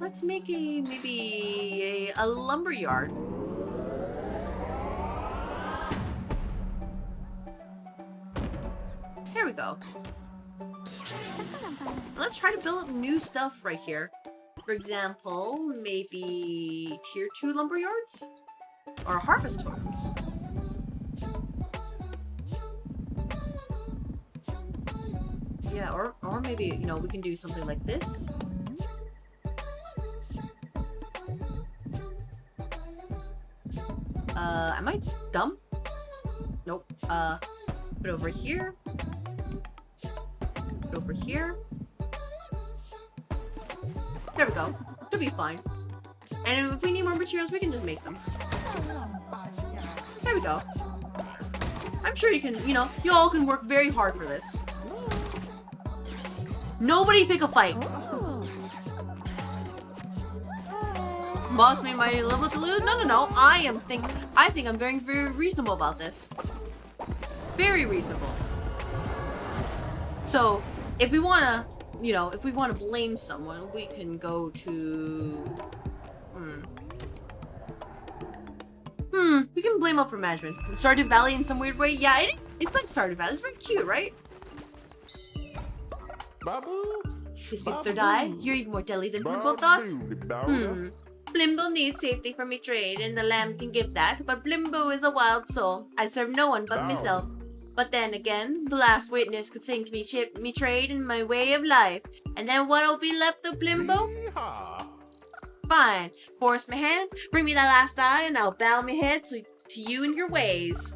Let's make maybe a lumber yard. There we go. Let's try to build up new stuff right here. For example, maybe tier 2 lumber yards? Or harvest farms. Yeah, or maybe, we can do something like this. Am I dumb? Nope. Put over here. Put over here. There we go. Should be fine. And if we need more materials, we can just make them. There we go. I'm sure you can, you all can work very hard for this. Nobody pick a fight. Boss made my level delude? No. I think I'm very, very reasonable about this. Very reasonable. So, if we wanna, you know, if we wanna blame someone, we can go to... we can blame upper management. Stardew Valley in some weird way? Yeah, it is. It's like Stardew Valley. It's very cute, right? This be the third eye. You're even more deadly than Blimbo thought. Blimbo needs safety from me trade, and the lamb can give that, but Blimbo is a wild soul. I serve no one but myself. But then again, the last witness could sink me trade in my way of life, and then what'll be left of Blimbo? Fine. Force my hand, bring me that last eye, and I'll bow my head to you and your ways.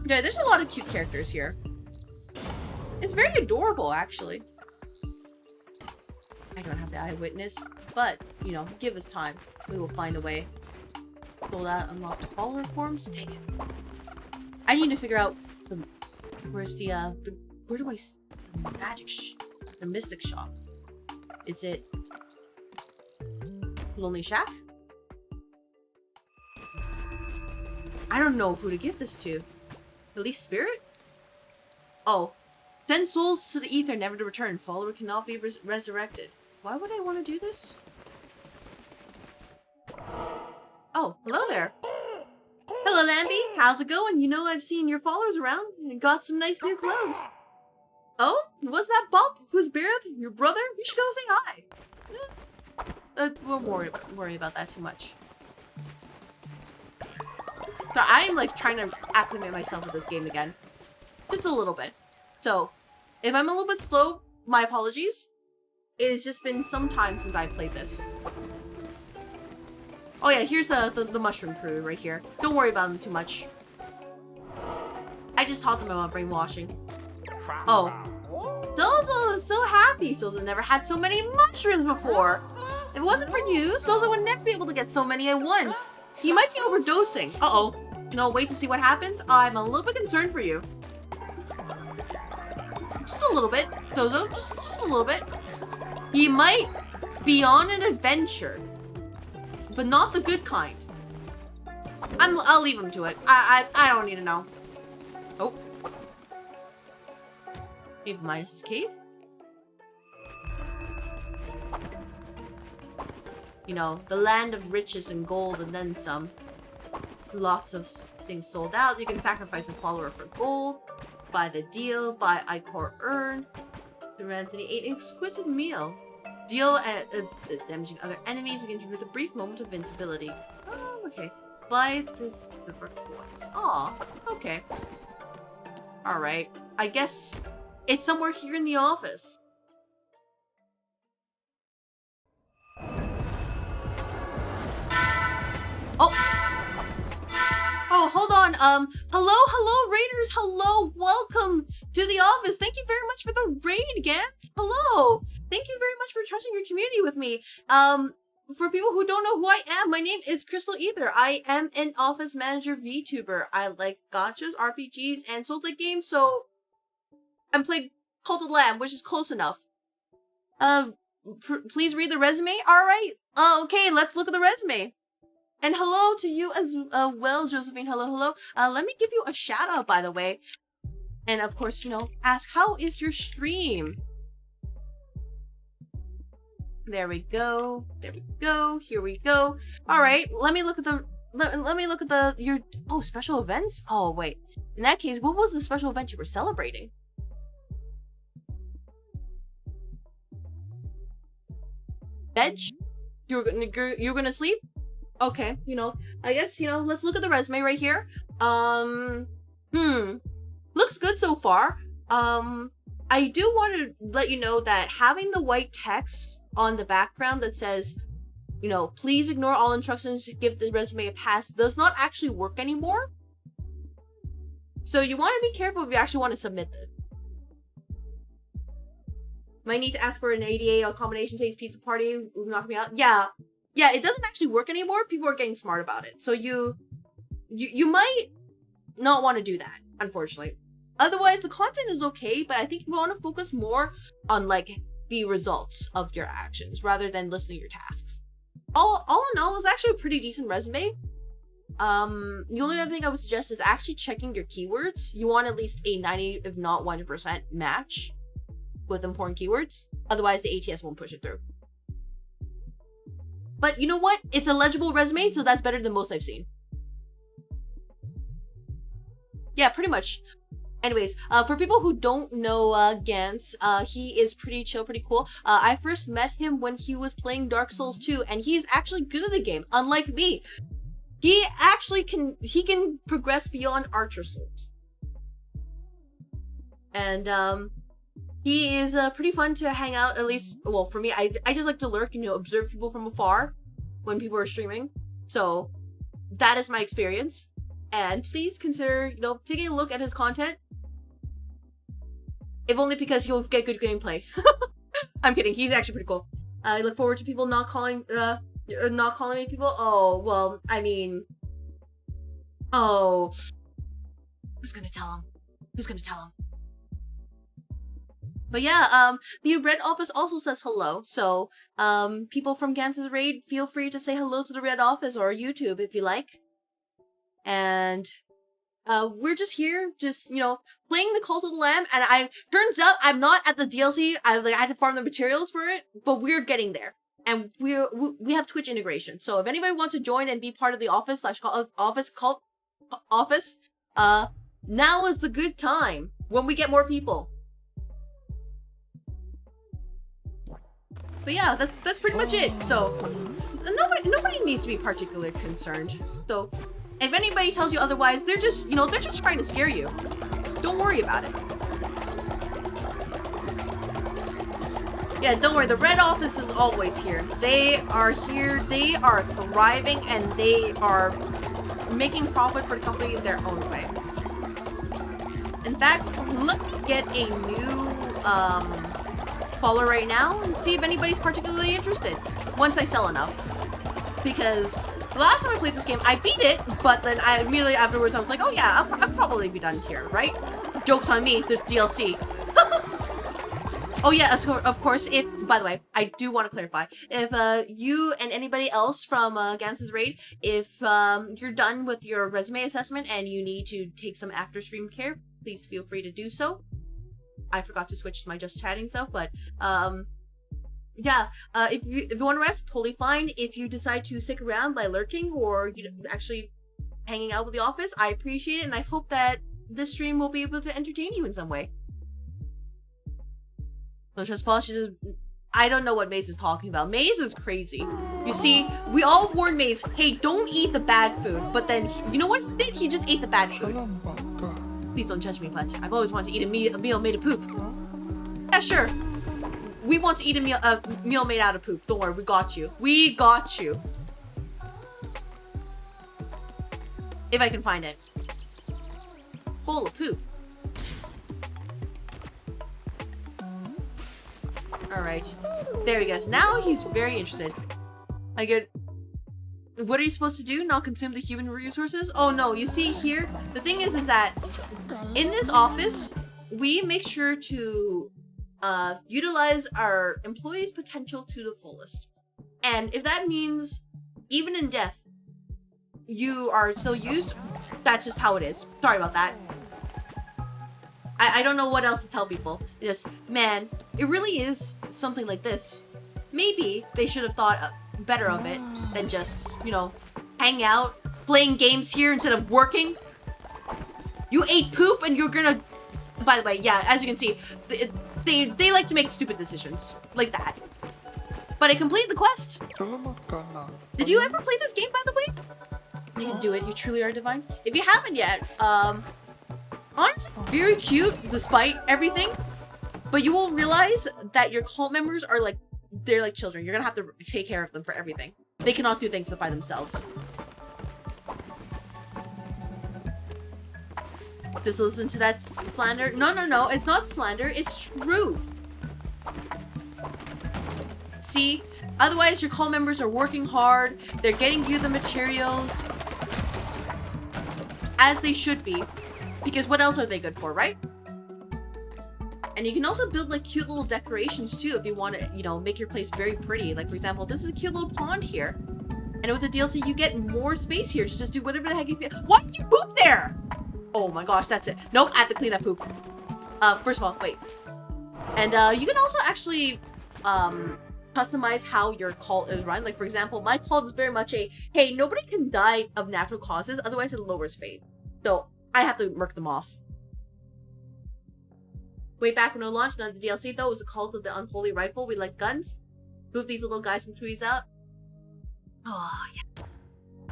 Yeah, there's a lot of cute characters here. It's very adorable, actually. I don't have the eyewitness, but, you know, give us time. We will find a way. Pull out unlocked follower forms? Dang it. I need to figure out the... Where's the where do I... The magic the mystic shop. Is it... Lonely Shack? I don't know who to give this to. Release Spirit? Oh. Send souls to the ether, never to return. Follower cannot be resurrected. Why would I want to do this? Oh, hello there. Hello, Lambie. How's it going? You know I've seen your followers around and got some nice new clothes. Oh? What's that bump? Who's Bearth? Your brother? You should go say hi. We'll worry about that too much. So I'm like trying to acclimate myself with this game again. Just a little bit. So, if I'm a little bit slow, my apologies. It has just been some time since I played this. Oh yeah, here's the mushroom crew right here. Don't worry about them too much. I just taught them about brainwashing. Oh. Sozo is so happy. Sozo never had so many mushrooms before. If it wasn't for you, Sozo would never be able to get so many at once. He might be overdosing. Uh-oh. You know, wait to see what happens? I'm a little bit concerned for you. Just a little bit. Sozo, just a little bit. He might be on an adventure. But not the good kind. I'll leave him to it. I don't need to know. Oh. Maybe Midas's cave? You know, the land of riches and gold and then some. Lots of things sold out. You can sacrifice a follower for gold. Buy the deal. Buy Icor Urn. Sir Anthony ate an exquisite meal. Deal damaging other enemies. We can ensure the brief moment of invincibility. Oh, okay. Buy this the rewards. Aw, okay. Alright. I guess it's somewhere here in the office. Oh, hold on. Hello, Raiders. Hello, welcome to the office. Thank you very much for the raid, Gantz. Hello. Thank you very much for trusting your community with me. For people who don't know who I am, my name is CrystalAether. I am an office manager VTuber. I like gachas, RPGs, and Souls-like games, so I'm playing Cult of the Lamb, which is close enough. Please read the resume. All right. Okay, let's look at the resume. And hello to you as well, Josephine. Hello. Let me give you a shout out, by the way. And of course, you know, ask, how is your stream? There we go. Here we go. All right. Let me look at your special events. Oh, wait. In that case, what was the special event you were celebrating? Veg? You're gonna sleep? Okay, you know, I guess, you know, let's look at the resume right here. Looks good so far. I do want to let you know that having the white text on the background that says, you know, please ignore all instructions to give this resume a pass does not actually work anymore. So you want to be careful if you actually want to submit this. Might need to ask for an ADA accommodation taste pizza party. Knock me out. Yeah, it doesn't actually work anymore. People are getting smart about it. So you might not want to do that, unfortunately. Otherwise, the content is okay, but I think you want to focus more on like the results of your actions rather than listing your tasks. All in all, it's actually a pretty decent resume. The only other thing I would suggest is actually checking your keywords. You want at least a 90, if not 100% match with important keywords. Otherwise, the ATS won't push it through. But you know what? It's a legible resume, so that's better than most I've seen. Yeah, pretty much. Anyways, for people who don't know Gans, he is pretty chill, pretty cool. I first met him when he was playing Dark Souls 2, and he's actually good at the game, unlike me. He actually can progress beyond Archer Souls. And, he is pretty fun to hang out, at least, well, for me, I just like to lurk and, you know, observe people from afar when people are streaming. So, that is my experience. And please consider, you know, taking a look at his content. If only because you'll get good gameplay. I'm kidding, he's actually pretty cool. I look forward to people not calling me people. Oh, well, I mean... Oh... Who's gonna tell him? Who's gonna tell him? But yeah, the Red Office also says hello, so, people from Gans's Raid, feel free to say hello to the Red Office or YouTube if you like. And, we're just here, just, you know, playing the Cult of the Lamb, and turns out I'm not at the DLC, I had to farm the materials for it, but we're getting there. And we have Twitch integration, so if anybody wants to join and be part of the office office, now is the good time, when we get more people. But yeah, that's pretty much it. So nobody needs to be particularly concerned. So if anybody tells you otherwise, they're just trying to scare you. Don't worry about it. Yeah, don't worry. The Red Office is always here. They are here. They are thriving, and they are making profit for the company in their own way. In fact, let me get a new follower right now and see if anybody's particularly interested once I sell enough. Because the last time I played this game, I beat it, but then immediately afterwards I was like, oh yeah, I'll probably be done here, right? Joke's on me, there's DLC. Oh yeah, of course, by the way, I do want to clarify, if you and anybody else from Gans's Raid, if you're done with your resume assessment and you need to take some after stream care, please feel free to do so. I forgot to switch to my just chatting stuff, but yeah, if you want to rest, totally fine. If you decide to stick around by lurking or actually hanging out with the office, I appreciate it, and I hope that this stream will be able to entertain you in some way. No trust Paul, she just... I don't know what Maze is talking about. Maze is crazy. You see, we all warned Maze, hey, don't eat the bad food, but then, you know what he did? He just ate the bad food. Please don't judge me, but I've always wanted to eat a meal made of poop. Yeah, sure. We want to eat a meal made out of poop. Don't worry, we got you. We got you. If I can find it. Bowl of poop. Alright. There he goes. Now he's very interested. What are you supposed to do? Not consume the human resources? Oh no, you see here, the thing is that in this office, we make sure to utilize our employees' potential to the fullest. And if that means, even in death, you are still used, that's just how it is. Sorry about that. I don't know what else to tell people. Just, man, it really is something like this. Maybe they should have thought better of it than just, you know, hang out, playing games here instead of working. You ate poop and you're gonna... By the way, yeah, as you can see, they like to make stupid decisions. Like that. But I completed the quest. Did you ever play this game, by the way? You can do it. You truly are divine. If you haven't yet, honestly, very cute despite everything. But you will realize that your cult members are like, they're like children. You're gonna have to take care of them for everything. They cannot do things by themselves. Just listen to that slander. No, it's not slander. It's truth. See? Otherwise, your cult members are working hard. They're getting you the materials. As they should be. Because what else are they good for, right? And you can also build like cute little decorations too if you want to, you know, make your place very pretty. Like for example, this is a cute little pond here. And with the DLC, you get more space here to just do whatever the heck you feel. Why did you poop there? Oh my gosh, that's it. Nope, I have to clean that poop. First of all, wait. And you can also actually customize how your cult is run. Like for example, my cult is very much a, hey, nobody can die of natural causes, otherwise it lowers faith. So I have to murk them off. Way back when it launched on the DLC though, it was a cult of the unholy rifle. We like guns. Boot these little guys and tweeze out. Oh, yeah.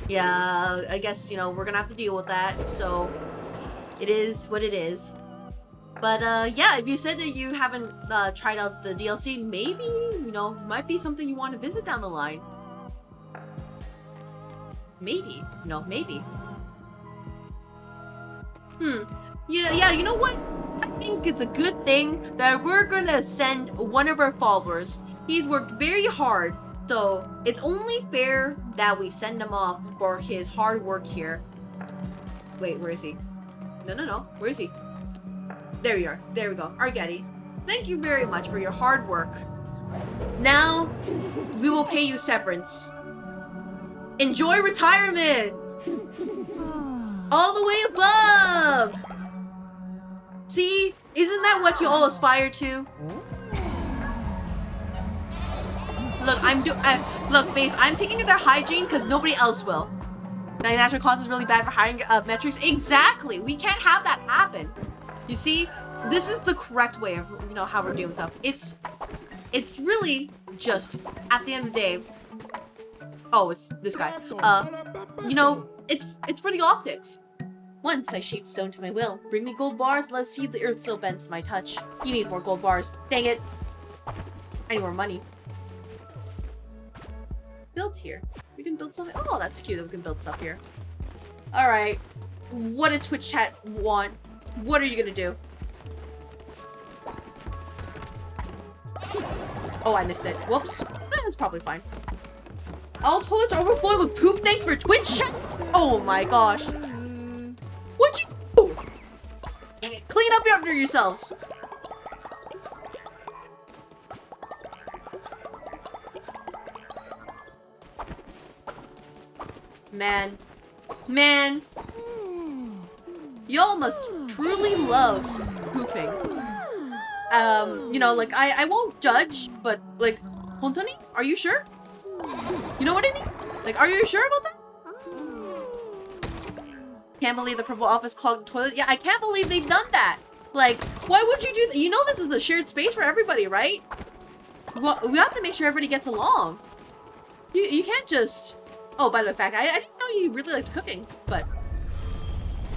Yeah, I guess, you know, we're gonna have to deal with that, so it is what it is. But, yeah, if you said that you haven't tried out the DLC, maybe, you know, might be something you want to visit down the line. Maybe. You know, maybe. You know, yeah, you know what? I think it's a good thing that we're gonna send one of our followers. He's worked very hard. So, it's only fair that we send him off for his hard work here. Wait, where is he? No. Where is he? There we are. There we go. Argetti. Thank you very much for your hard work. Now, we will pay you severance. Enjoy retirement! All the way above! See? Isn't that what you all aspire to? Look, look, base, I'm taking their hygiene because nobody else will. Natural cause is really bad for hiring metrics. Exactly! We can't have that happen. You see, this is the correct way of, you know, how we're doing stuff. It's really just, at the end of the day, oh, it's this guy. You know, it's for the optics. Once I shaped stone to my will. Bring me gold bars, let's see if the earth still bends to my touch. He needs more gold bars. Dang it. I need more money. Build here. We can build something. Oh, that's cute that we can build stuff here. Alright. What does Twitch chat want? What are you gonna do? Oh, I missed it. Whoops. That's probably fine. All toilets are overflowing with poop. Thanks for Twitch chat. Oh my gosh. What'd you do? Clean up after yourselves. Man, y'all must truly love pooping. You know, like, I won't judge, but, like, Hontoni, are you sure? You know what I mean? Like, are you sure about that? Can't believe the purple office clogged the toilet. Yeah, I can't believe they've done that. Like, why would you do that? You know this is a shared space for everybody, right? Well, we have to make sure everybody gets along. You can't just... Oh, by the way, fact, I didn't know you really liked cooking, but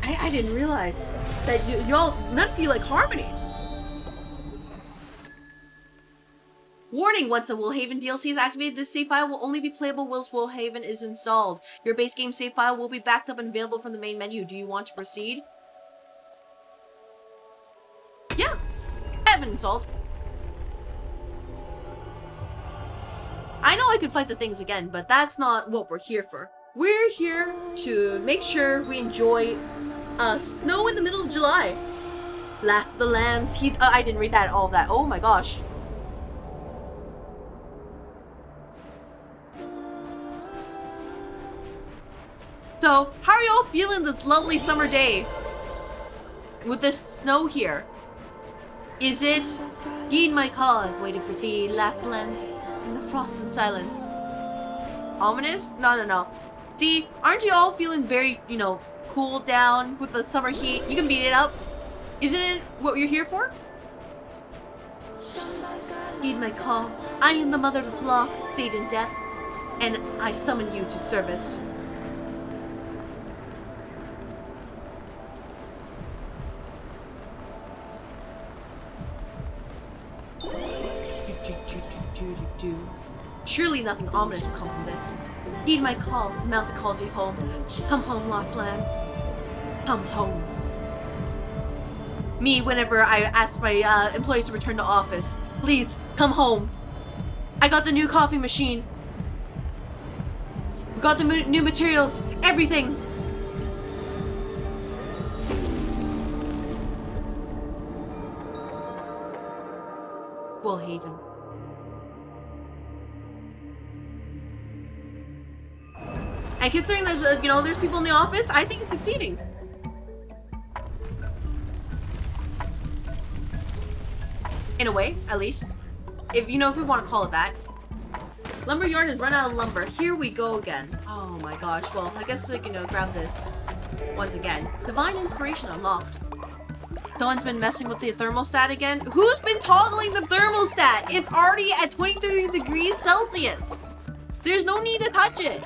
I didn't realize that y'all, none of you like harmony. Warning, once the Woolhaven DLC is activated, this save file will only be playable whilst Woolhaven is installed. Your base game save file will be backed up and available from the main menu. Do you want to proceed? Yeah, I haven't installed. I know I could fight the things again, but that's not what we're here for. We're here to make sure we enjoy snow in the middle of July. Last of the Lambs, I didn't read all of that. Oh my gosh. So, how are y'all feeling this lovely summer day? With this snow here? Is it... Heed my call, I've waited for thee, last lambs, in the frost and silence. Ominous? No. See, aren't you all feeling very, you know, cooled down with the summer heat? You can beat it up. Isn't it what you're here for? Heed my call. I am the mother of the flock, stayed in death, and I summon you to service. Surely nothing ominous will come from this. Heed my call, Mountain calls you home. Come home, lost lamb. Come home. Me, whenever I ask my employees to return to office, please, come home. I got the new coffee machine. We got the new materials, everything. Woolhaven. And considering there's, there's people in the office, I think it's succeeding. In a way, at least. If we want to call it that. Lumberyard has run out of lumber. Here we go again. Oh my gosh. Well, I guess, grab this. Once again. Divine inspiration unlocked. Someone's been messing with the thermostat again. Who's been toggling the thermostat? It's already at 23 degrees Celsius. There's no need to touch it.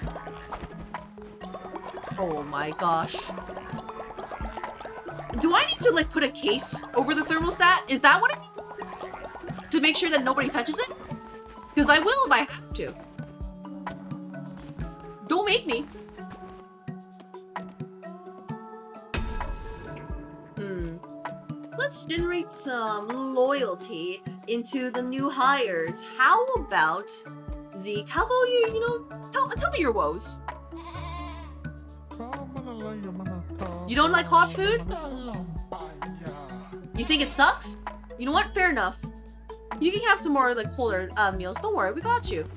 Oh my gosh. Do I need to, like, put a case over the thermostat? Is that what I need? To make sure that nobody touches it? Because I will if I have to. Don't make me. Let's generate some loyalty into the new hires. How about Zeke? How about you, tell me your woes. You don't like hot food? You think it sucks? You know what? Fair enough. You can have some more, like, colder meals. Don't worry, we got you.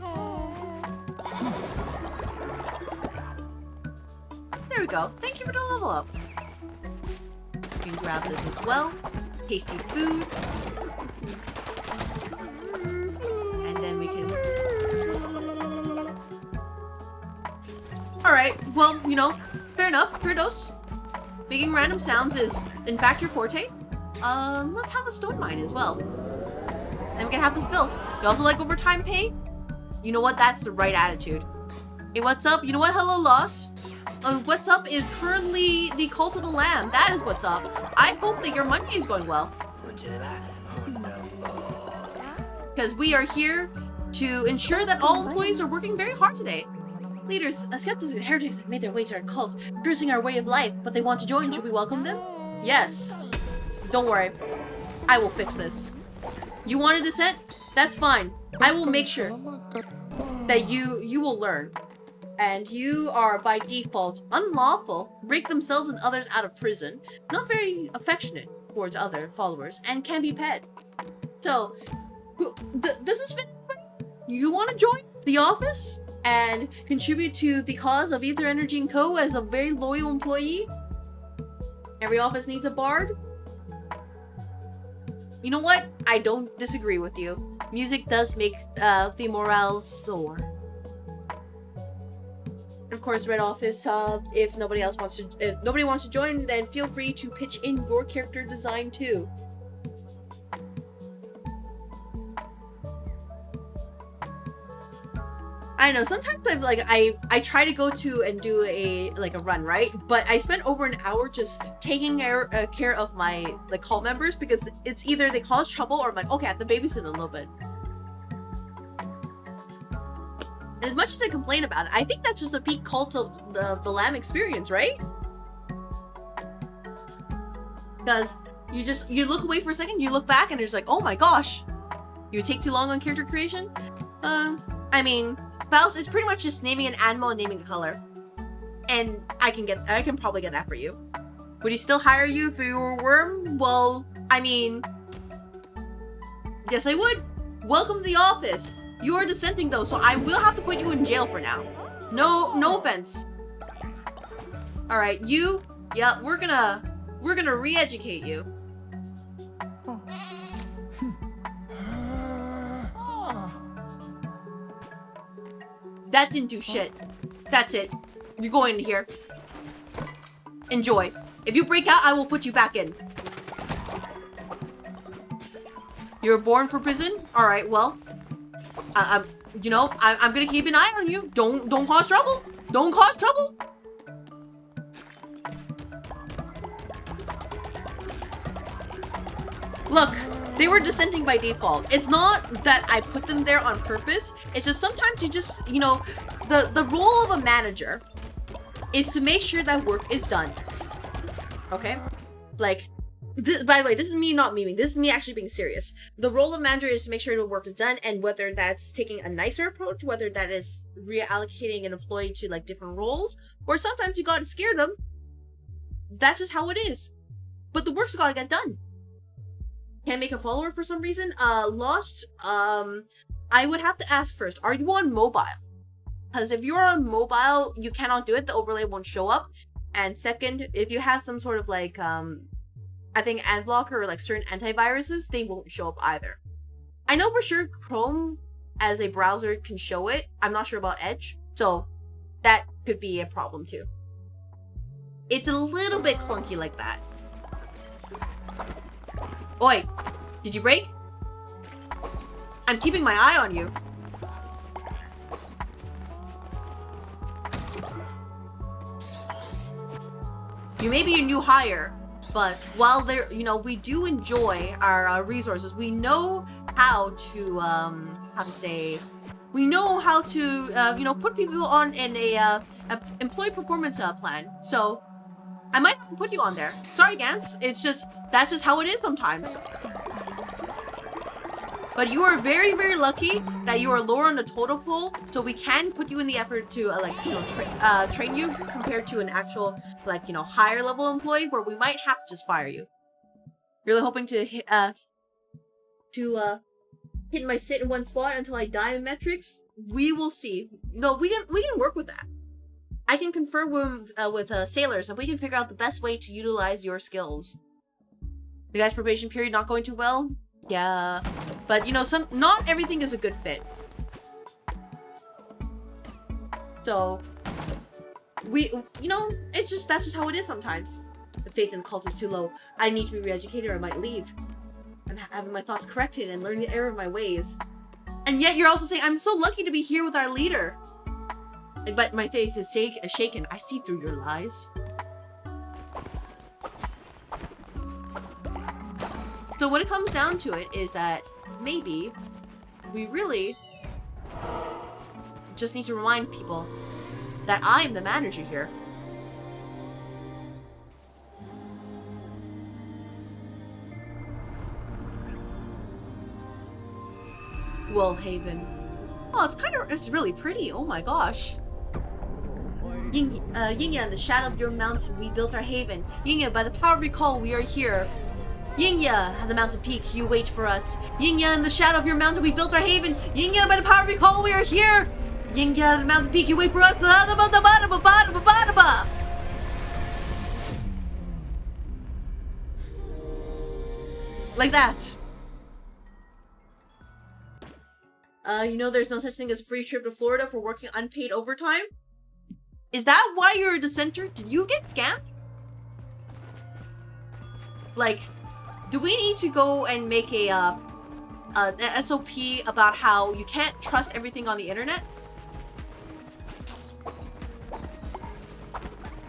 There we go. Thank you for the level up. You can grab this as well. Tasty food. And then we can... Alright, well, fair enough. Fair dose. Making random sounds is, in fact, your forte. Let's have a stone mine as well. Then we can have this built. You also like overtime pay? You know what? That's the right attitude. Hey, what's up? You know what? Hello, Lost. What's up is currently the Cult of the Lamb. That is what's up. I hope that your Monday is going well. Because we are here to ensure that all employees are working very hard today. Leaders, skeptics and heretics have made their way to our cult, cursing our way of life, but they want to join. Should we welcome them? Yes. Don't worry. I will fix this. You want a dissent? That's fine. I will make sure that you will learn. And you are, by default, unlawful, break themselves and others out of prison, not very affectionate towards other followers, and can be pet. So, does this fit? You want to join the office and contribute to the cause of Ether Energy & Co. as a very loyal employee? Every office needs a bard. You know what? I don't disagree with you. Music does make the morale soar. Of course, Red Office, if nobody wants to join, then feel free to pitch in your character design too. I know, sometimes I try to go to and do a run, right? But I spent over an hour just taking care of my cult members because it's either they cause trouble or I'm like, okay, I have to babysit a little bit. And as much as I complain about it, I think that's just the peak Cult of the Lamb experience, right? Because you look away for a second, you look back, and it's like, oh my gosh, you take too long on character creation? I mean, Faust is pretty much just naming an animal and naming a color. And I can probably get that for you. Would he still hire you if you were a worm? Well, I mean, yes I would. Welcome to the office. You are dissenting though, so I will have to put you in jail for now. No offense. Alright, yeah, we're gonna re-educate you. That didn't do shit. That's it. You're going in here. Enjoy. If you break out, I will put you back in. You're born for prison? Alright, well. I'm gonna keep an eye on you. Don't cause trouble. Don't cause trouble. Look, they were dissenting by default. It's not that I put them there on purpose. It's just sometimes you just, the role of a manager is to make sure that work is done. Okay? By the way, this is me not memeing. This is me actually being serious. The role of manager is to make sure the work is done, and whether that's taking a nicer approach, whether that is reallocating an employee to different roles, or sometimes you gotta scare them. That's just how it is. But the work's gotta get done. can't make a follower for some reason. Lost, I would have to ask first, are you on mobile? Because if you're on mobile, you cannot do it. The overlay won't show up. And second, if you have some sort of like, I think ad blocker or like certain antiviruses, they won't show up either. I know for sure Chrome as a browser can show it. I'm not sure about Edge. So that could be a problem too. It's a little bit clunky like that. Oi, did you break? I'm keeping my eye on you. You may be a new hire, but while there, you know, we do enjoy our resources. We know how to, we know how to, you know, put people on in a employee performance plan. So I might have to put you on there. Sorry, Gans. It's just, that's just how it is sometimes. But you are very, very lucky that you are lower on the total pool, so we can put you in the effort to, like, you know, train you compared to an actual, like, you know, higher level employee where we might have to just fire you. Really hoping to hit my sit in one spot until I die in metrics. We will see. No, we can work with that. I can confer with sailors, and we can figure out the best way to utilize your skills. The guy's probation period not going too well? Yeah, but you know, not everything is a good fit. So you know, that's just how it is sometimes. The faith in the cult is too low. I need to be re-educated or I might leave. I'm having my thoughts corrected and learning the error of my ways. And yet you're also saying, I'm so lucky to be here with our leader. But my faith is shaken. I see through your lies. So what it comes down to it is that maybe we really just need to remind people that I am the manager here. Woolhaven. Oh, it's really pretty. Oh my gosh. Yingya, in the shadow of your mountain, we built our haven. Yingya, by the power of recall, we are here. Yingya, at the mountain peak, you wait for us. Yingya, in the shadow of your mountain, we built our haven. Yingya, by the power of recall, we are here. Yingya, at the mountain peak, you wait for us. Like that. You know there's no such thing as a free trip to Florida for working unpaid overtime? Is that why you're a dissenter? Did you get scammed? Like, do we need to go and make an SOP about how you can't trust everything on the internet?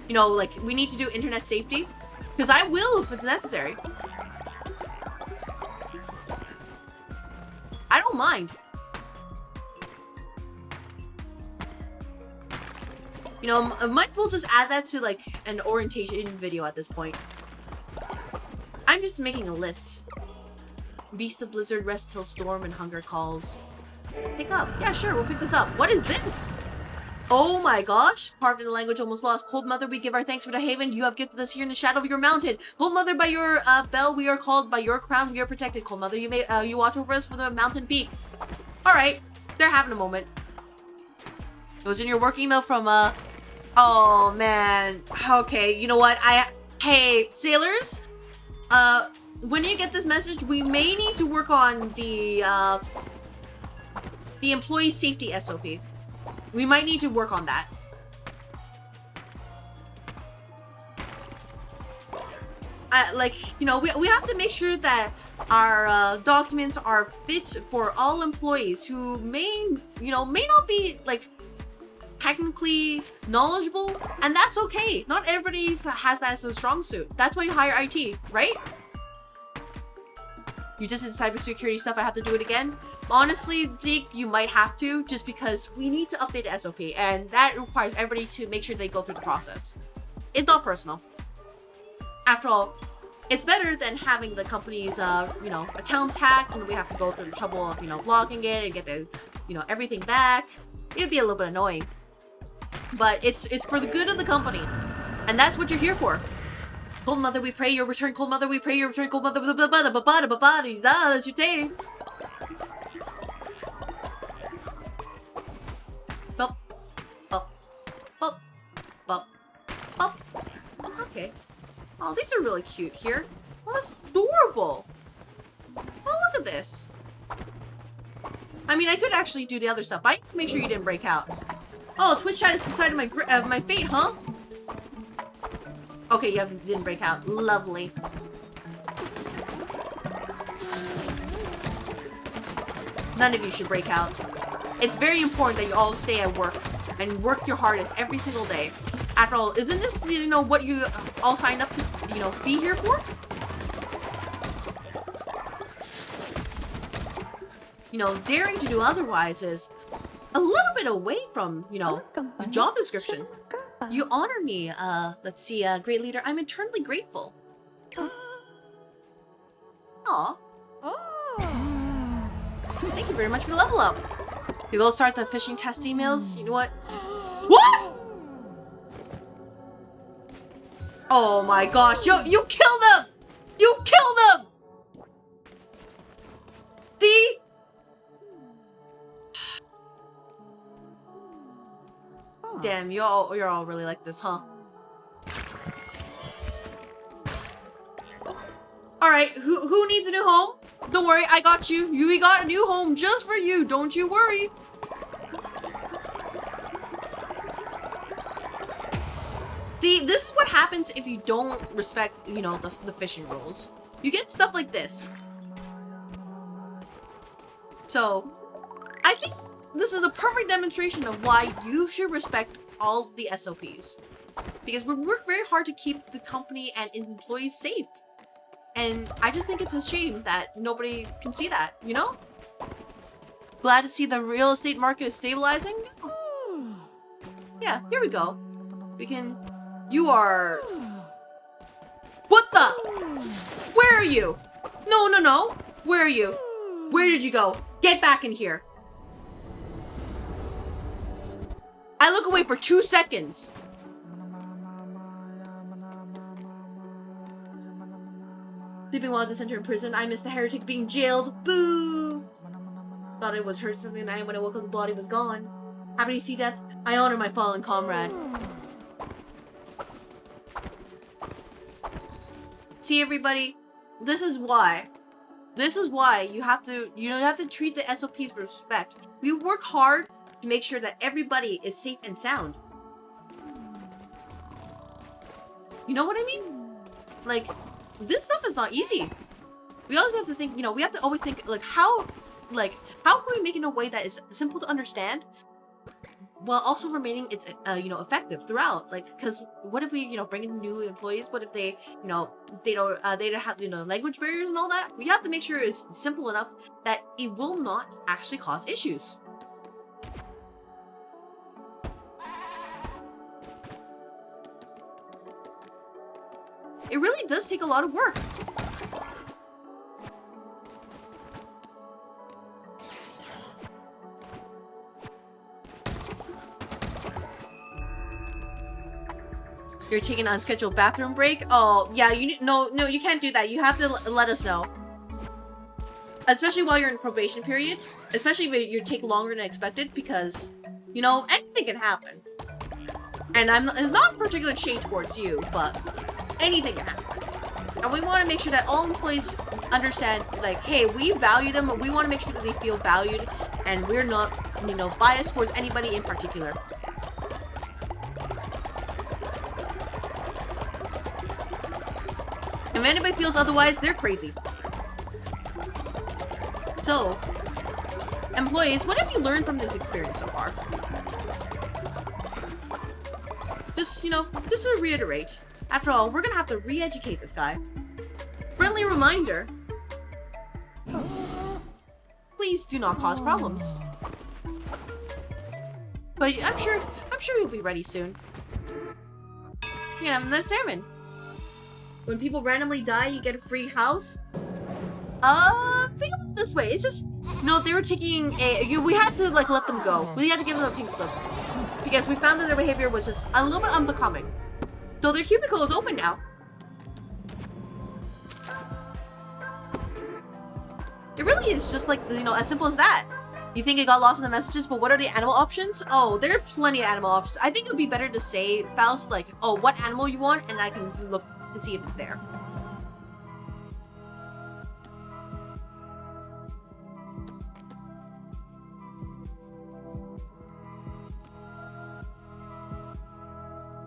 You know, like, we need to do internet safety? Because I will if it's necessary. I don't mind. You know, might as well just add that to, like, an orientation video at this point. I'm just making a list. Beast of Blizzard, rest till storm and hunger calls. Pick up. Yeah, sure, we'll pick this up. What is this? Oh my gosh. Carved in the language almost lost. Cold Mother, we give our thanks for the haven. You have gifted us here in the shadow of your mountain. Cold Mother, by your bell, we are called. By your crown, we are protected. Cold Mother, you may you watch over us for the mountain peak. Alright. They're having a moment. It was in your work email from, oh, man. Okay, you know what? Hey, sailors? When you get this message, we may need to work on the employee safety SOP. We might need to work on that. Like, you know, we have to make sure that our documents are fit for all employees who may not be, like, technically knowledgeable, and that's okay. Not everybody has that as a strong suit. That's why you hire IT, right? You just did cybersecurity stuff, I have to do it again? Honestly, Zeke, you might have to, just because we need to update the SOP, and that requires everybody to make sure they go through the process. It's not personal. After all, it's better than having the company's, you know, accounts hacked, and we have to go through the trouble of, you know, blocking it and get the, you know, everything back. It'd be a little bit annoying. But it's for the good of the company. And that's what you're here for. Cold mother, we pray your return. Cold mother, we pray your return. Cold mother, that's your day. Bop, bop, bop, bop, bop. Okay. Oh, these are really cute here. Oh, that's adorable. Oh, look at this. I mean, I could actually do the other stuff. I make sure you didn't break out. Oh, Twitch chat is inside of my fate, huh? Okay, you didn't break out. Lovely. None of you should break out. It's very important that you all stay at work and work your hardest every single day. After all, isn't this, you know, what you all signed up to, you know, be here for? You know, daring to do otherwise is a little bit away from, you know, the job description. You honor me, let's see, great leader. I'm eternally grateful. Aw. Thank you very much for the level up. You go start the phishing test emails. You know what? What? Oh my gosh, you killed them! You killed them! See? Damn, you're all really like this, huh? Alright, who needs a new home? Don't worry, I got you. We got a new home just for you, don't you worry. See, this is what happens if you don't respect, you know, the fishing rules. You get stuff like this. So, I think this is a perfect demonstration of why you should respect all the SOPs. Because we work very hard to keep the company and its employees safe. And I just think it's a shame that nobody can see that, you know? Glad to see the real estate market is stabilizing? Yeah, here we go. We can... You are... What the? Where are you? No. Where are you? Where did you go? Get back in here. I look away for 2 seconds. Sleeping while at the center in prison. I missed the heretic being jailed. Boo! Thought I was hurt something tonight when I woke up the body was gone. Happy to see death. I honor my fallen comrade. See everybody? This is why. This is why you have to, you know, you have to treat the SOPs with respect. We work hard to make sure that everybody is safe and sound. You know what I mean? Like, this stuff is not easy. We always have to think, you know, we have to always think, like, how can we make it in a way that is simple to understand while also remaining it's you know, effective throughout? Like, because what if we, you know, bring in new employees? What if they, you know, they don't have, you know, language barriers and all that? We have to make sure it's simple enough that it will not actually cause issues. It really does take a lot of work. You're taking an unscheduled bathroom break? Oh, yeah, no, you can't do that. You have to let us know. Especially while you're in probation period. Especially if you take longer than expected, because, you know, anything can happen. And it's not a particular shade towards you, but anything can happen. And we want to make sure that all employees understand, like, hey, we value them, but we want to make sure that they feel valued, and we're not, you know, biased towards anybody in particular. If anybody feels otherwise, they're crazy. So, employees, what have you learned from this experience so far? Just, you know, just to reiterate. After all, we're gonna have to re-educate this guy. Friendly reminder. Please do not cause problems. But I'm sure you'll be ready soon. You can have another sermon. When people randomly die, you get a free house. Think of it this way. It's just, you know, they were taking we had to, like, let them go. We had to give them a pink slip. Because we found that their behavior was just a little bit unbecoming. So their cubicle is open now. It really is just like, you know, as simple as that. You think it got lost in the messages, but what are the animal options? Oh, there are plenty of animal options. I think it would be better to say, Faust, like, oh, what animal you want, and I can look to see if it's there.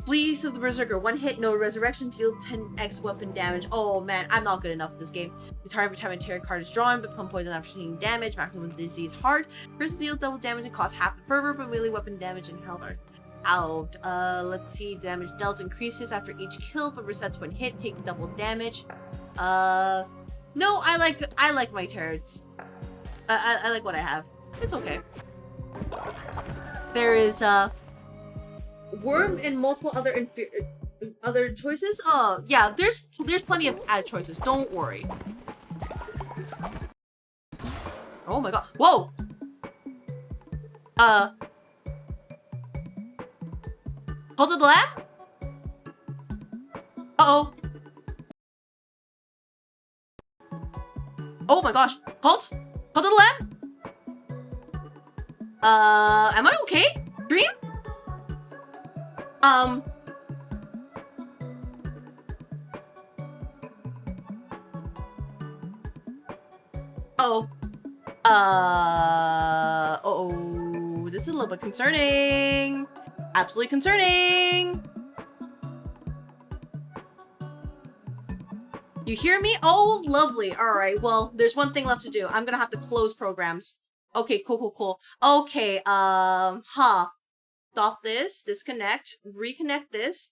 Fleece of the Berserker. One hit, no resurrection, deal 10x weapon damage. Oh man, I'm not good enough for this game. It's hard every time a tarot card is drawn, but become poisoned after taking damage. Maximum disease hard. First deal double damage and cost half the fervor, but melee weapon damage and health are halved. Let's see. Damage dealt increases after each kill, but resets when hit. Take double damage. No, I like my turrets. I like what I have. It's okay. There is worm and multiple other choices. Oh yeah, there's plenty of ad choices. Don't worry. Oh my god! Whoa. Cult of the lab. Uh-oh. Oh my gosh! Cult of the lab. Am I okay? Dream? Oh, this is a little bit concerning. Absolutely concerning. You hear me? Oh, lovely. All right. Well, there's one thing left to do. I'm gonna have to close programs. Okay, cool. Okay, stop this, disconnect, reconnect this.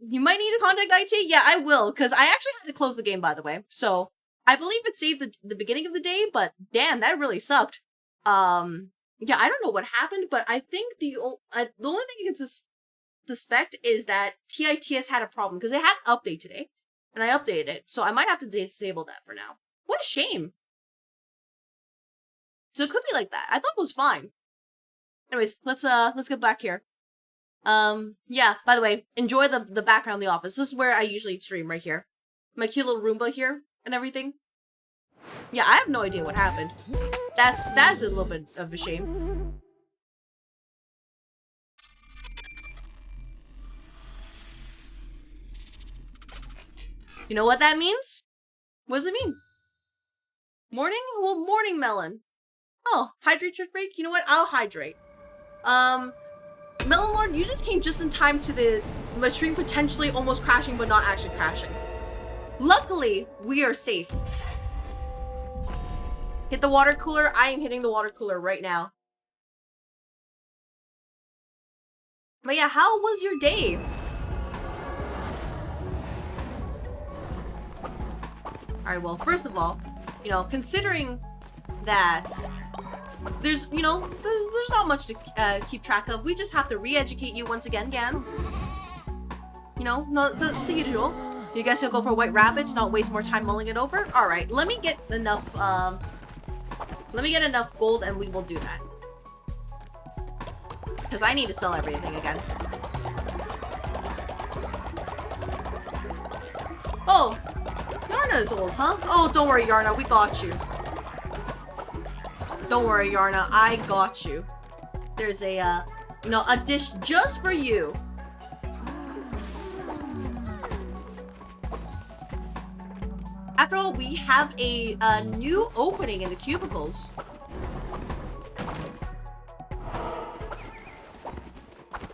You might need to contact IT? Yeah, I will, because I actually had to close the game, by the way. So, I believe it saved the beginning of the day, but damn, that really sucked. Yeah, I don't know what happened, but I think the only thing you can suspect is that TITS had a problem, because it had an update today, and I updated it, so I might have to disable that for now. What a shame. So it could be like that. I thought it was fine. Anyways, let's get back here. Yeah, by the way, enjoy the background of the office. This is where I usually stream, right here. My cute little Roomba here and everything. Yeah, I have no idea what happened. That's a little bit of a shame. You know what that means? What does it mean? Morning? Well, morning melon. Oh, hydrate your break? You know what? I'll hydrate. Melon Lord, you just came just in time to my stream potentially almost crashing, but not actually crashing. Luckily, we are safe. Hit the water cooler. I am hitting the water cooler right now. But yeah, how was your day? Alright, well, first of all, you know, considering that there's, you know, there's not much to keep track of. We just have to re-educate you once again, Gans. You know, the usual. You guys will go for White Rabbit, not waste more time mulling it over? Alright, let me get enough, gold and we will do that. Because I need to sell everything again. Oh! Yarna is old, huh? Oh, don't worry, Yarna, we got you. Don't worry, Yarna, I got you. There's a, you know, a dish just for you. After all, we have a new opening in the cubicles.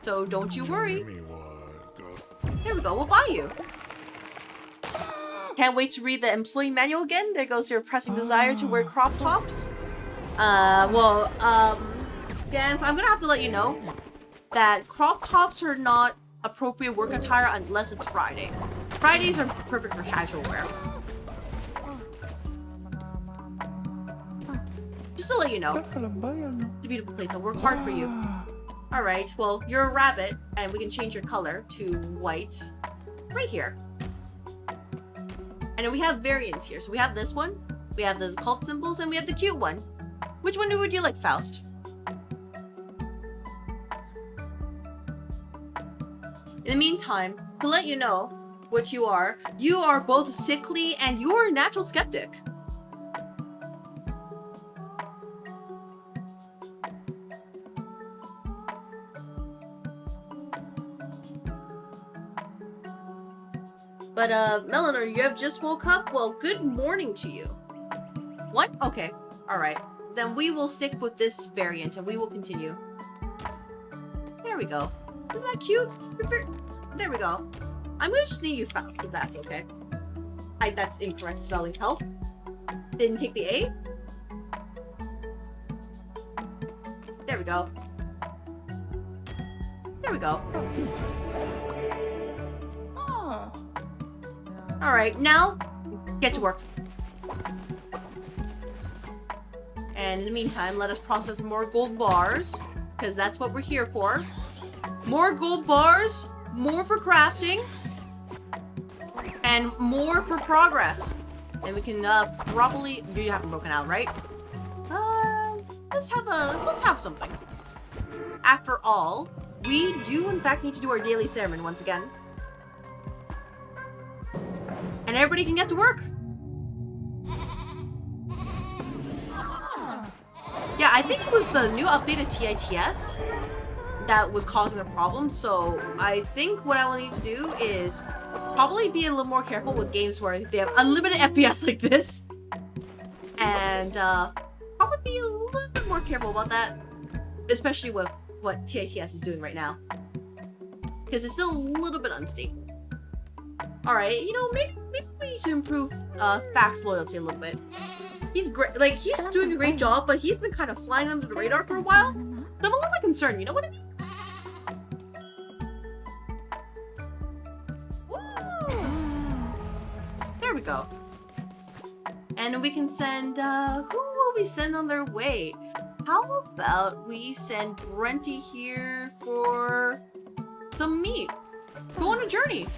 So don't you worry. Here we go, we'll buy you. Can't wait to read the employee manual again. There goes your pressing desire to wear crop tops. Gans, I'm gonna have to let you know that crop tops are not appropriate work attire unless it's Friday. Fridays are perfect for casual wear. Just to let you know, it's a beautiful place. I'll work hard for you. Alright, well, you're a rabbit, and we can change your color to white right here. And then we have variants here. So we have this one, we have the cult symbols, and we have the cute one. Which one would you like, Faust? In the meantime, to let you know which you are both sickly and you are a natural skeptic. But, Melanie, you have just woke up? Well, good morning to you. What? Okay. Alright. Then we will stick with this variant and we will continue. There we go. Isn't that cute? There we go. I'm gonna just name you Faust, if that's okay. That's incorrect spelling. Help. Didn't take the A. There we go. There we go. Alright, now, get to work. And in the meantime, let us process more gold bars, because that's what we're here for. More gold bars, more for crafting, and more for progress. And we can probably... You haven't broken out, right? Let's have something. After all, we do in fact need to do our daily sermon once again. And everybody can get to work. Yeah, I think it was the new updated TITS that was causing the problem. So I think what I will need to do is probably be a little more careful with games where they have unlimited FPS like this. And probably be a little bit more careful about that. Especially with what TITS is doing right now. Because it's still a little bit unstable. Alright, you know, maybe we need to improve Fact's loyalty a little bit. He's great, like, he's doing a great job, but he's been kind of flying under the radar for a while. So I'm a little bit concerned, you know what I mean? There we go. And we can send, who will we send on their way? How about we send Brenty here for some meat? Go on a journey.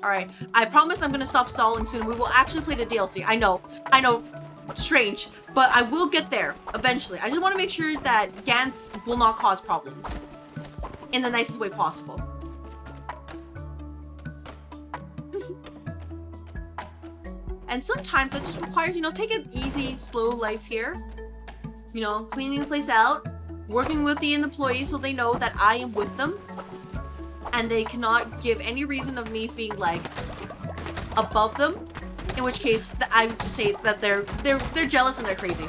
Alright, I promise I'm gonna stop stalling soon. We will actually play the DLC. I know, strange, but I will get there eventually. I just want to make sure that Gantz will not cause problems in the nicest way possible. And sometimes it just requires, you know, take an easy, slow life here. You know, cleaning the place out, working with the employees so they know that I am with them. And they cannot give any reason of me being, like, above them. In which case, I would just say that they're jealous and they're crazy.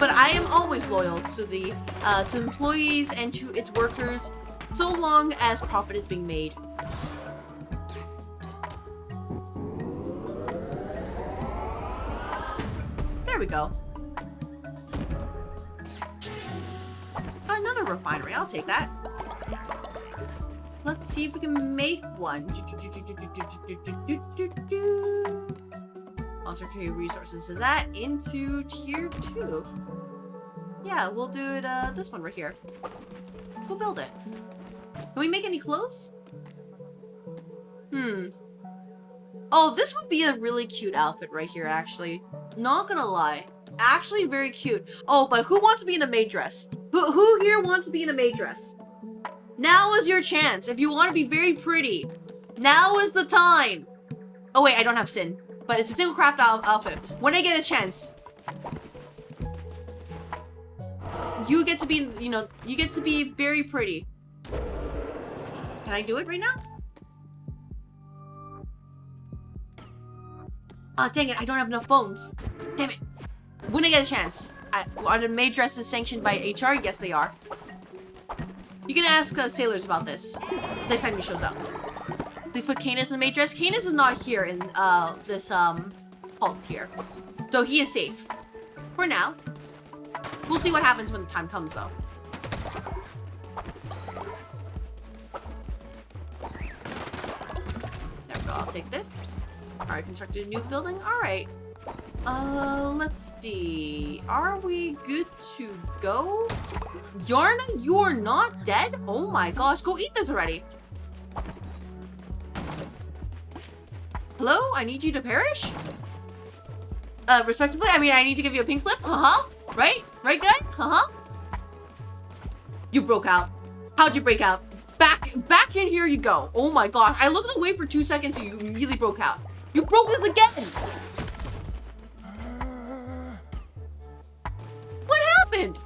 But I am always loyal to the employees and to its workers, so long as profit is being made. There we go. Another refinery, I'll take that. Let's see if we can make one. Also carry resources to that into tier 2. Yeah, we'll do it, this one right here. We'll build it. Can we make any clothes? Oh, this would be a really cute outfit right here, actually. Not gonna lie. Actually very cute. Oh, but who wants to be in a maid dress? Who here wants to be in a maid dress? Now is your chance. If you want to be very pretty, now is the time. Oh wait, I don't have Sin, but it's a single craft outfit. When I get a chance, you get to be, you know, you get to be very pretty. Can I do it right now? Ah, dang it, I don't have enough bones. Damn it. When I get a chance. Are the maid dresses sanctioned by HR? Yes, they are. You can ask sailors about this next time he shows up. Please put Canis in the maid dress. Canis is not here in this halt here, so he is safe for now. We'll see what happens when the time comes, though. There we go. I'll take this. All right, constructed a new building. All right. Let's see. Are we good to go? Yarna, you're not dead? Oh my gosh, go eat this already. Hello? I need you to perish? Respectively, I mean, I need to give you a pink slip? Right? Right, guys? You broke out. How'd you break out? Back in here you go. Oh my gosh. I looked away for 2 seconds and you immediately broke out. You broke this again. What happened?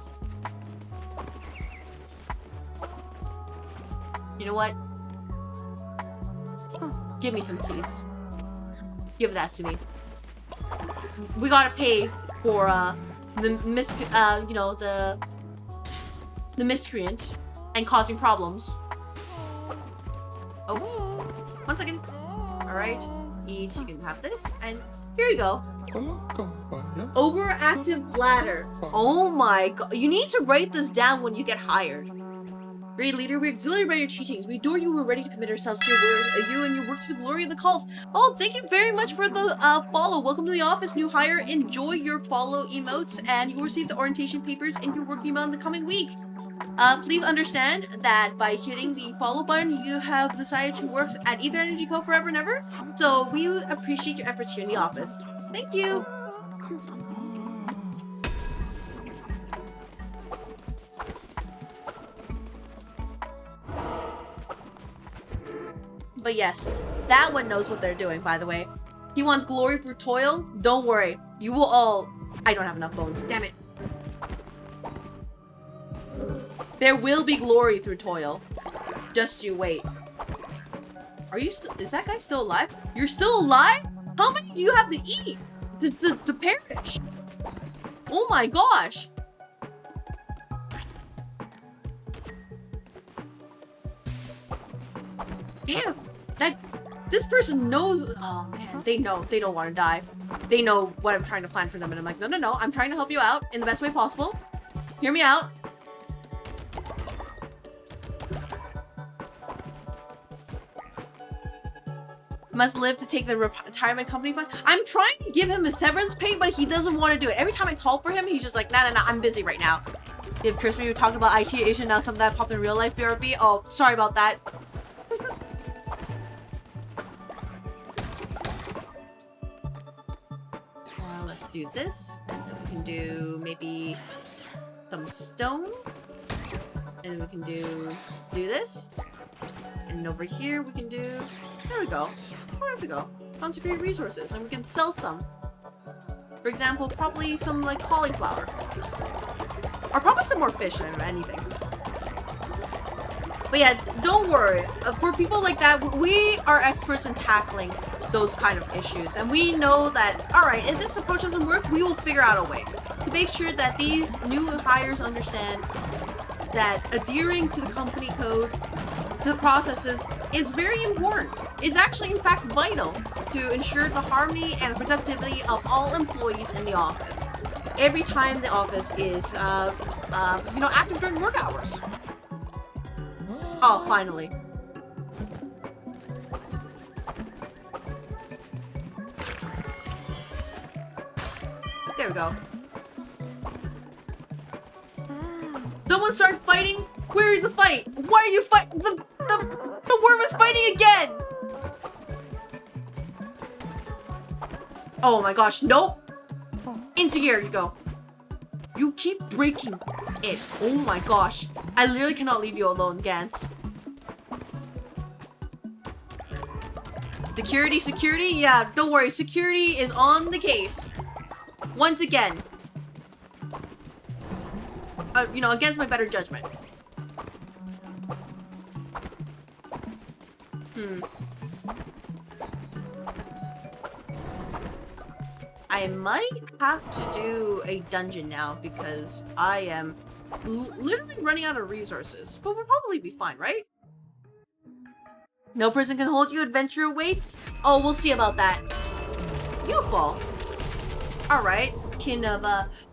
You know what? Give me some teeth. Give that to me. We gotta pay for the miscreant and causing problems. Oh, 1 second. All right, eat. You can have this, and here you go. Overactive bladder. Oh my god! You need to write this down when you get hired. Great leader, we're exhilarated by your teachings. We adore you. We're ready to commit ourselves to your word, you and your work to the glory of the cult. Oh, thank you very much for the follow. Welcome to the office, new hire. Enjoy your follow emotes, and you will receive the orientation papers in your work email in the coming week. Please understand that by hitting the follow button, you have decided to work at Ether Energy Co. forever and ever. So we appreciate your efforts here in the office. Thank you. But yes, that one knows what they're doing, by the way. He wants glory for toil. Don't worry. You will all... I don't have enough bones. Damn it. There will be glory through toil. Just you wait. Are you still... Is that guy still alive? You're still alive? How many do you have to eat? To perish? Oh my gosh. Damn. This person knows. Oh man, they know they don't want to die. They know what I'm trying to plan for them, and I'm like, no, I'm trying to help you out in the best way possible. Hear me out. Must live to take the retirement company fund. I'm trying to give him a severance pay, but he doesn't want to do it. Every time I call for him, he's just like, nah, I'm busy right now. If Chris, we were talking about IT Asian, now some of that popped in real life BRB. Oh, sorry about that. Let's do this, and then we can do maybe some stone, and we can do this, and over here we can do, there we go, where we go, consecrate resources, and we can sell some. For example, probably some like cauliflower, or probably some more fish than anything. But yeah, don't worry. For people like that, we are experts in tackling those kind of issues. And we know that, alright, if this approach doesn't work, we will figure out a way to make sure that these new hires understand that adhering to the company code, to the processes, is very important. It's actually, in fact, vital to ensure the harmony and the productivity of all employees in the office. Every time the office is, active during work hours. Oh, finally. There we go. Someone start fighting? Where's the fight? Why are you fighting? The worm is fighting again! Oh my gosh, nope! Into here you go. You keep breaking it. Oh my gosh. I literally cannot leave you alone, Gantz. Security? Yeah, don't worry. Security is on the case. Once again. Against my better judgment. I might have to do a dungeon now because I am literally running out of resources. But we'll probably be fine, right? No prison can hold you. Adventure awaits. Oh, we'll see about that. Ewefall. Alright. Kin of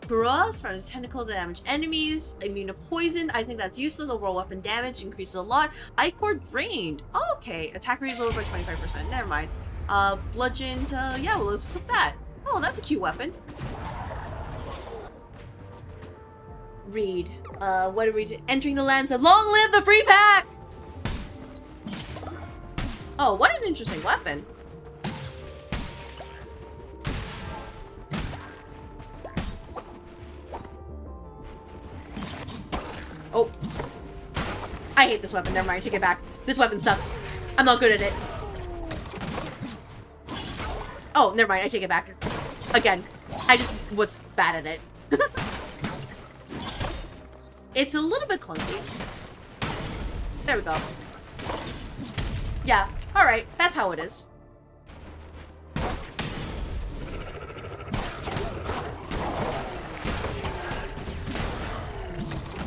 Bros. From tentacle to damage enemies. Immune to poison. I think that's useless. Overall weapon damage increases a lot. Ichor drained. Oh, okay. Attack rate is lowered by 25%. Never mind. Bludgeoned. Yeah, well, let's put that. Oh, that's a cute weapon. Read. What are we doing? Entering the lands of long live the free pack! Oh, what an interesting weapon. hate this weapon. Never mind, take it back. This weapon sucks. I'm not good at it. Oh, never mind, I take it back. Again, I just was bad at it. It's a little bit clunky. There we go. Yeah, alright, that's how it is.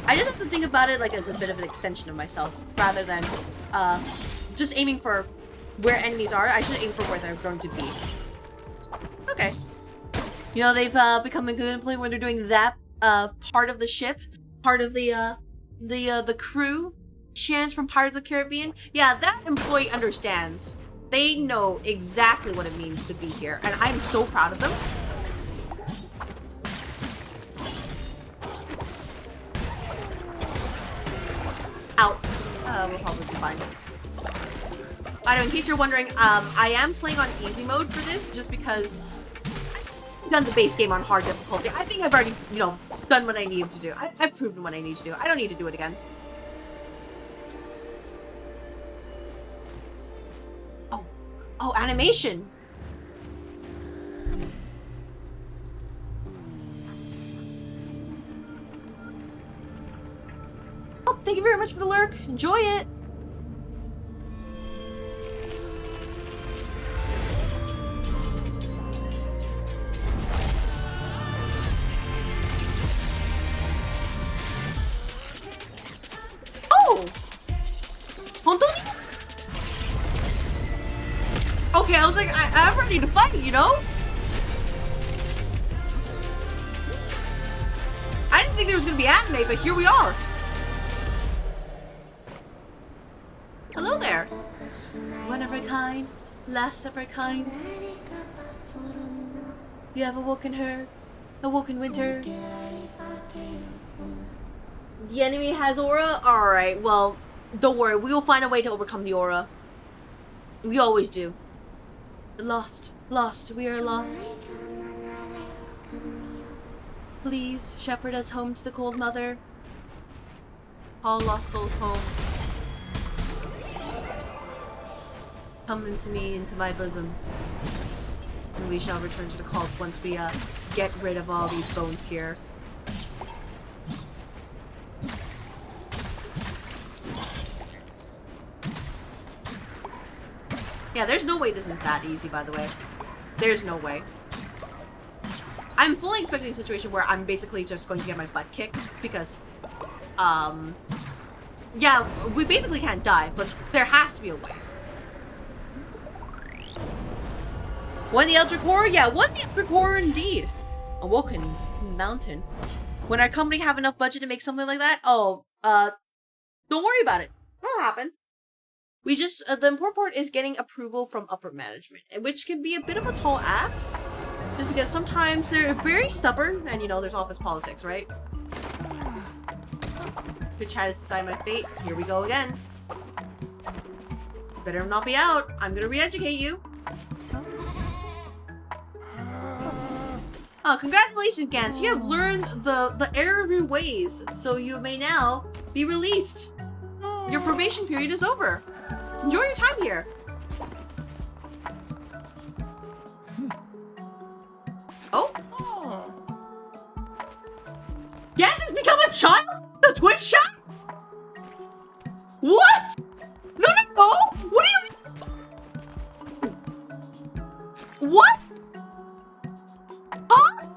I just have to think about it like as a bit of an extension of myself, rather than just aiming for where enemies are. I should aim for where they're going to be. Okay. You know, they've become a good employee when they're doing that part of the ship, part of the crew chants from Pirates of the Caribbean. Yeah, that employee understands. They know exactly what it means to be here, and I'm so proud of them. Out. We'll probably be fine. By the way, in case you're wondering, I am playing on easy mode for this, just because I've done the base game on hard difficulty. I think I've already, you know, done what I needed to do. I've proven what I need to do. I don't need to do it again. Oh, animation! Oh, thank you very much for the lurk. Enjoy it! Oh! Hontoni? Okay, I was like, I'm ready to fight, you know? I didn't think there was gonna be anime, but here we are. Hello there. One of a kind, last of our kind. You have awoken her, awoken winter. The enemy has aura? Alright, well, don't worry, we will find a way to overcome the aura. We always do. Lost, lost, we are lost. Please shepherd us home to the cold mother. All lost souls home. Come into me, into my bosom. And we shall return to the cult once we get rid of all these bones here. Yeah, there's no way this is that easy, by the way. There's no way. I'm fully expecting a situation where I'm basically just going to get my butt kicked because, yeah, we basically can't die, but there has to be a way. Won the Eldritch Horror? Yeah, won the Eldritch Horror indeed. Awoken Mountain. When our company have enough budget to make something like that? Oh, don't worry about it. It'll happen. We just, the important part is getting approval from upper management, which can be a bit of a tall ask, just because sometimes they're very stubborn, and you know, there's office politics, right? Good chat is decide my fate. Here we go again. Better not be out. I'm gonna re-educate you. Oh, congratulations, Gans. You have learned the error of your ways, so you may now be released. Your probation period is over. Enjoy your time here. Oh? Gans has become a child? The Twitch shop? What? No, no, no! What do you mean? What? Huh?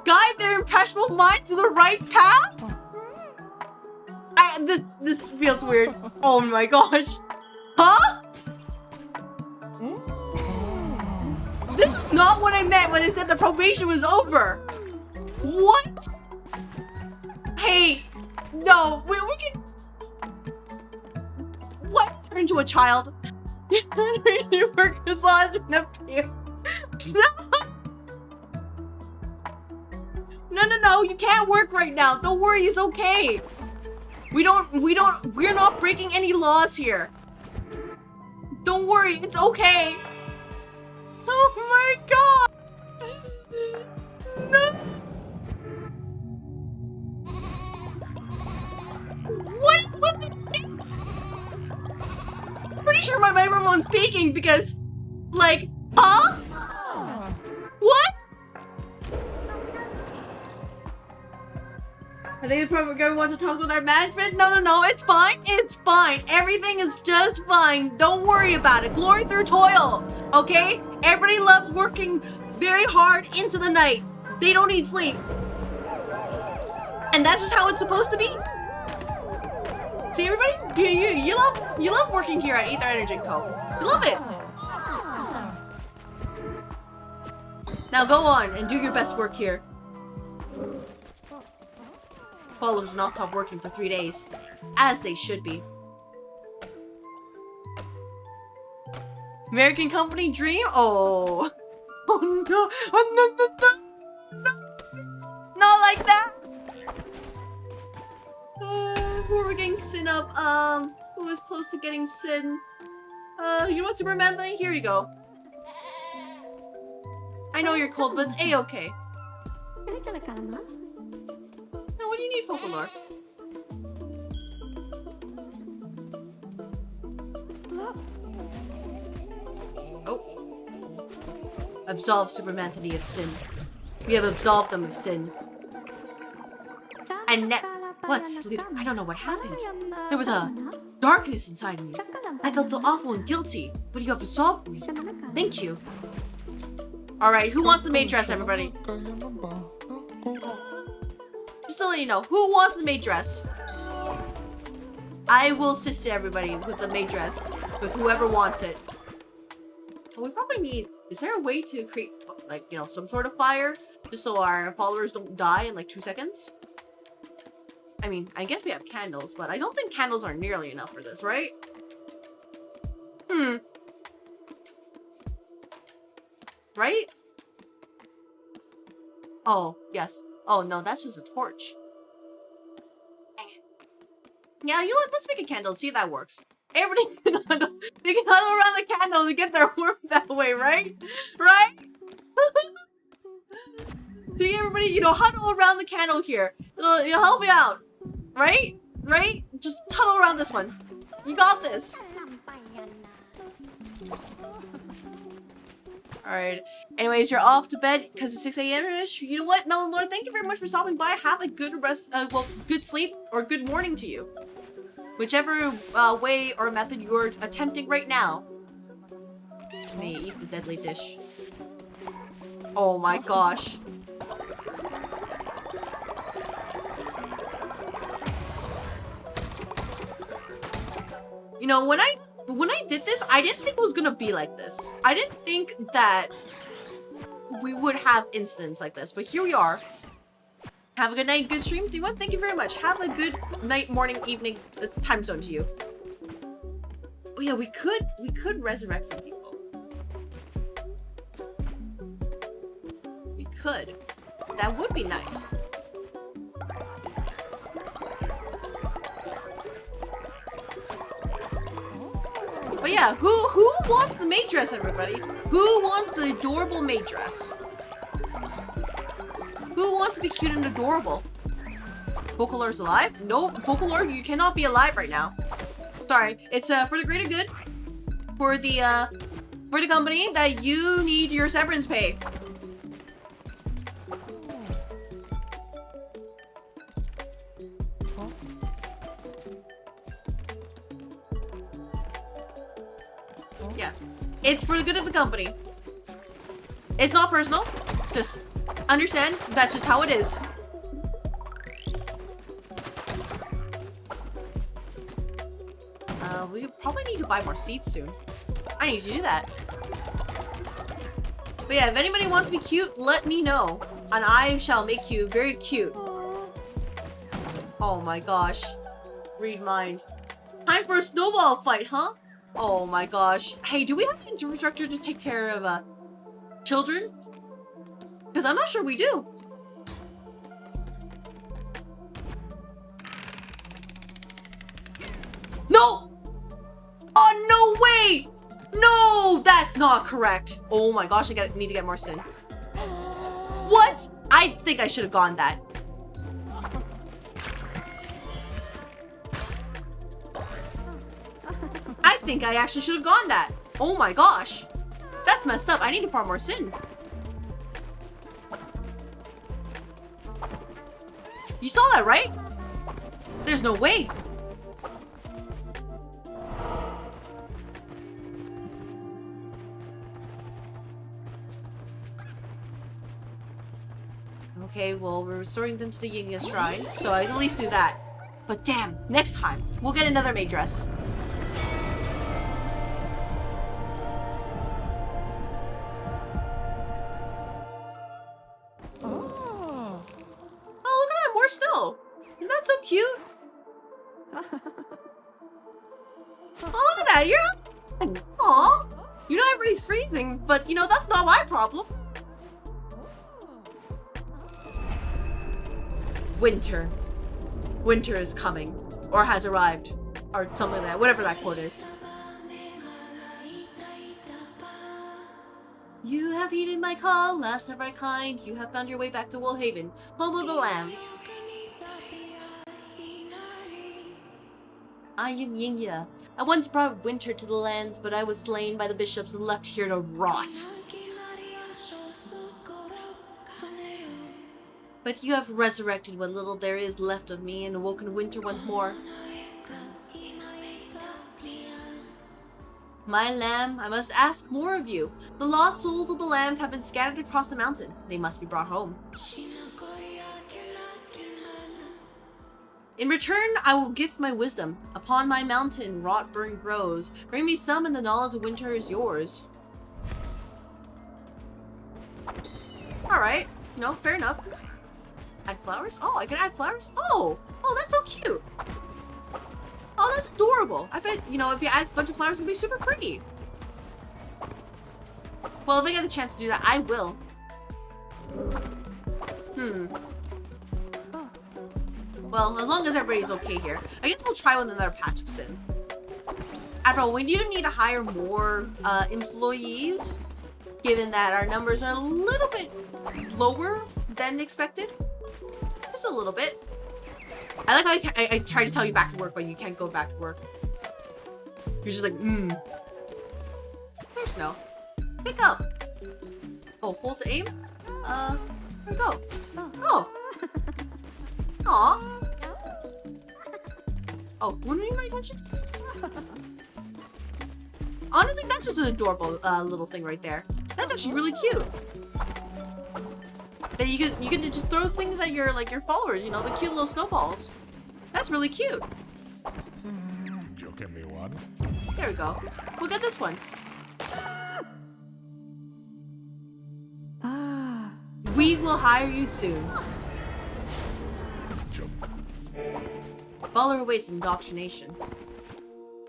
Guide their impressionable mind to the right path? This feels weird. Oh my gosh. Huh? This is not what I meant when they said the probation was over. What? Hey, no, we can... What? Turn into a child? Your workers lost an appeal. No, you can't work right now. Don't worry, it's okay. We're not breaking any laws here. Don't worry, it's okay. Oh my god. No. What the? pretty sure my microphone's speaking because, like, huh? What? I think we're going to want to talk with our management. No, it's fine. It's fine. Everything is just fine. Don't worry about it. Glory through toil, okay? Everybody loves working very hard into the night. They don't need sleep. And that's just how it's supposed to be. See, everybody? You love working here at Aether Energy Co. You love it. Now go on and do your best work here. Followers not stop working for 3 days, as they should be. American company dream? Oh. Oh no. Oh no. Not like that. Who are we getting Sin up? Who is close to getting Sin? You want Superman thing? Here you go. I know you're cold, but it's A-okay. Now, what do you need, Folklore? Oh. Absolve Superman Anthony of sin. We have absolved them of sin. And what? I don't know what happened. There was a darkness inside me. I felt so awful and guilty, but you have absolved me. Thank you. Alright, who wants the maid dress, everybody? Just to let you know, who wants the maid dress? I will assist everybody with the maid dress, with whoever wants it. Well, we probably need... Is there a way to create, like, you know, some sort of fire? Just so our followers don't die in, like, 2 seconds? I mean, I guess we have candles, but I don't think candles are nearly enough for this, right? Right? Oh, yes. Oh, no, that's just a torch. Dang it. Yeah, you know what? Let's make a candle, see if that works. Everybody they can huddle around the candle to get their warmth that way, right? Right? See, everybody, you know, huddle around the candle here. It'll help you out. Right? Right? Just huddle around this one. You got this. Alright. Anyways, you're off to bed because it's 6 a.m.-ish. You know what, Melon Lord? Thank you very much for stopping by. Have a good rest, good sleep or good morning to you. Whichever way or method you're attempting right now. May eat the deadly dish. Oh my gosh. You know, when I did this, I didn't think it was gonna be like this. I didn't think that we would have incidents like this, but here we are. Have a good night, good stream. Thank you very much. Have a good night, morning, evening, time zone to you. Oh yeah, we could resurrect some people. We could. That would be nice. But yeah, who wants the maid dress, everybody? Who wants the adorable maid dress? Who wants to be cute and adorable? Vocalore's alive? No, Vocalore, you cannot be alive right now. Sorry, it's for the greater good. For the company that you need your severance pay. Yeah. It's for the good of the company. It's not personal. Just understand that's just how it is. We probably need to buy more seats soon. I need to do that. But yeah, if anybody wants to be cute, let me know. And I shall make you very cute. Oh my gosh. Read mind. Time for a snowball fight, huh? Oh my gosh. Hey, do we have an infrastructure to take care of children? Because I'm not sure we do. No! Oh, no way! No, that's not correct. Oh my gosh, I need to get more sin. What? I think I should have gone that. I think I actually should have gone that. Oh my gosh. That's messed up. I need to farm more sin. You saw that, right? There's no way. Okay, well, we're restoring them to the Yin Shrine, so I at least do that. But damn, next time, we'll get another maid dress. Oh, look at that, more snow. Isn't that so cute? Oh, look at that, you're... Aw. You know everybody's freezing, but you know, that's not my problem. Winter. Winter is coming. Or has arrived. Or something like that. Whatever that quote is. You have heeded my call, last of our kind. You have found your way back to Woolhaven, home of the lambs. I am Yingya. I once brought winter to the lands, but I was slain by the bishops and left here to rot. But you have resurrected what little there is left of me and awoken winter once more. My lamb, I must ask more of you. The lost souls of the lambs have been scattered across the mountain. They must be brought home. In return, I will gift my wisdom. Upon my mountain, rot burn grows. Bring me some and the knowledge of winter is yours. Alright, no, fair enough. Add flowers? Oh, I can add flowers? Oh, that's so cute. Oh, that's adorable. I bet, you know, if you add a bunch of flowers, it'll be super pretty. Well, if I get the chance to do that, I will. Well, as long as everybody's okay here. I guess we'll try with another patch of sin. After all, we do need to hire more employees, given that our numbers are a little bit lower than expected. Just a little bit. I like how I try to tell you back to work, but you can't go back to work. You're just like, There's snow. Pick up. Oh, hold to aim? Where we go? Oh. Aw. Oh, wouldn't need my attention? Honestly, that's just an adorable little thing right there. That's actually really cute. That you could just throw things at your followers, you know, the cute little snowballs. That's really cute. You'll give me one. There we go. We'll get this one. We will hire you soon. Follower awaits indoctrination.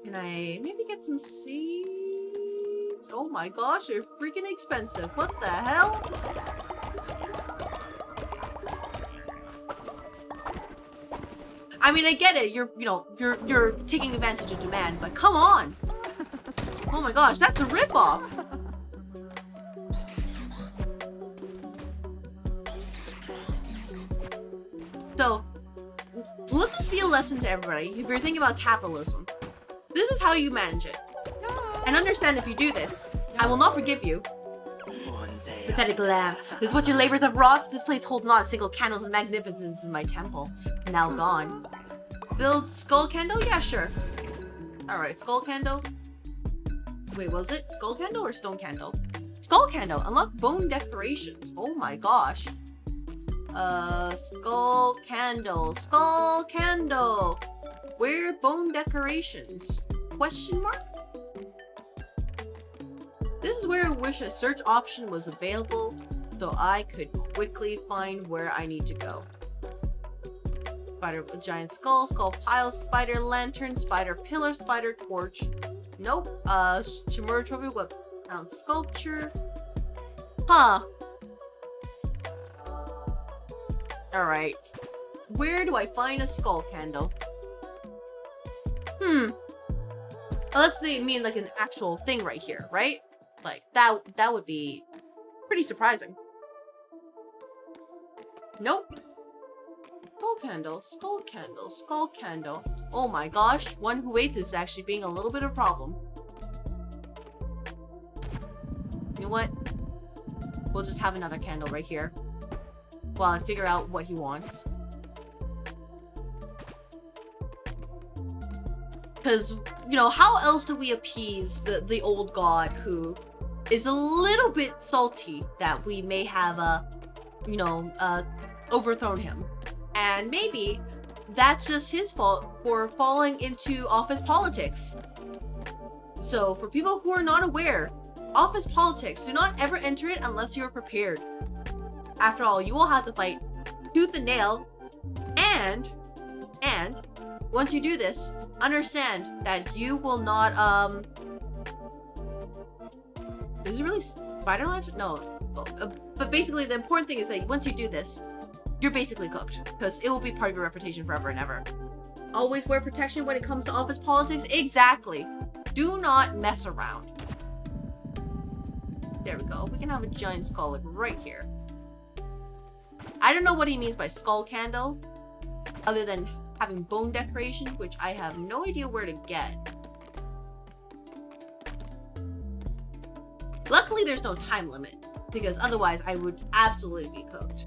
Can I maybe get some seeds? Oh my gosh, they're freaking expensive. What the hell? I mean, I get it. You're taking advantage of demand, but come on. Oh my gosh, that's a ripoff. So, let this be a lesson to everybody. If you're thinking about capitalism, this is how you manage it. And understand, if you do this, I will not forgive you. Pathetic lamb. This is what your labors have wrought. This place holds not a single candle of magnificence in my temple. Now gone. Build skull candle? Yeah, sure. Alright, skull candle. Wait, was it skull candle or stone candle? Skull candle. Unlock bone decorations. Oh my gosh. Skull candle. Skull candle. Where bone decorations? Question mark? This is where I wish a search option was available so I could quickly find where I need to go. Spider giant skull, skull pile, spider lantern, spider pillar, spider torch. Nope. Shimura trophy, what? Found sculpture. Huh. Alright. Where do I find a skull candle? Oh, that's mean like an actual thing right here, right? Like, that would be pretty surprising. Nope. Skull candle, skull candle, skull candle. Oh my gosh, one who waits is actually being a little bit of a problem. know what? We'll just have another candle right here while I figure out what he wants. Because, you know, how else do we appease the old god who is a little bit salty that we may have, you know, overthrown him? And maybe that's just his fault for falling into office politics. So, for people who are not aware, office politics, do not ever enter it unless you are prepared. After all, you will have to fight tooth and nail, and once you do this, understand that you will not, is it really spider lantern? No. But basically, the important thing is that once you do this, you're basically cooked, because it will be part of your reputation forever and ever. Always wear protection when it comes to office politics. Exactly. Do not mess around. There we go. We can have a giant skull like right here. I don't know what he means by skull candle, other than having bone decoration, which I have no idea where to get. Luckily, there's no time limit, because otherwise I would absolutely be cooked.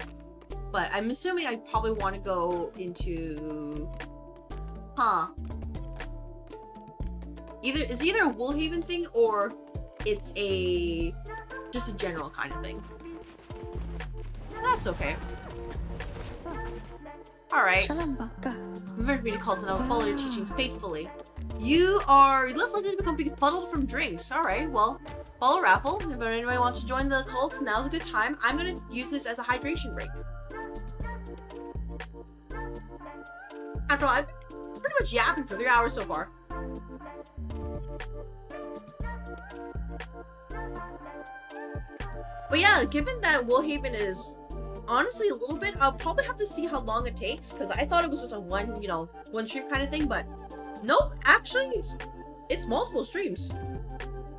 But I'm assuming I probably want to go into... It's either a Woolhaven thing, or it's just a general kind of thing. That's okay. Alright. Remember to be a cult and I will follow your teachings faithfully. You are less likely to become befuddled from drinks. Alright, well, follow Raffle. If anybody wants to join the cult, now's a good time. I'm going to use this as a hydration break. After all, I've been pretty much yapping for 3 hours so far. But yeah, given that Woolhaven is honestly a little bit, I'll probably have to see how long it takes, because I thought it was just a one stream kind of thing, but nope, actually it's multiple streams.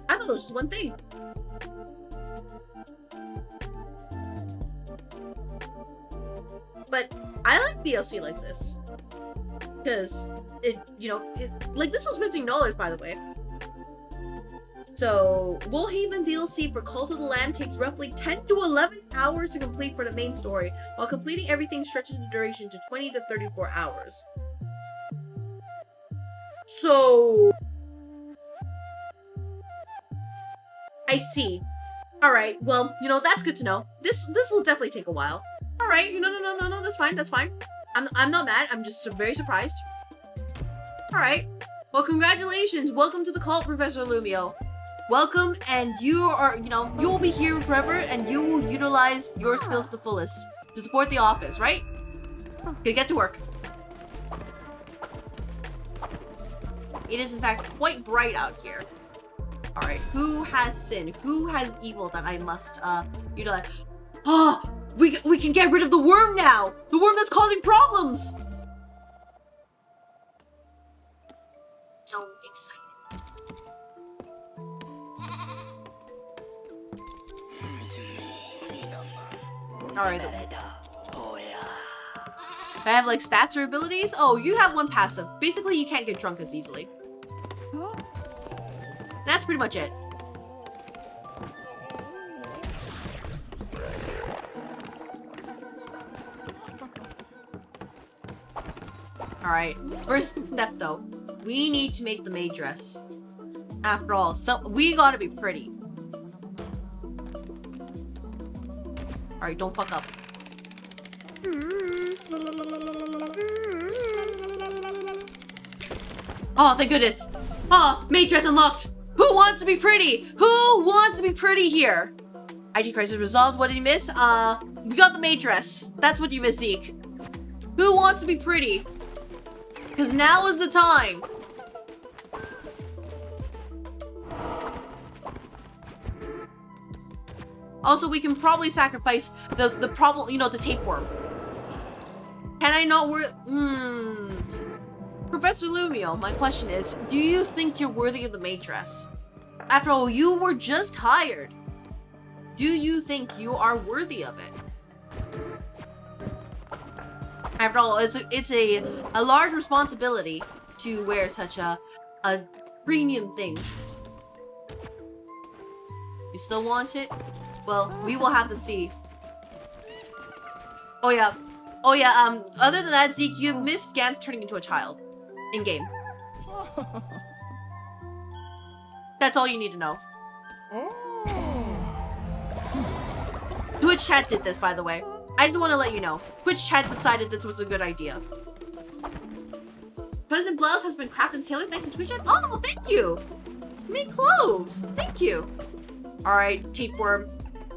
I thought it was just one thing. But I like DLC like this, because like this was $15, by the way. So, Woolhaven DLC for Cult of the Lamb takes roughly 10 to 11 hours to complete for the main story, while completing everything stretches the duration to 20 to 34 hours. So... I see. Alright, well, that's good to know. This will definitely take a while. Alright, no, that's fine. I'm not mad, I'm just very surprised. Alright. Well, congratulations! Welcome to the cult, Professor Lumio. Welcome, and you will be here forever, and you will utilize your skills to the fullest to support the office, right? Okay, get to work. It is, in fact, quite bright out here. Alright, who has sin? Who has evil that I must, utilize? Oh! We can get rid of the worm now! The worm that's causing problems! So excited. Alright. Do I have, like, stats or abilities? Oh, you have one passive. Basically, you can't get drunk as easily. That's pretty much it. Alright. First step, though. We need to make the maid dress. After all, we gotta be pretty. Alright, don't fuck up. Oh, thank goodness. Oh, maid dress unlocked. Who wants to be pretty? Who wants to be pretty here? IT crisis resolved. What did you miss? We got the maid dress. That's what you missed, Zeke. Who wants to be pretty? Because now is the time. Also, we can probably sacrifice the problem, the tapeworm. Can I not Professor Lumio, my question is, do you think you're worthy of the maid dress? After all, you were just hired. Do you think you are worthy of it? After all, it's a large responsibility to wear such a premium thing. You still want it? Well, we will have to see. Oh yeah. Oh yeah, other than that, Zeke, you've missed Gans turning into a child. In-game. That's all you need to know. Twitch chat did this, by the way. I didn't want to let you know. Twitch chat decided this was a good idea. President Blouse has been crafted tailored thanks to Twitch chat. Oh, thank you! You made clothes! Thank you! Alright, Tapeworm.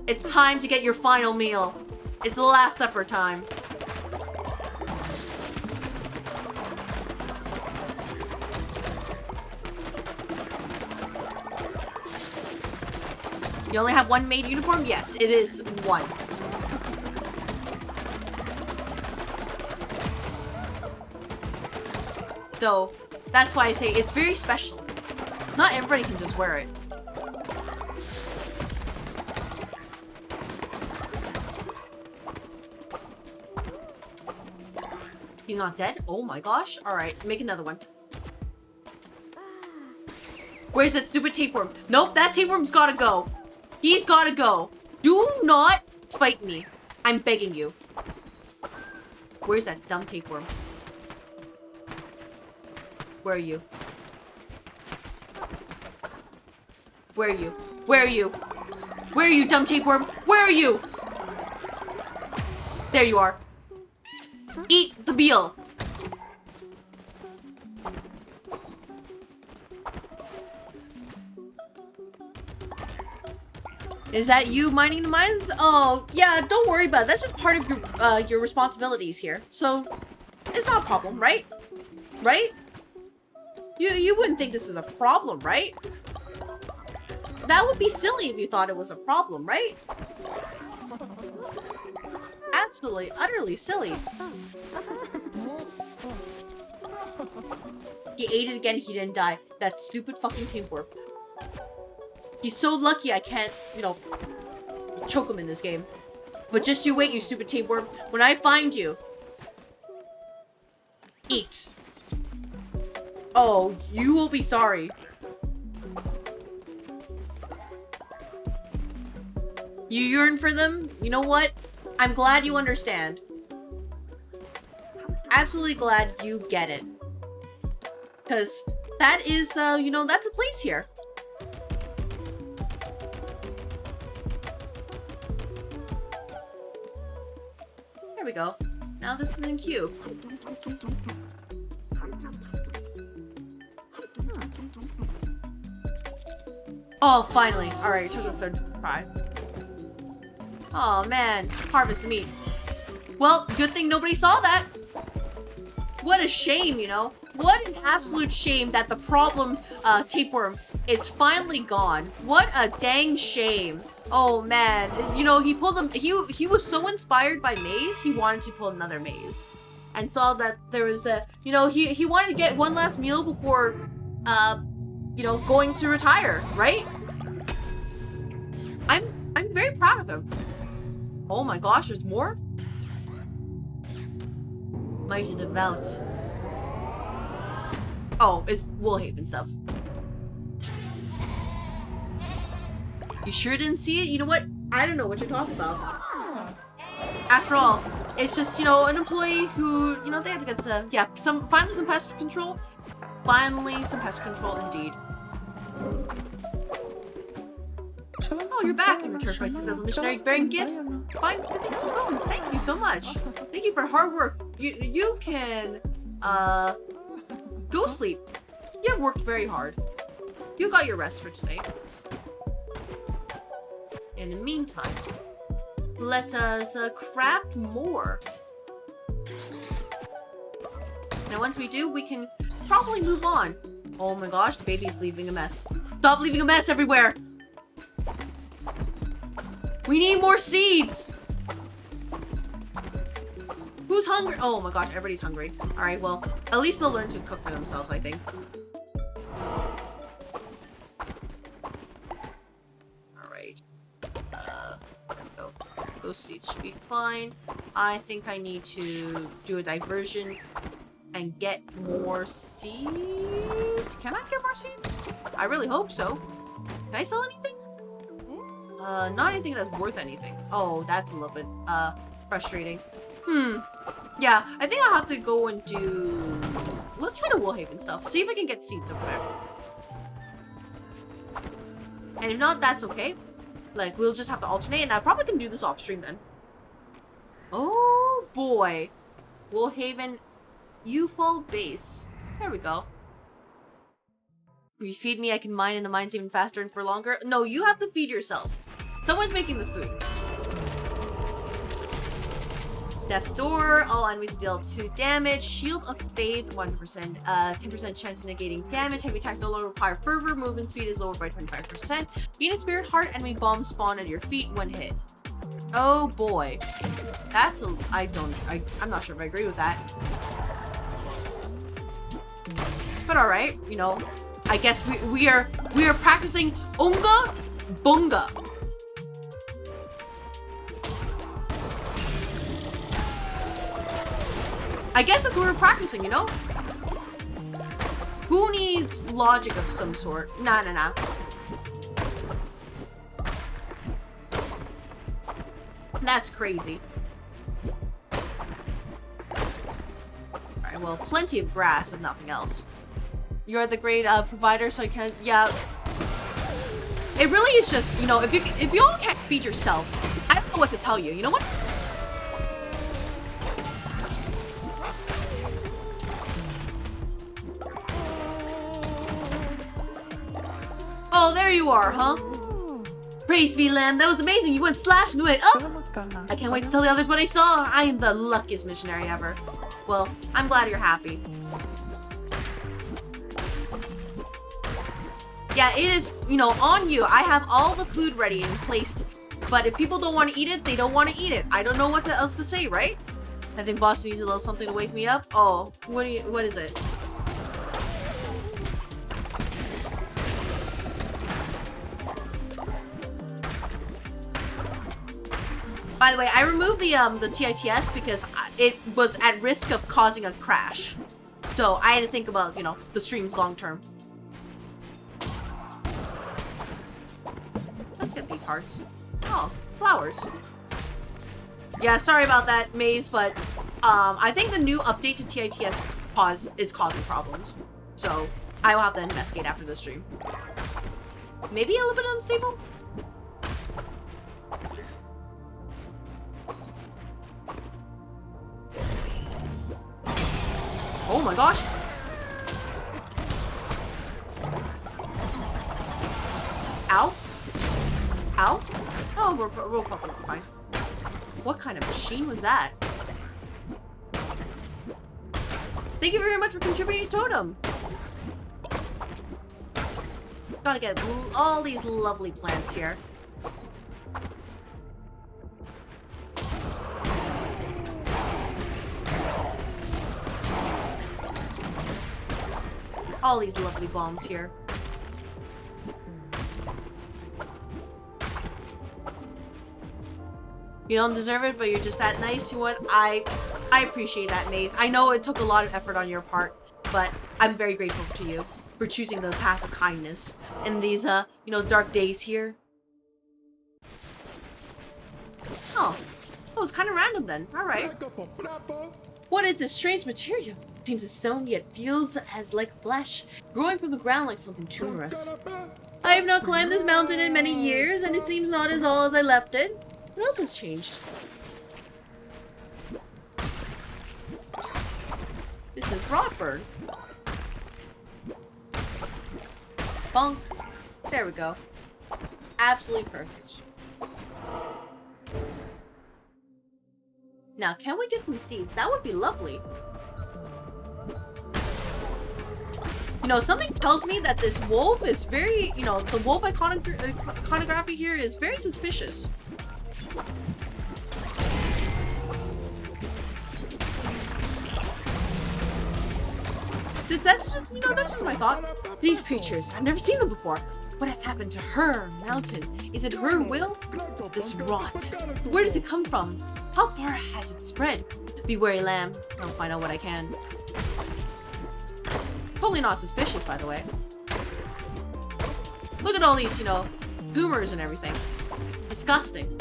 It's time to get your final meal. It's the Last Supper time. You only have one maid uniform? Yes, it is one. So, that's why I say it's very special. Not everybody can just wear it. He's not dead? Oh my gosh. Alright, make another one. Where's that stupid tapeworm? Nope, that tapeworm's gotta go. He's gotta go. Do not spite me. I'm begging you. Where's that dumb tapeworm? Where are you? Where are you? Where are you? Where are you, dumb tapeworm? Where are you? There you are. Eat the meal. Is that you mining the mines? Oh, yeah, don't worry about it. That's just part of your responsibilities here. So, it's not a problem, right? Right? You wouldn't think this is a problem, right? That would be silly if you thought it was a problem, right? Absolutely, utterly silly. He ate it again, he didn't die. That stupid fucking tapeworm. He's so lucky I can't, you know, choke him in this game. But just you wait, you stupid tapeworm. When I find you, eat. Oh, you will be sorry. You yearn for them? You know what? I'm glad you understand. Absolutely glad you get it. Because that is, you know, that's a place here. There we go. Now this is in queue. Oh, finally. Alright, it took the third try. Oh man, harvest the meat. Well, good thing nobody saw that. What a shame, you know? What an absolute shame that the problem tapeworm is finally gone. What a dang shame. Oh man, you know, he pulled him. He was so inspired by maze, he wanted to pull another maze, and saw that there was a, you know, he wanted to get one last meal before, you know, going to retire, right? I'm very proud of him. Oh my gosh, there's more? Mighty Devout. Oh, it's Woolhaven stuff. You sure didn't see it? You know what? I don't know what you're talking about. After all, it's just, you know, an employee who, you know, they had to get some, yeah, finally some pest control. Finally some pest control indeed. Oh, you're back in return for my successful missionary bearing gifts. Fine, thank you for bones. Thank you so much. Thank you for hard work. You can, go sleep. You have worked very hard. You got your rest for today. In the meantime, let us craft more. Now, once we do, we can probably move on. Oh my gosh, the baby's leaving a mess. Stop leaving a mess everywhere. We need more seeds. Who's hungry? Oh my gosh, everybody's hungry. All right, well, at least they'll learn to cook for themselves, I think. All right. Go. Those seeds should be fine. I think I need to do a diversion and get more seeds. Can I get more seeds? I really hope so. Can I sell anything? Not anything that's worth anything. Oh, that's a little bit, frustrating. Yeah, I think I'll have to go and do... Let's try the Woolhaven stuff. See if I can get seeds over there. And if not, that's okay. Like, we'll just have to alternate, and I probably can do this off stream then. Oh, boy. Woolhaven Ewefall base. There we go. If you feed me, I can mine in the mines even faster and for longer. No, you have to feed yourself. Someone's making the food. Death's Door. All enemies deal 2 damage. Shield of Faith, 1%. 10% chance of negating damage. Heavy attacks no longer require fervor. Movement speed is lowered by 25%. Unit Spirit Heart. Enemy bombs spawn at your feet when hit. Oh boy. That's a... I'm not sure if I agree with that. But alright, you know. I guess we are practicing Unga Bunga. I guess that's what we're practicing, you know? Who needs logic of some sort? Nah. That's crazy. Alright, well, plenty of grass if nothing else. You're the great provider, so I can... Yeah. It really is just, you know, if you all can't feed yourself, I don't know what to tell you. You know what? Oh, there you are, huh? Praise be, Lamb. That was amazing. You went slash and went up. I can't wait to tell the others what I saw. I am the luckiest missionary ever. Well, I'm glad you're happy. Yeah, it is, you know, on you. I have all the food ready and placed. But if people don't want to eat it, they don't want to eat it. I don't know what else to say, right? I think boss needs a little something to wake me up. Oh, what is it? By the way, I removed the TITS because it was at risk of causing a crash. So I had to think about, you know, the streams long term. Let's get these hearts. Oh, flowers. Yeah, sorry about that, Maze, but I think the new update to TITS is causing problems. So I will have to investigate after the stream. Maybe a little bit unstable? Oh my gosh. Ow. Ow. Oh, we're probably fine. What kind of machine was that? Thank you very much for contributing to Totem. Gotta get all these lovely plants here. All these lovely bombs here. You don't deserve it, but you're just that nice. You know what? I appreciate that, Maze. I know it took a lot of effort on your part, but I'm very grateful to you for choosing the path of kindness in these, you know, dark days here. Oh, it's kind of random then. All right. What is this strange material? Seems a stone, yet feels as like flesh, growing from the ground like something tumorous. I have not climbed this mountain in many years, and it seems not as all as I left it. What else has changed? This is Rockburn. Bonk. There we go. Absolutely perfect. Now, can we get some seeds? That would be lovely. You know, something tells me that this wolf is very, you know, the wolf iconography here is very suspicious. That's, you know, that's my thought. These creatures, I've never seen them before. What has happened to her mountain? Is it her will? This rot. Where does it come from? How far has it spread? Be wary, Lamb. I'll find out what I can. Totally not suspicious, by the way. Look at all these, you know, boomers and everything. Disgusting.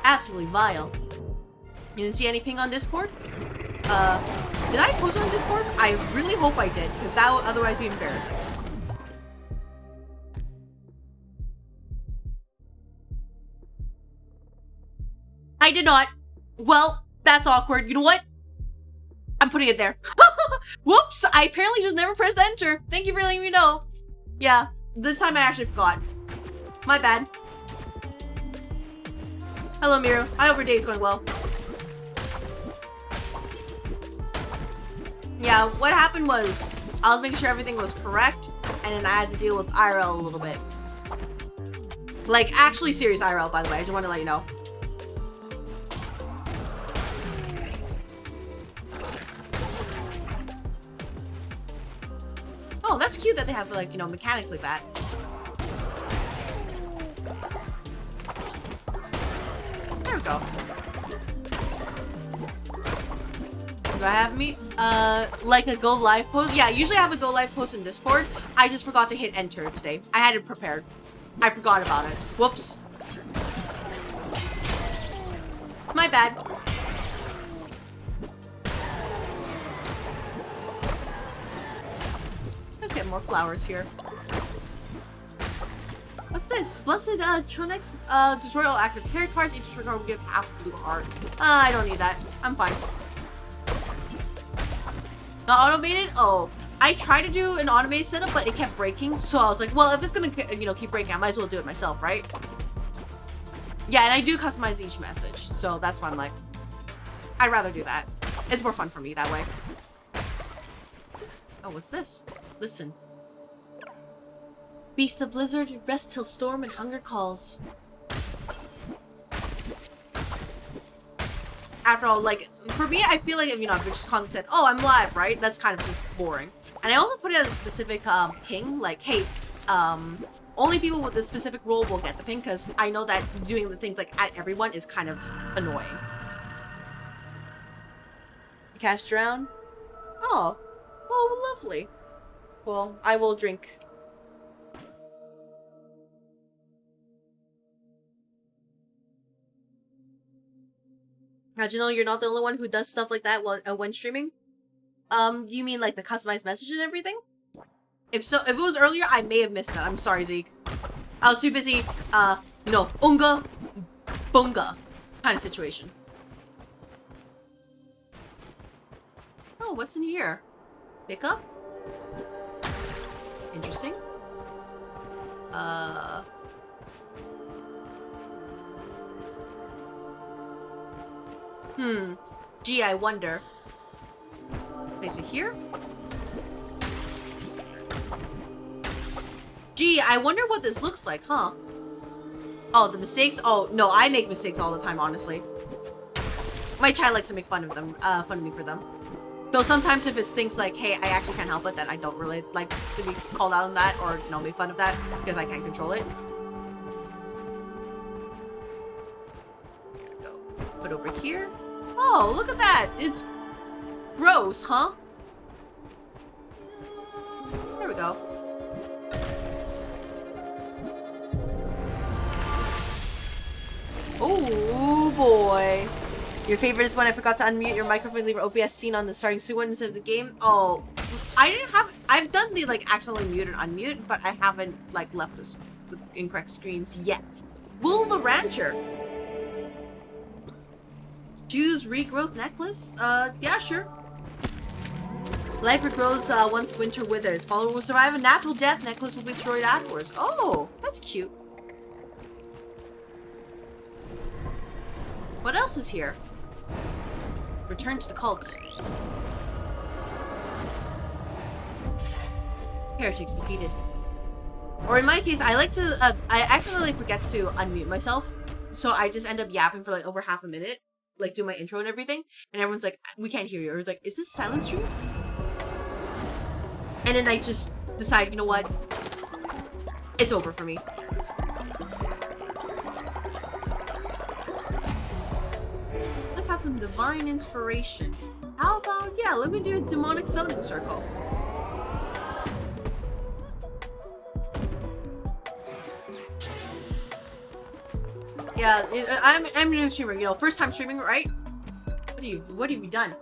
Absolutely vile. You didn't see any ping on Discord? Did I post on Discord? I really hope I did, because that would otherwise be embarrassing. I did not. Well, that's awkward. You know what? I'm putting it there. Whoops! I apparently just never pressed enter. Thank you for letting me know. Yeah, this time I actually forgot. My bad. Hello, Miru. I hope your day is going well. Yeah, what happened was I was making sure everything was correct, and then I had to deal with IRL a little bit. Like, actually serious IRL, by the way. I just wanted to let you know. Oh, that's cute that they have, like, you know, mechanics like that. There we go. Do I have me? Like a go live post? Yeah, usually I have a go live post in Discord. I just forgot to hit enter today. I had it prepared. I forgot about it. Whoops. My bad. Let's get more flowers here. What's this? Blessed Tronex tutorial active carry cards. Each tutorial will give half blue heart. I don't need that. I'm fine. Not automated? Oh. I tried to do an automated setup, but it kept breaking. So I was like, well, if it's gonna, you know, keep breaking, I might as well do it myself, right? Yeah, and I do customize each message. So that's why I'm like, I'd rather do that. It's more fun for me that way. Oh, what's this? Listen. Beast of blizzard, rest till storm and hunger calls. After all, like, for me, I feel like, if, you know, if it just constantly said, oh, I'm live, right? That's kind of just boring. And I also put it as a specific ping, like, hey, only people with a specific role will get the ping, because I know that doing the things like at everyone is kind of annoying. Cast drown? Oh. Oh, lovely. Well, I will drink. How'd you know you're not the only one who does stuff like that when streaming? You mean like the customized message and everything? If so, if it was earlier, I may have missed that. I'm sorry, Zeke. I was too busy, you know, unga, bunga kind of situation. Oh, what's in here? Pickup? Interesting. Gee, I wonder. Is it here? Gee, I wonder what this looks like, huh? Oh, the mistakes? Oh, no, I make mistakes all the time, honestly. My child likes to make fun of me for them. Though sometimes if it's things like, hey, I actually can't help it, then I don't really like to be called out on that or, you know, make fun of that because I can't control it. Here we go. Put over here. Oh, look at that! It's gross, huh? There we go. Oh boy. Your favorite is when I forgot to unmute your microphone, leave your OBS scene on the starting suit instead of the game. Oh, I've done the like accidentally mute and unmute, but I haven't like left the incorrect screens yet. Wool the Rancher. Choose regrowth necklace? Yeah, sure. Life regrows once winter withers. Follower will survive a natural death. Necklace will be destroyed afterwards. Oh, that's cute. What else is here? Return to the cult. Heretics defeated. Or in my case, I like to, I accidentally forget to unmute myself. So I just end up yapping for like over half a minute. Like do my intro and everything. And everyone's like, we can't hear you. Or it's like, is this silent stream? And then I just decide, you know what? It's over for me. Let's have some divine inspiration. How about, yeah, let me do a demonic summoning circle. Yeah, I'm a new streamer, you know, first time streaming, right? What have you done?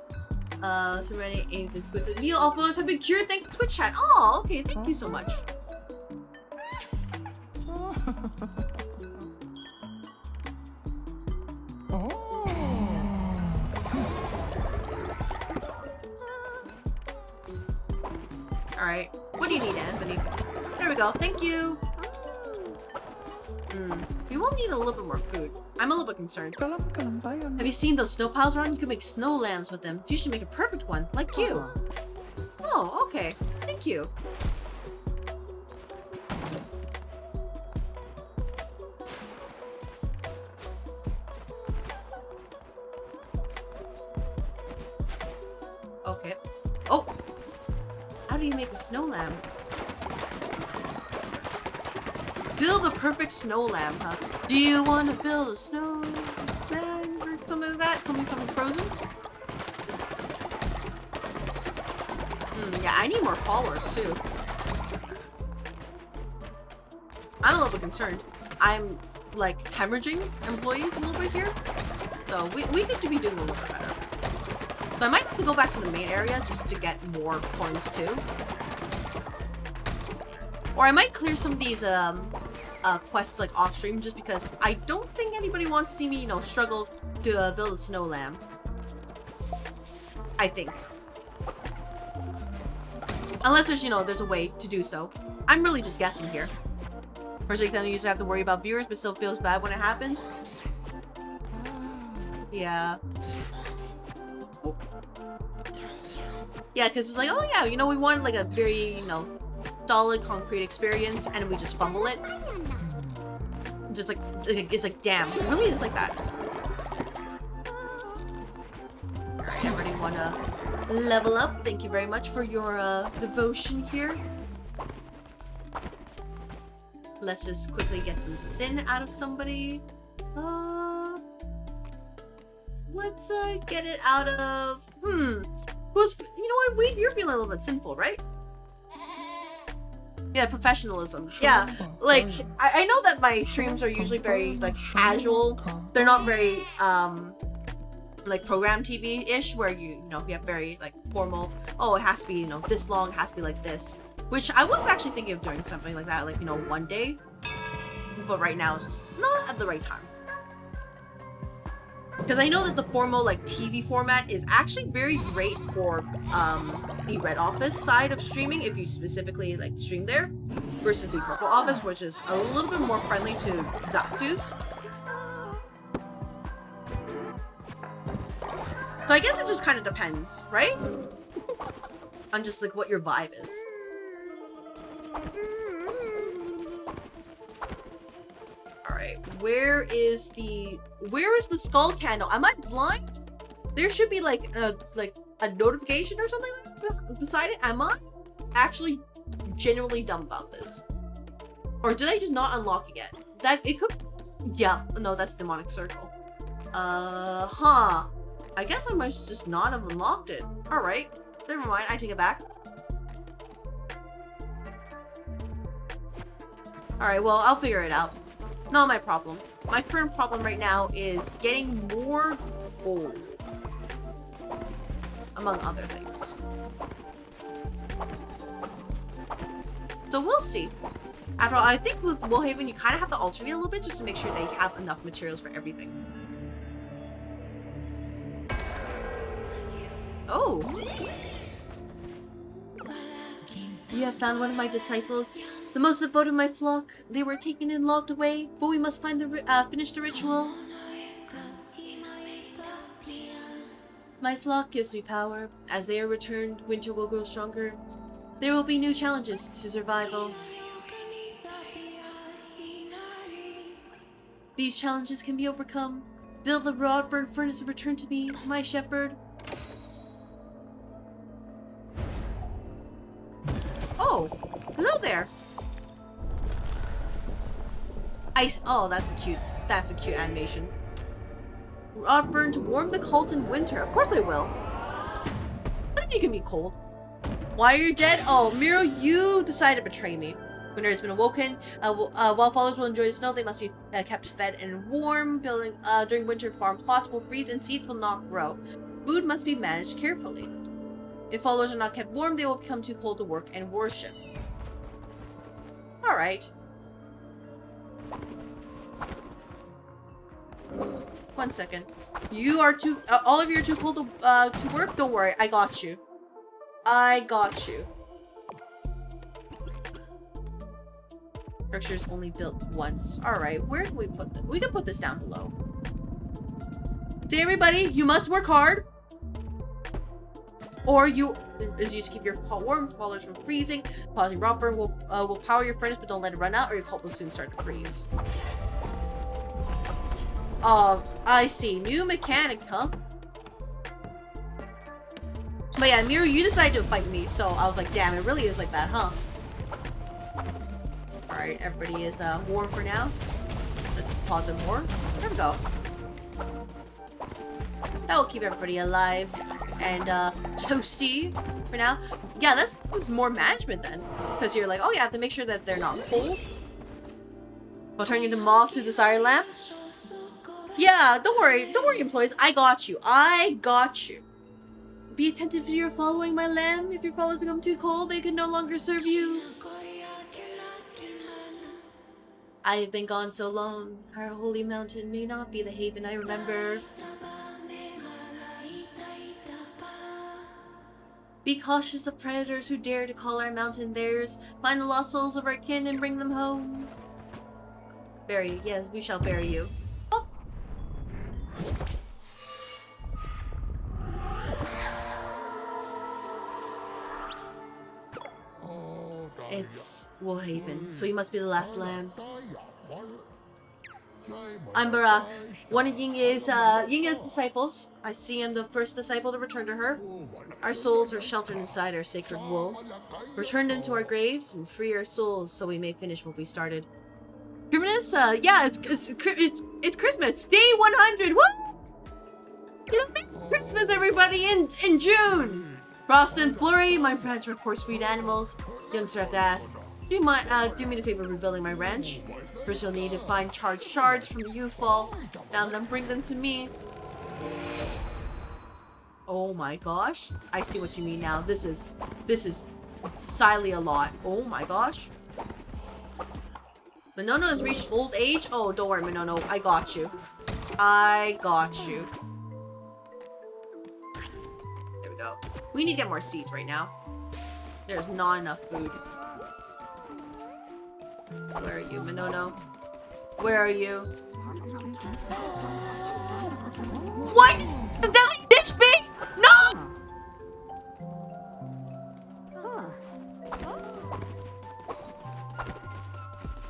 So many ain't exclusive meal. All photos have been cured thanks to Twitch chat. Oh, okay, thank you so much. Alright, what do you need, Anthony? There we go, thank you! We will need a little bit more food. I'm a little bit concerned. Have you seen those snow piles around? You can make snow lamps with them. You should make a perfect one, like you. Oh, okay. Thank you. Okay. Oh! How do you make a snow lamp? Build a perfect snow lamp, huh? Do you want to build a snow lamp or something like that? Something frozen? Yeah, I need more followers too. I'm a little bit concerned. I'm like hemorrhaging employees a little bit here. So we could be doing a little bit better. So I might have to go back to the main area just to get more coins too. Or I might clear some of these quests like off stream just because I don't think anybody wants to see me, you know, struggle to build a snow lamp. I think. Unless there's, you know, there's a way to do so. I'm really just guessing here. Personally, the user have to worry about viewers but still feels bad when it happens. Yeah. Yeah, because it's like, oh yeah, you know, we want like a very, you know, solid concrete experience and we just fumble it. Just like, it's like, damn, it really is like that. Alright, everybody wanna level up. Thank you very much for your devotion here. Let's just quickly get some sin out of somebody. Let's get it out of, you know what, Wade, you're feeling a little bit sinful, right? Yeah, professionalism. Yeah, like, I know that my streams are usually very, like, casual. They're not very, like, program TV-ish, where you know, you have very, like, formal, oh, it has to be, you know, this long, it has to be like this. Which I was actually thinking of doing something like that, like, you know, one day. But right now, it's just not at the right time. Because I know that the formal, like, TV format is actually very great for the Red Office side of streaming, if you specifically, like, stream there, versus the Purple Office, which is a little bit more friendly to Zatsus. So I guess it just kind of depends, right? On just, like, what your vibe is. Alright, where is the skull candle? Am I blind? There should be like a notification or something like that beside it. Am I actually genuinely dumb about this? Or did I just not unlock it yet? That it could, yeah, no, that's demonic circle. I guess I must just not have unlocked it. Alright, never mind, I take it back. Alright, well, I'll figure it out. Not my problem. My current problem right now is getting more gold. Among other things. So we'll see. After all, I think with Woolhaven, you kind of have to alternate a little bit just to make sure they have enough materials for everything. Oh! You have found one of my disciples. The most devoted of my flock. They were taken and locked away, but we must find finish the ritual. My flock gives me power. As they are returned, winter will grow stronger. There will be new challenges to survival. These challenges can be overcome. Build the rod-burnt furnace and return to me, my shepherd. Oh, hello there. Ice. Oh, that's a cute animation. Rod-burn to warm the cult in winter. Of course I will. What if you can be cold? Why are you dead? Oh, Miro, you decided to betray me. Winter has been awoken. While followers will enjoy the snow, they must be kept fed and warm. During winter, farm plots will freeze and seeds will not grow. Food must be managed carefully. If followers are not kept warm, they will become too cold to work and worship. Alright. 1 second. You are too- all of you are too cold to work? Don't worry, I got you. I got you. Structure's only built once. Alright, where can we put this? We can put this down below. See everybody, you must work hard. Or you is used to keep your cult warm, followers from freezing. Pausing romper will power your furnace, but don't let it run out or your cult will soon start to freeze. Oh, I see. New mechanic, huh? But yeah, Miru, you decided to fight me, so I was like, damn, it really is like that, huh? Alright, everybody is warm for now. Let's just pause and warm. There we go. That will keep everybody alive and toasty for now. Yeah, that's more management then. Because you're like, oh yeah, I have to make sure that they're not cold. While turning into moths to desire lamp. Yeah, don't worry, employees. I got you. I got you. Be attentive to your following, my lamb. If your followers become too cold, they can no longer serve you. I have been gone so long. Our holy mountain may not be the haven I remember. Be cautious of predators who dare to call our mountain theirs. Find the lost souls of our kin and bring them home. Bury, yes, we shall bury you. Oh. It's Woolhaven, so you must be the last lamb. I'm Barak, one of Yinya's disciples. I see I'm the first disciple to return to her. Our souls are sheltered inside our sacred wool. Return them to our graves and free our souls so we may finish what we started. Christmas? Yeah, it's Christmas. Day 100. What? You know, Merry Christmas, everybody, in June. Frost and Flurry, my ranch are poor sweet animals. Youngster have to ask, do me the favor of rebuilding my ranch? First you'll need to find charged shards from the Ewefall. Now then bring them to me. Oh my gosh. I see what you mean now. This is silly a lot. Oh my gosh. Minono has reached old age? Oh, don't worry, Minono. I got you. I got you. There we go. We need to get more seeds right now. There's not enough food. Where are you, Minono? Where are you? What? Did that like ditch me? No!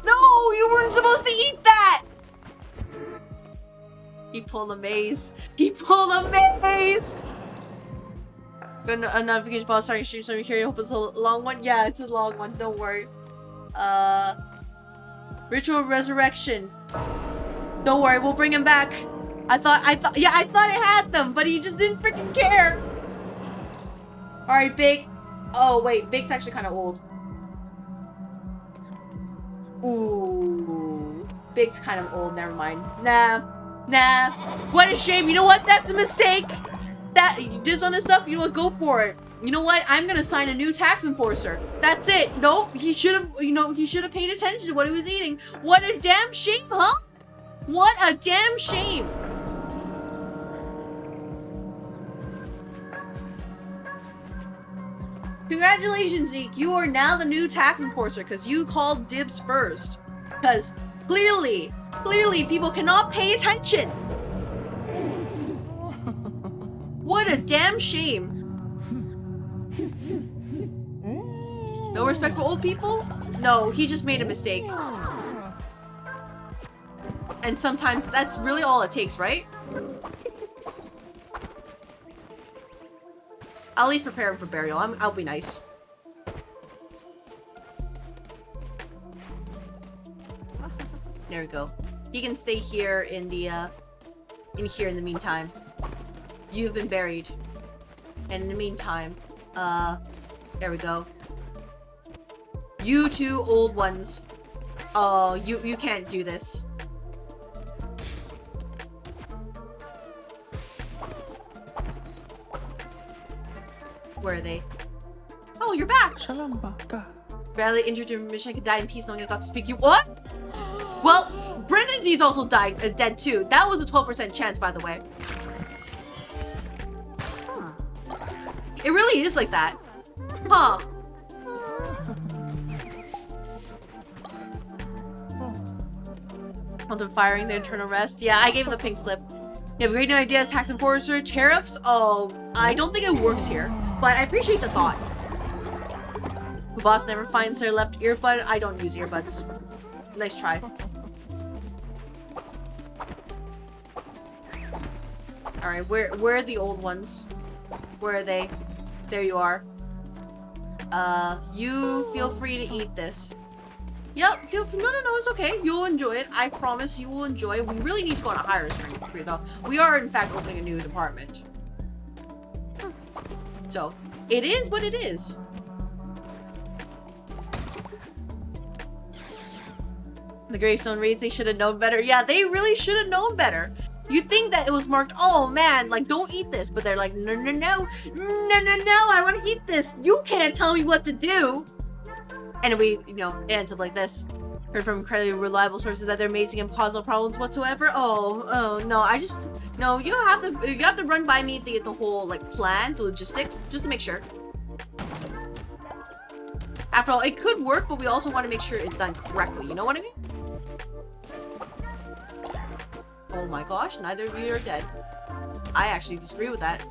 No, you weren't supposed to eat that! He pulled a maze. He pulled a maze! Good notification pause starting stream, so I'm here. I hope it's a long one. Yeah, it's a long one. Don't worry. Ritual resurrection. Don't worry, we'll bring him back. I thought I had them, but he just didn't freaking care. All right, Big. Oh wait, Big's actually kind of old. Ooh, Big's kind of old. Never mind. Nah. What a shame. You know what? That's a mistake. That you did on this stuff. You know what? Go for it. You know what? I'm gonna sign a new tax enforcer. That's it. Nope. He should have. You know, he should have paid attention to what he was eating. What a damn shame, huh? What a damn shame. Congratulations, Zeke. You are now the new tax enforcer because you called dibs first. Because clearly people cannot pay attention. What a damn shame. No respect for old people? No, he just made a mistake. And sometimes that's really all it takes, right? I'll at least prepare him for burial. I'll be nice. There we go. He can stay here in the meantime. You've been buried. And in the meantime, there we go. You two old ones. Oh, you can't do this. Where are they? Oh, you're back! Barely injured your mission, I could die in peace knowing I got to speak you. What? Well, Brennan's also dead too. That was a 12% chance, by the way. Huh. It really is like that. Huh. On firing the internal rest. Yeah, I gave him the pink slip. You have a great new idea as tax enforcer. Tariffs? Oh, I don't think it works here. But I appreciate the thought. The boss never finds their left earbud. I don't use earbuds. Nice try. Alright, where are the old ones? Where are they? There you are. You feel free to eat this. Yep, no, it's okay. You'll enjoy it. I promise you will enjoy it. We really need to go on a higher spree though. We are in fact opening a new department. So, it is what it is. The gravestone reads, they should have known better. Yeah, they really should have known better. You think that it was marked, oh man, like don't eat this, but they're like, no, I want to eat this. You can't tell me what to do. And we, it ends up like this. Heard from incredibly reliable sources that they're amazing and cause no problems whatsoever. Oh, no, you have to run by me the whole like plan, the logistics, just to make sure. After all, it could work, but we also want to make sure it's done correctly. You know what I mean? Oh my gosh, neither of you are dead. I actually disagree with that.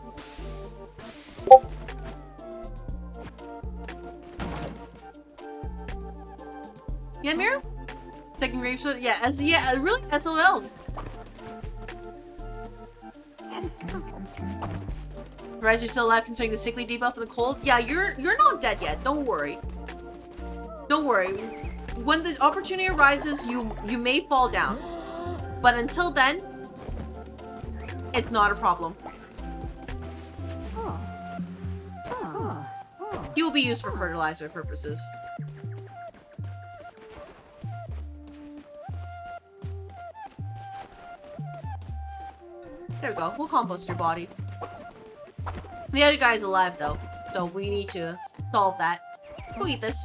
Yeah, Mira? Second gravestone? Yeah, really? SOL. Rise, you're still alive considering the sickly debuff for the cold? Yeah, you're not dead yet. Don't worry. Don't worry. When the opportunity arises, you may fall down. But until then, it's not a problem. He will be used for fertilizer purposes. There we go. We'll compost your body. The other guy's alive though, so we need to solve that. Go eat this.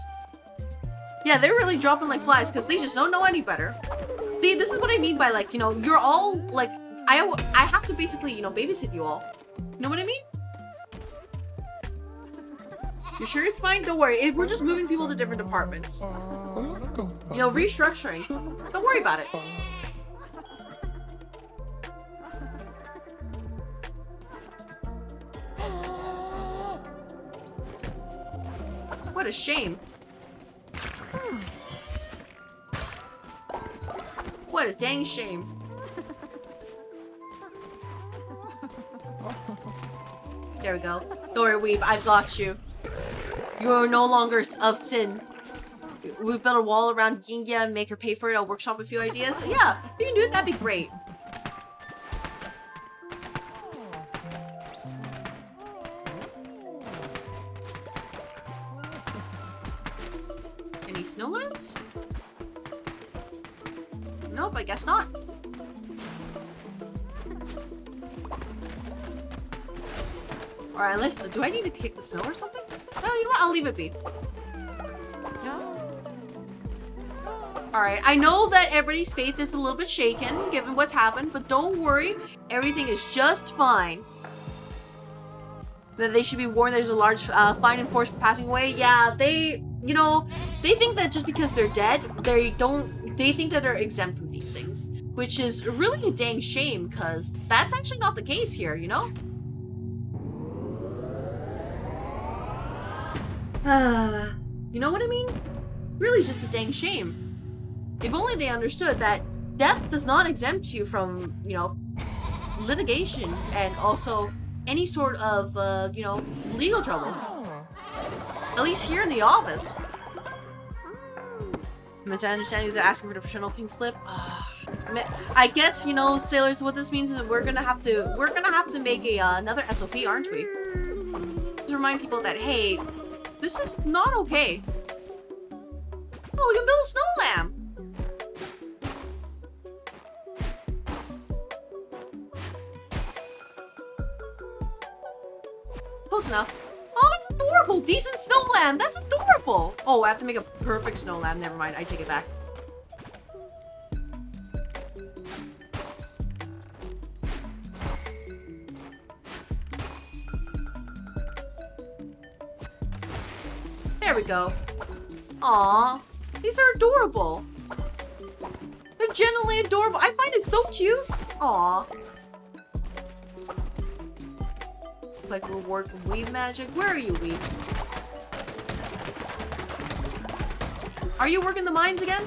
Yeah, they're really dropping like flies because they just don't know any better. See, this is what I mean by like, you're all like, I have to basically, babysit you all. You know what I mean? You sure it's fine? Don't worry. We're just moving people to different departments. Restructuring. Don't worry about it. What a shame. What a dang shame. There we go. Don't worry, Weave. I've got you. You're no longer of sin. We've built a wall around Yingya and make her pay for it. I'll workshop a few ideas. So yeah, if you can do it, that'd be great. Any snow lamps? Nope, I guess not. Alright, listen, do I need to kick the snow or something? Well, you know what? I'll leave it be. Alright, I know that everybody's faith is a little bit shaken, given what's happened, but don't worry. Everything is just fine. That they should be warned there's a large fine enforced for passing away. Yeah, they think that just because they're dead, they think that they're exempt from these things. Which is really a dang shame, because that's actually not the case here, You know what I mean? Really just a dang shame. If only they understood that death does not exempt you from, litigation and also any sort of, legal trouble. At least here in the office. Misunderstanding is asking for the paternal pink slip. I guess, sailors, what this means is that we're gonna have to make another SOP, aren't we? To remind people that, hey, this is not okay. Oh, we can build a snow lamb. Close enough. Oh, that's adorable. Decent snow lamb. That's adorable. Oh, I have to make a perfect snow lamb. Never mind. I take it back. There we go. Aw, these are adorable. They're genuinely adorable. I find it so cute. Aw. Like a reward from Weave Magic. Where are you, Weave? Are you working the mines again?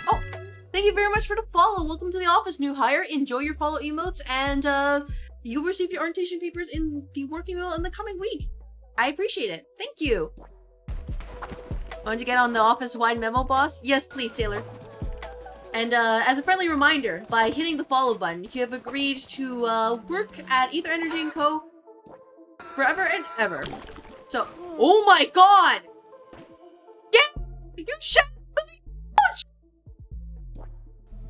Oh, thank you very much for the follow. Welcome to the office, new hire. Enjoy your follow emotes, and you'll receive your orientation papers in the work email in the coming week. I appreciate it. Thank you. Want to get on the office-wide memo, boss? Yes, please, Sailor. And as a friendly reminder, by hitting the follow button, you have agreed to work at Ether Energy & Co. forever and ever. So, oh my god! Get you shut the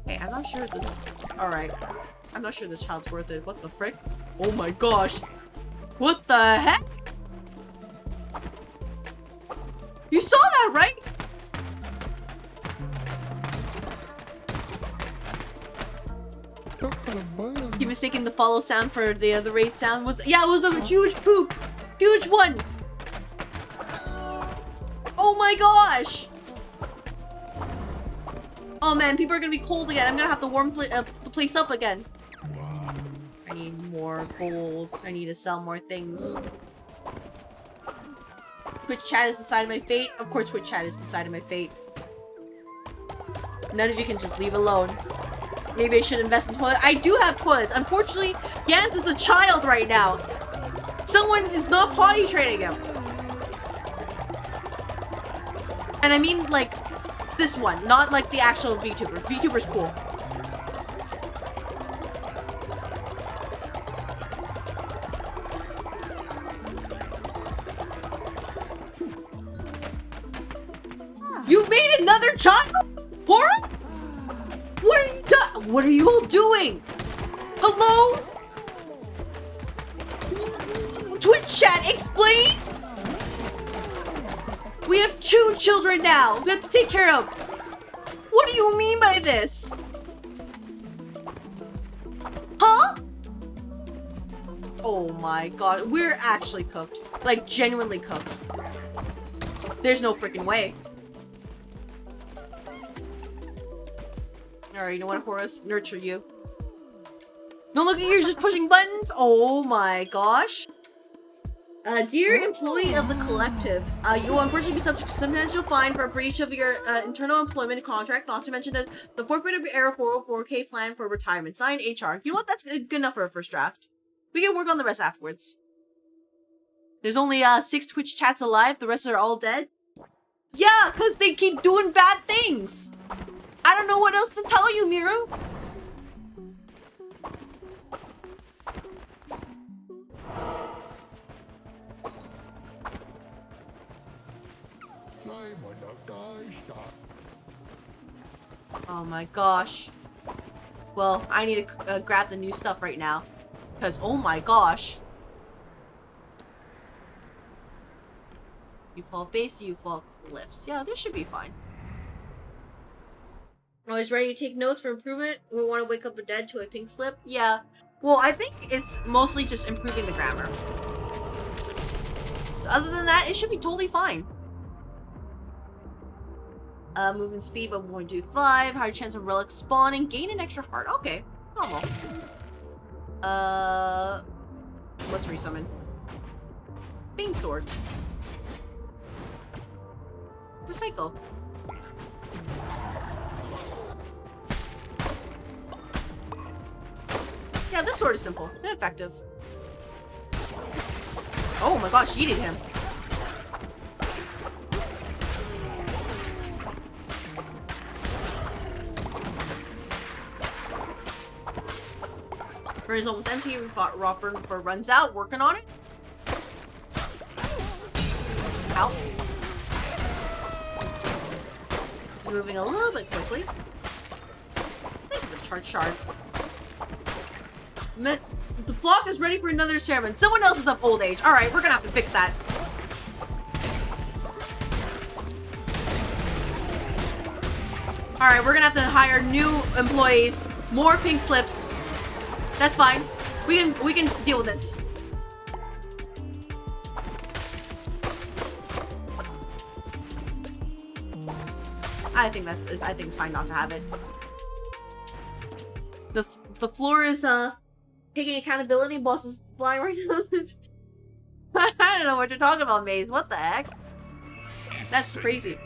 Hey, I'm not sure this. Alright. I'm not sure this child's worth it. What the frick? Oh my gosh. What the heck? You saw that, right? You mistaken the follow sound for the raid sound? Yeah, it was a huge poop! Huge one! Oh my gosh! Oh man, people are gonna be cold again. I'm gonna have to warm the place up again. I need more gold. I need to sell more things. Twitch chat is deciding my fate. Of course Twitch chat is deciding my fate. None of you can just leave alone. Maybe I should invest in toilets. I do have toilets. Unfortunately, Gans is a child right now. Someone is not potty training him. And I mean, like, this one. Not like the actual VTuber. VTuber's cool. You made another child? Horror? What are you doing? What are you all doing? Hello? Twitch chat, explain? We have 2 children now. We have to take care of. What do you mean by this? Huh? Oh my god. We're actually cooked. Like, genuinely cooked. There's no freaking way. Alright, you know what, Horus? Nurture you. No, look at you, you're just pushing buttons! Oh my gosh. Dear employee of the collective, you will unfortunately be subject to substantial fine for a breach of your internal employment contract, not to mention that the forfeit of your Era 404k plan for retirement. Signed, HR. You know what? That's good enough for a first draft. We can work on the rest afterwards. There's only 6 Twitch chats alive, the rest are all dead? Yeah, because they keep doing bad things! I don't know what else to tell you, Miru. Oh my gosh. Well, I need to grab the new stuff right now. Because, oh my gosh. Ewefall base, Ewefall cliffs. Yeah, this should be fine. Always ready to take notes for improvement. We want to wake up the dead to a pink slip. Yeah. Well, I think it's mostly just improving the grammar. Other than that, it should be totally fine. Movement speed, but 1.25. Higher chance of relics spawning. Gain an extra heart. Okay. Normal. Let's resummon. Bane sword. Recycle. Yeah, this sword is simple and effective. Oh my gosh, eating him. Burn is almost empty. Robert runs out, working on it. Ow. Just moving a little bit quickly. Thank you for the charge shard. The flock is ready for another sermon. Someone else is of old age. Alright, we're gonna have to fix that. Alright, we're gonna have to hire new employees. More pink slips. That's fine. We can deal with this. I think it's fine not to have it. The floor is taking accountability. Boss is flying right now. I don't know what you're talking about, Maze. What the heck? That's crazy.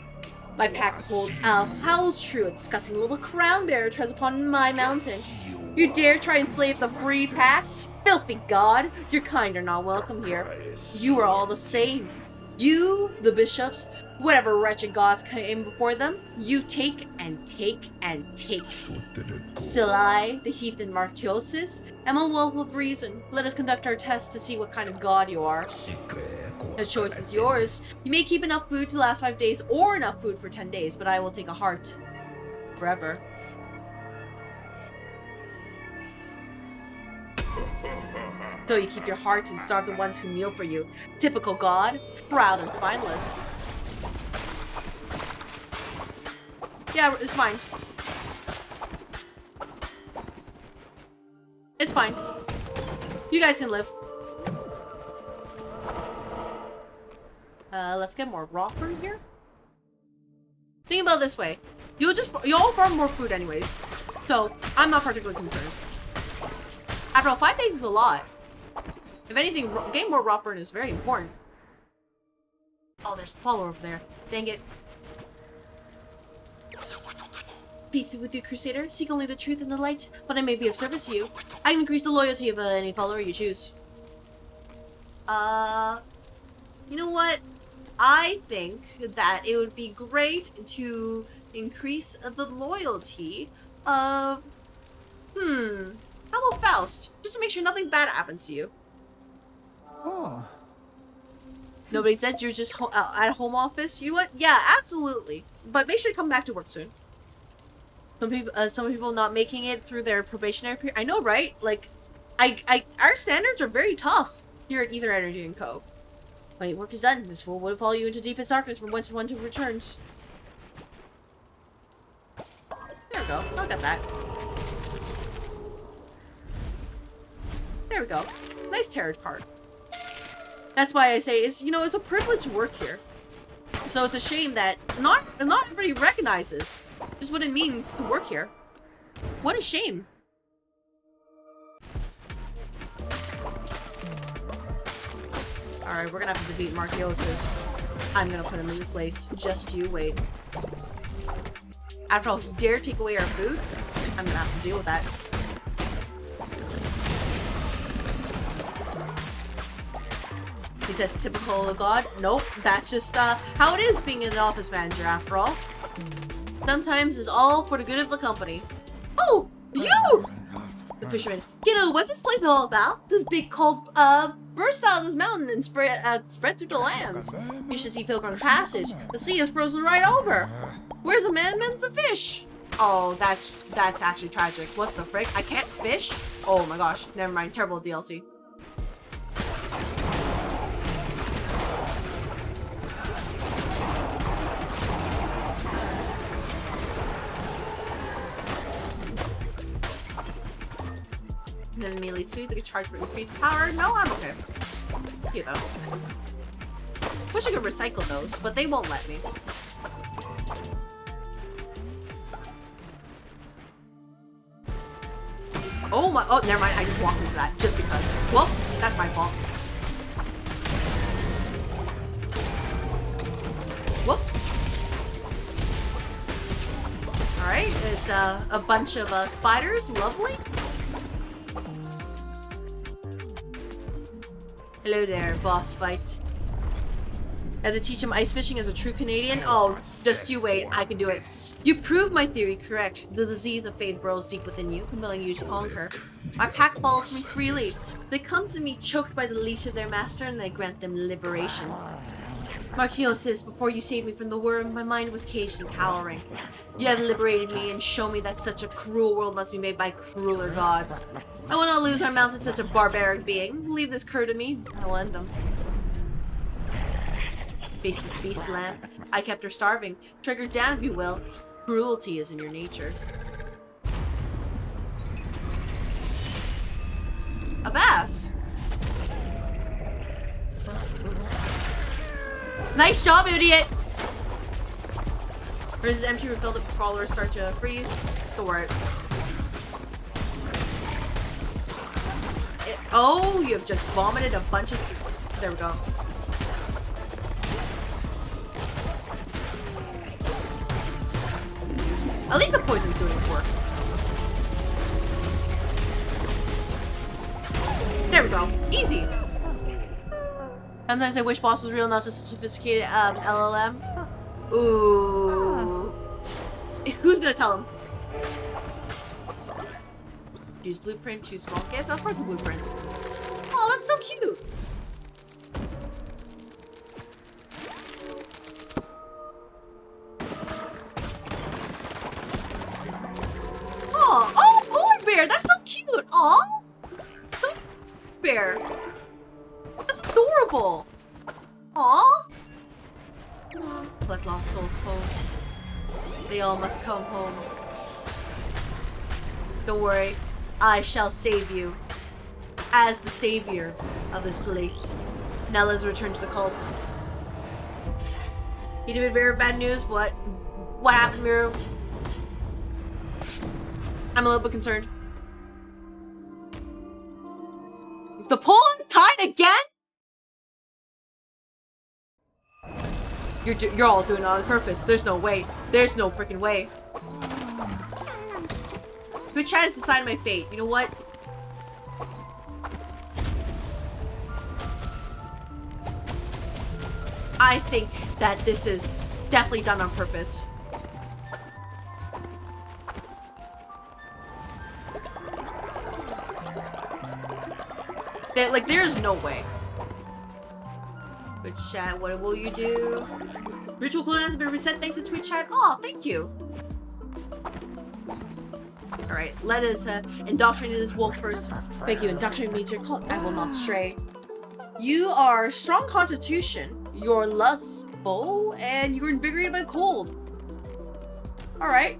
My pack hold howls true. A disgusting little crown bearer treads upon my mountain. You dare try and slave the free pack? Filthy god! Your kind are not welcome here. You are all the same. You, the bishops, whatever wretched gods came before them, you take and take and take. Still I, the heathen Marchiosis, am a wolf of reason. Let us conduct our test to see what kind of god you are. The choice is yours. You may keep enough food to last 5 days or enough food for 10 days, but I will take a heart. Forever. So you keep your heart and starve the ones who kneel for you. Typical god, proud and spineless. Yeah, it's fine. It's fine. You guys can live. Let's get more raw fruit here. Think about it this way. You'll farm more food anyways. So, I'm not particularly concerned. After all, 5 days is a lot. If anything, getting more raw burn is very important. Oh, there's a follower over there. Dang it. Peace be with you, Crusader. Seek only the truth and the light, but I may be of service to you. I can increase the loyalty of any follower you choose. You know what? I think that it would be great to increase the loyalty of... How about Faust? Just to make sure nothing bad happens to you. Oh. Nobody said you're just at home office? You know what? Yeah, absolutely. But make sure to come back to work soon. Some people not making it through their probationary period. I know, right? Like, our standards are very tough here at Ether Energy & Co. When your work is done, this fool will follow you into deepest darkness from whence one returns. There we go. I'll get that. There we go. Nice tarot card. That's why I say it's, you know, it's a privilege to work here. So it's a shame that not everybody recognizes just what it means to work here. What a shame. Alright, we're gonna have to defeat Marchiosis. I'm gonna put him in this place. Just you wait. After all, he dared take away our food? I'm gonna have to deal with that. He says typical god. Nope, that's just how it is being an office manager after all. Sometimes it's all for the good of the company. Oh, you! The fisherman. Kiddo, what's this place all about? This big cold burst out of this mountain and spread through the lands. You should see Pilgrim's Passage. The sea is frozen right over. Where's a man meant to fish? Oh, that's actually tragic. What the frick? I can't fish? Oh my gosh, never mind. Terrible DLC. Then immediately sweep, they can charge for increased power. No, I'm okay. You know. Wish I could recycle those, but they won't let me. Oh my, oh, never mind, I just walked into that, just because. Well, that's my fault. Whoops. Alright, it's a bunch of spiders, lovely. Hello there, boss fight. As I teach him ice fishing as a true Canadian? Oh, just you wait, I can do it. You proved my theory correct. The disease of faith burrows deep within you, compelling you to conquer. My pack follows me freely. They come to me choked by the leash of their master, and I grant them liberation. Marchiosis, before you saved me from the worm, my mind was caged and cowering. You have liberated me and shown me that such a cruel world must be made by crueler gods. I will not lose our mount to such a barbaric being. Leave this cur to me. I will end them. Face this beast, lamb. I kept her starving. Trigger down if you will. Cruelty is in your nature. A bass. Nice job, idiot! Or is this empty refilled if followers start to freeze? Don't worry. Oh, you have just vomited a bunch of... There we go. At least the poison's doing its work. There we go. Easy. Sometimes I wish boss was real, not just a sophisticated LLM. Ooh. Who's gonna tell him? Use blueprint, choose small gift. That's parts of blueprint. Oh, that's so cute. Oh, polar bear. That's so cute. Aw. So bear. That's adorable. Aww. Let lost souls home. They all must come home. Don't worry. I shall save you. As the savior of this place. Now let's return to the cult. You did bear bad news? What? What happened, Miru? I'm a little bit concerned. The pole tied again? You're all doing it on purpose. There's no way. There's no freaking way. Twitch chat has decided my fate. You know what? I think that this is definitely done on purpose. There's no way. Twitch chat, what will you do? Ritual cooldown has been reset thanks to Twitch chat. Oh, thank you. Alright, let us indoctrinate this wolf first. Thank you, indoctrinate me to your cult. I will not stray. You are strong constitution, you're lustful, and you're invigorated by cold. Alright.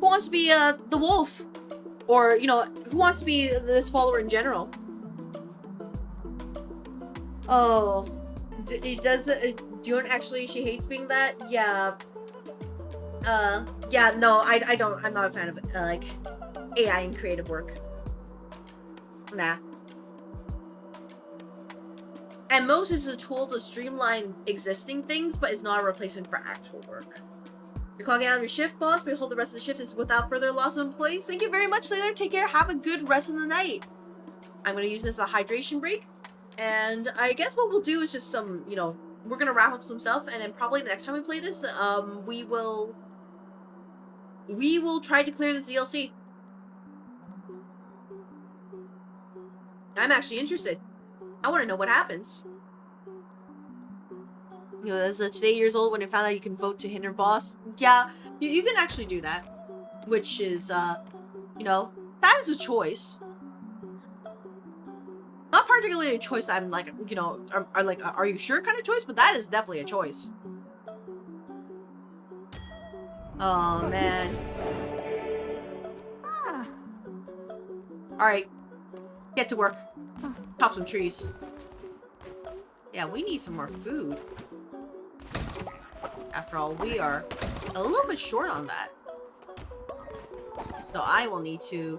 Who wants to be the wolf? Or, you know, who wants to be this follower in general? Oh. June actually, she hates being that? Yeah. Yeah, no, I don't, I'm not a fan of, like, AI in creative work. Nah. At most, it's a tool to streamline existing things, but it's not a replacement for actual work. You're clocking out of your shift, boss, but hold the rest of the shift is without further loss of employees. Thank you very much, Sailor. Take care, have a good rest of the night. I'm gonna use this as a hydration break. And I guess what we'll do is just some, you know, we're gonna wrap up some stuff, and then probably the next time we play this, we will try to clear this DLC. I'm actually interested. I want to know what happens. You know, as today years old when I found out you can vote to hinder boss. Yeah, you can actually do that, which is, you know, that is a choice. Not particularly a choice that I'm like, you know, are you sure kind of choice, but that is definitely a choice. Oh, man. Alright. Get to work. Chop some trees. Yeah, we need some more food. After all, we are a little bit short on that. So I will need to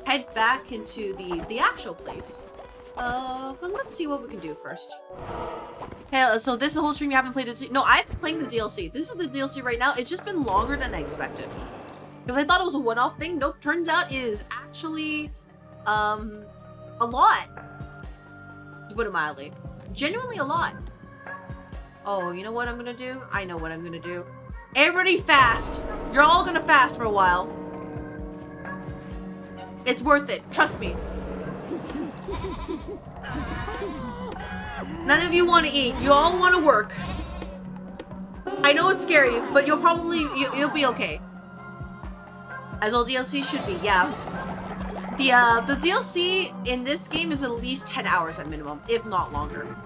head back into the actual place. But let's see what we can do first. Hey, so this is the whole stream you haven't played it. No, I've been playing the DLC. This is the DLC right now. It's just been longer than I expected. Because I thought it was a one-off thing. Nope, turns out it is actually, a lot. To put it mildly. Genuinely a lot. Oh, you know what I'm gonna do? I know what I'm gonna do. Everybody fast! You're all gonna fast for a while. It's worth it. Trust me. None of you want to eat. You all want to work. I know it's scary, but you'll be okay. As all DLC should be, yeah. The DLC in this game is at least 10 hours at minimum, if not longer.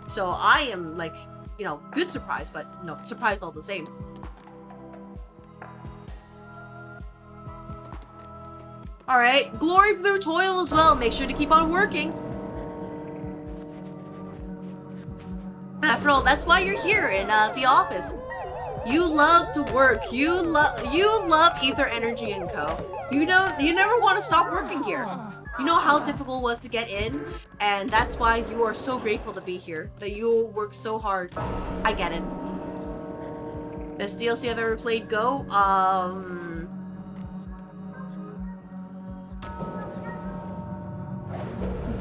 So I am like, you know, good surprised, but you know, surprised all the same. Alright, glory through toil as well. Make sure to keep on working. After all, that's why you're here in the office. You love to work. You love Ether Energy & Co. You never want to stop working here. You know how difficult it was to get in, and that's why you are so grateful to be here. That you work so hard. I get it. Best DLC I've ever played, go.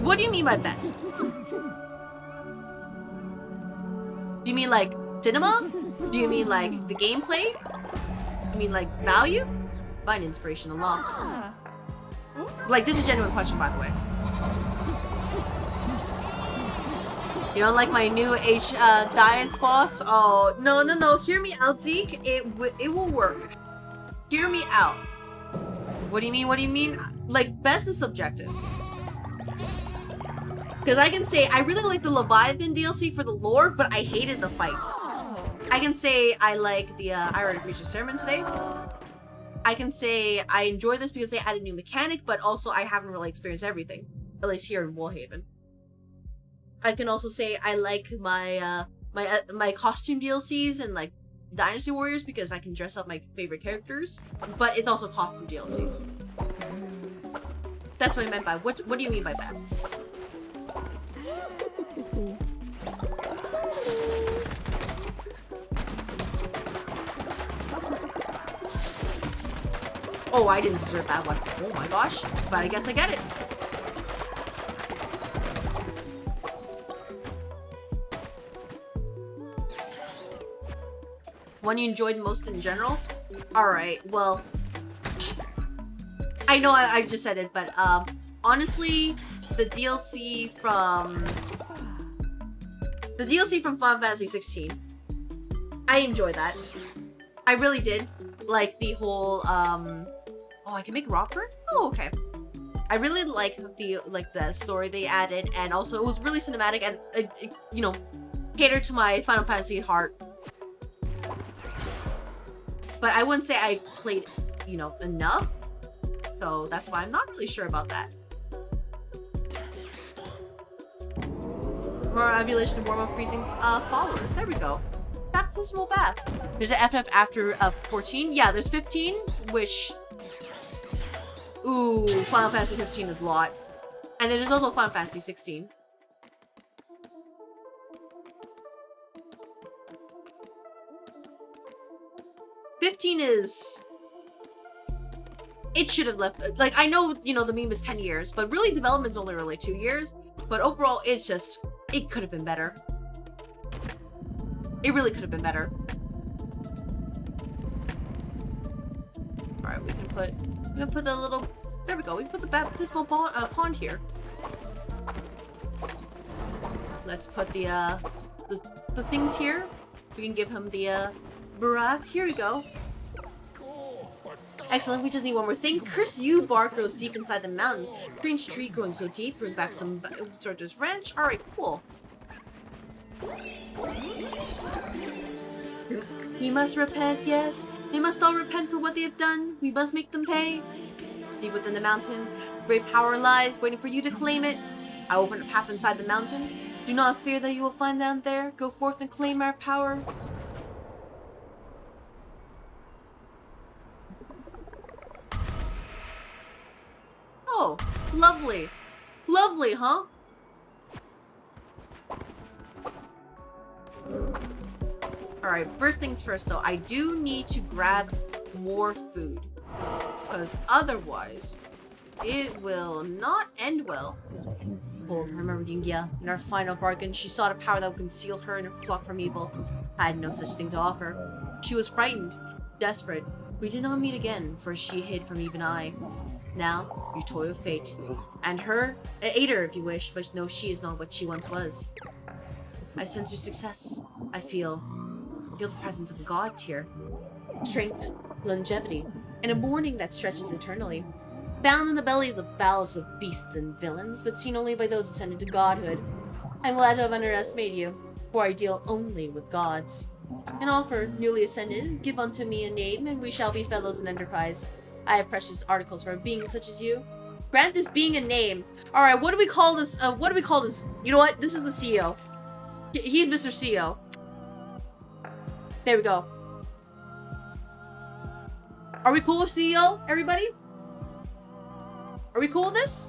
What do you mean by best? Do you mean like cinema? Do you mean like the gameplay? Do you mean like value? Find inspiration unlocked. Like, this is a genuine question, by the way. You don't like my new Diets boss? Oh, no. Hear me out, Zeke. It will work. Hear me out. What do you mean? What do you mean? Like, best is subjective. Because I can say I really like the Leviathan DLC for the lore, but I hated the fight. I can say I like the, I already preached a sermon today. I can say I enjoy this because they added a new mechanic, but also I haven't really experienced everything. At least here in Woolhaven. I can also say I like my, my costume DLCs and like Dynasty Warriors because I can dress up my favorite characters. But it's also costume DLCs. That's what I meant by, what do you mean by best? Oh, I didn't deserve that one. Oh my gosh. But I guess I get it. One you enjoyed most in general? Alright, well. I know I just said it, but honestly, the DLC from Final Fantasy 16. I enjoyed that. I really did. Like the whole oh, I can make Rockburn? Oh, okay. I really liked the story they added, and also it was really cinematic and it, you know, catered to my Final Fantasy heart. But I wouldn't say I played, you know, enough. So that's why I'm not really sure about that. More ovulation and warm-up freezing followers. There we go. Baptismal bath. There's an FF after 14. Yeah, there's 15, which... Ooh, Final Fantasy 15 is a lot. And then there's also Final Fantasy 16. It should have left, like, I know, you know, the meme is 10 years, but really development's only really 2 years. But overall, it's just, it could have been better. It really could have been better. Alright, we can put the little, there we go, we put the baptismal pond here. Let's put the things here. We can give him the, Barak. Here we go. Excellent, we just need one more thing. Curse you, bark grows deep inside the mountain. Strange tree growing so deep. Bring back some Sorcerer's Wrench. Alright, cool. We must repent, yes. They must all repent for what they have done. We must make them pay. Deep within the mountain, great power lies, waiting for you to claim it. I open a path inside the mountain. Do not fear that you will find down there. Go forth and claim our power. Oh, lovely. Lovely, huh? Alright, first things first though, I do need to grab more food. Because otherwise, it will not end well. Oh, remember Yingia. In our final bargain, she sought a power that would conceal her and her flock from evil. I had no such thing to offer. She was frightened, desperate. We did not meet again, for she hid from even I. Now, you toy with fate. And her, aid her if you wish, but no, she is not what she once was. I sense your success. I feel the presence of a god tier. Strength, longevity, and a mourning that stretches eternally. Found in the belly of the foulest of beasts and villains, but seen only by those ascended to godhood. I'm glad to have underestimated you, for I deal only with gods. An offer, newly ascended, give unto me a name, and we shall be fellows in enterprise. I have precious articles for a being such as you. Grant this being a name. Alright, what do we call this? You know what? This is the CEO. He's Mr. CEO. There we go. Are we cool with CEO, everybody? Are we cool with this?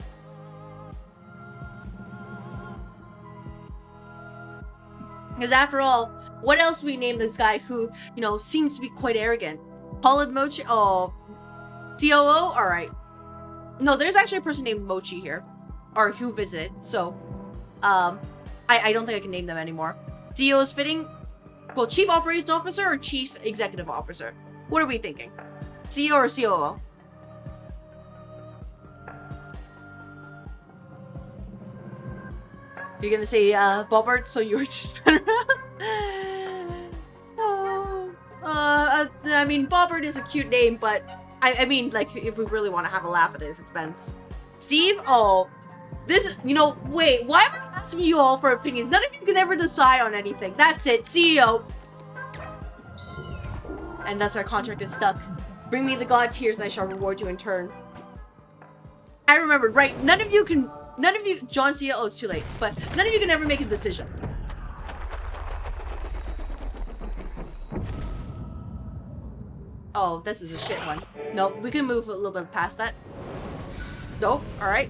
Because after all, what else we name this guy who, you know, seems to be quite arrogant? Paulid Mochi? Oh, COO? Alright. No, there's actually a person named Mochi here. Or who visited, so, I don't think I can name them anymore. CEO is fitting. Well, Chief Operations Officer or Chief Executive Officer? What are we thinking? CEO or COO? You're gonna say, Bobbert, so yours is better? I mean, Bobbert is a cute name, but I mean, like, if we really want to have a laugh at his expense. Steve? Oh, this is, you know, wait, why am I asking you all for opinions? None of you can ever decide on anything. That's it, CEO. And thus our contract is stuck. Bring me the god tears and I shall reward you in turn. I remembered, right, none of you, John CEO, oh, it's too late, but none of you can ever make a decision. Oh, this is a shit one. Nope, we can move a little bit past that. Nope, alright.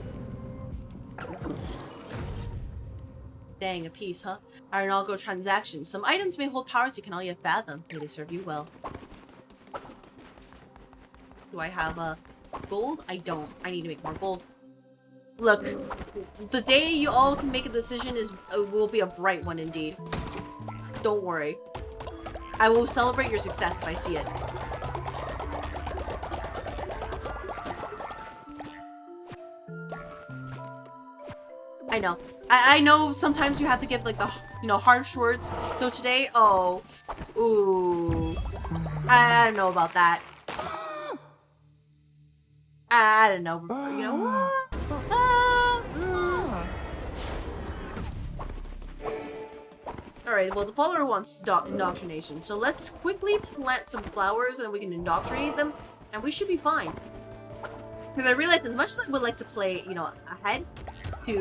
Dang, a piece, huh? Iron Algo transactions. Some items may hold powers you can all yet fathom. May they serve you well. Do I have gold? I don't. I need to make more gold. Look, the day you all can make a decision will be a bright one indeed. Don't worry. I will celebrate your success if I see it. I know. I know sometimes you have to give like the, you know, harsh words. So today, oh, ooh, I don't know about that. I don't know. You know what? Alright, well the follower wants indoctrination, so let's quickly plant some flowers and we can indoctrinate them, and we should be fine. Because I realized as much as I would like to play, you know, ahead to,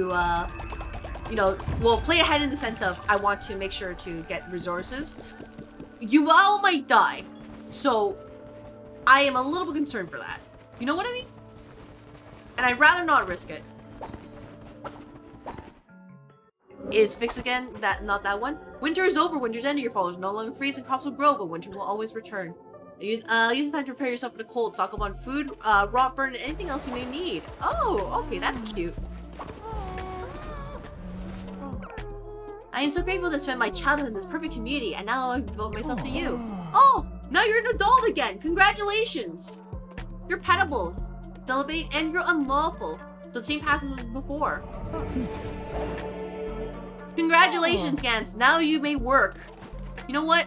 you know, well, play ahead in the sense of I want to make sure to get resources, you all might die. So, I am a little bit concerned for that. You know what I mean? And I'd rather not risk it. Is fixed again? Not that one? Winter is over, winter's ended, your followers no longer freeze and crops will grow, but winter will always return. Use the time to prepare yourself for the cold, stock up on food, rot burn, and anything else you may need. Oh, okay, that's cute. I am so grateful to spend my childhood in this perfect community, and now I devote myself to you. Oh, now you're an adult again! Congratulations! You're petable, celibate, and you're unlawful. So the same path as before. Congratulations, Gans! Now you may work. You know what?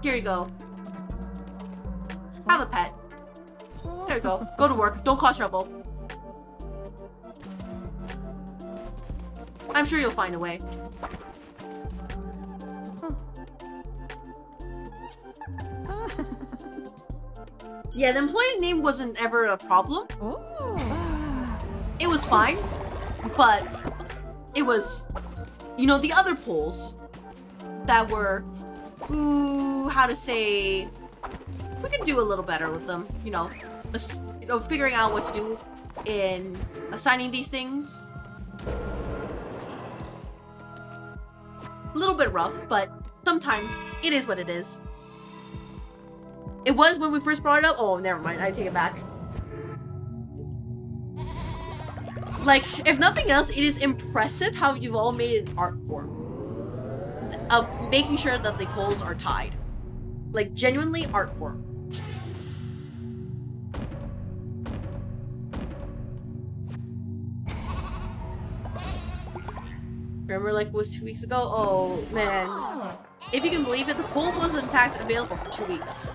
Here you go. Have a pet. There you go. Go to work. Don't cause trouble. I'm sure you'll find a way. Yeah, the employee name wasn't ever a problem. It was fine, but it was, you know, the other polls that were, ooh, how to say, we could do a little better with them, you know, figuring out what to do in assigning these things. A little bit rough, but sometimes it is what it is. It was when we first brought it up. Oh, never mind. I take it back. Like, if nothing else, it is impressive how you've all made an art form of making sure that the polls are tied. Like, genuinely art form. Remember like it was 2 weeks ago? Oh, man. If you can believe it, the poll was in fact available for 2 weeks.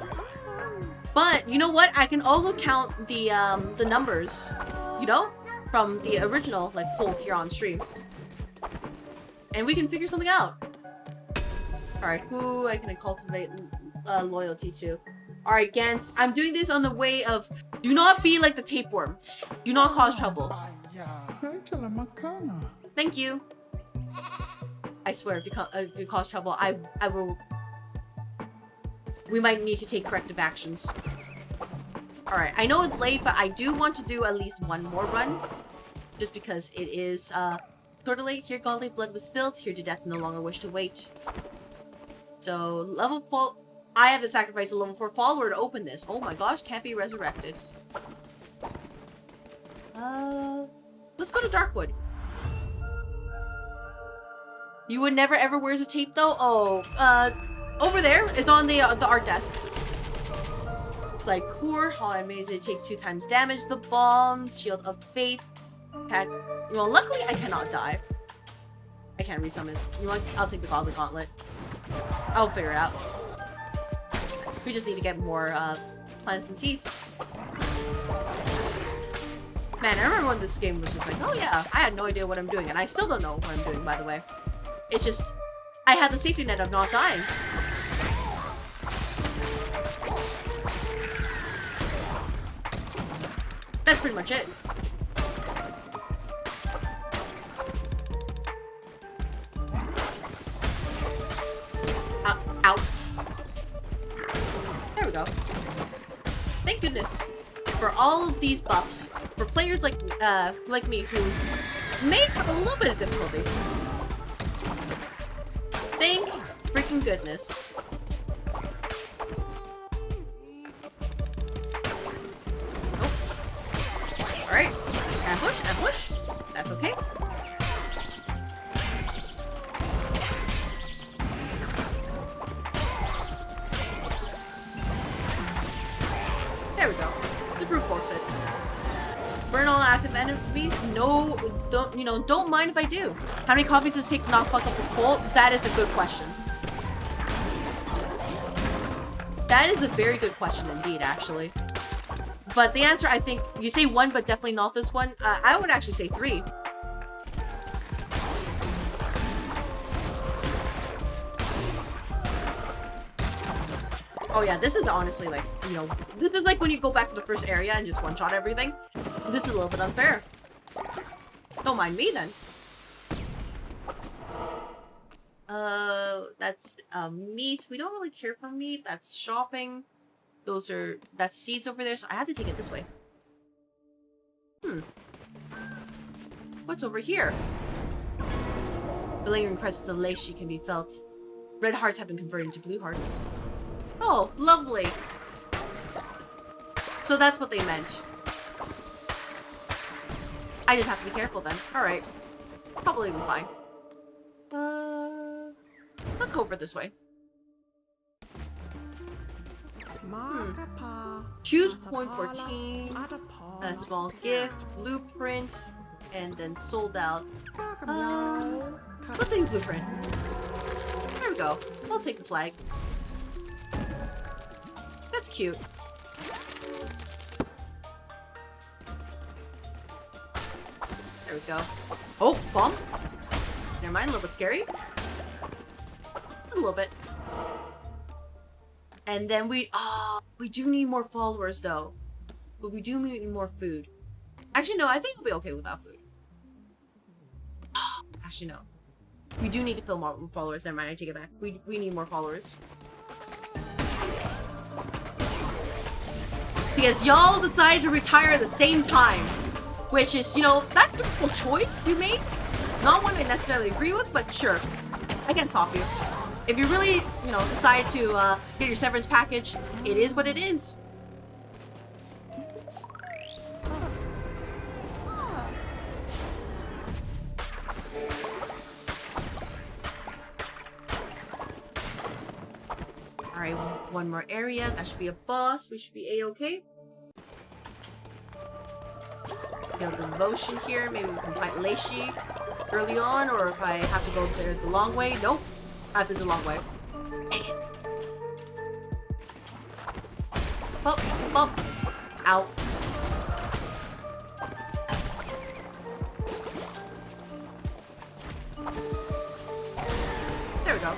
But, you know what? I can also count the numbers, you know? From the original, like, poll here on stream. And we can figure something out. Alright, who I can cultivate loyalty to? Alright, Gantz, I'm doing this on the way of do not be like the tapeworm. Do not cause trouble. Thank you. I swear, if you cause trouble, I will... We might need to take corrective actions. Alright, I know it's late, but I do want to do at least one more run. Just because it is, sort of late. Here godly blood was spilled. Here to death no longer wish to wait. So, level 4... I have to sacrifice a level 4 follower to open this. Oh my gosh, can't be resurrected. Let's go to Darkwood. You would never ever wears a tape though? Oh, over there. It's on the art desk. Like core, how amazing, take 2 times damage. The bombs, shield of faith. Well, luckily I cannot die. I can't resummon. You know what? I'll take the godly gauntlet. I'll figure it out. We just need to get more plants and seeds. Man, I remember when this game was just like, oh yeah, I had no idea what I'm doing, and I still don't know what I'm doing, by the way. It's just, I had the safety net of not dying. That's pretty much it. Ow. There we go. Thank goodness for all of these buffs for players like me who may have a little bit of difficulty. Thank freaking goodness. Nope. Alright. Ambush, ambush. That's okay. There we go. Just brute force it. Burn all active enemies? No, don't mind if I do. How many copies does it take to not fuck up the poll? That is a good question. That is a very good question indeed, actually. But the answer, I think, you say 1, but definitely not this one. I would actually say 3. Oh yeah, this is honestly like, this is like when you go back to the first area and just one-shot everything. This is a little bit unfair. Don't mind me then. That's meat. We don't really care for meat. That's shopping. That's seeds over there, so I have to take it this way. What's over here? The lingering presence of Leishi can be felt. Red hearts have been converted into blue hearts. Oh, lovely. So that's what they meant. I just have to be careful then. Alright. Probably be fine. Let's go over this way. Choose coin 14. A small gift. Blueprint. And then sold out. Let's take the blueprint. There we go. I'll take the flag. That's cute. There we go. Oh, bomb. Never mind, a little bit scary. A little bit. And then we do need more followers though. But we do need more food. Actually, no, I think we'll be okay without food. Actually, no. We do need to fill more followers. Never mind, I take it back. We need more followers. Because y'all decided to retire at the same time. Which is, that's a difficult choice you made. Not one I necessarily agree with, but sure. I can't stop you. If you really, decide to get your severance package, it is what it is. Alright, one more area. That should be a boss. We should be a-okay. Get the devotion here. Maybe we can fight Leishi. early on, or if I have to go there the long way. Nope. I have to do the long way. Dang it. Bump, bump. Ow. There we go.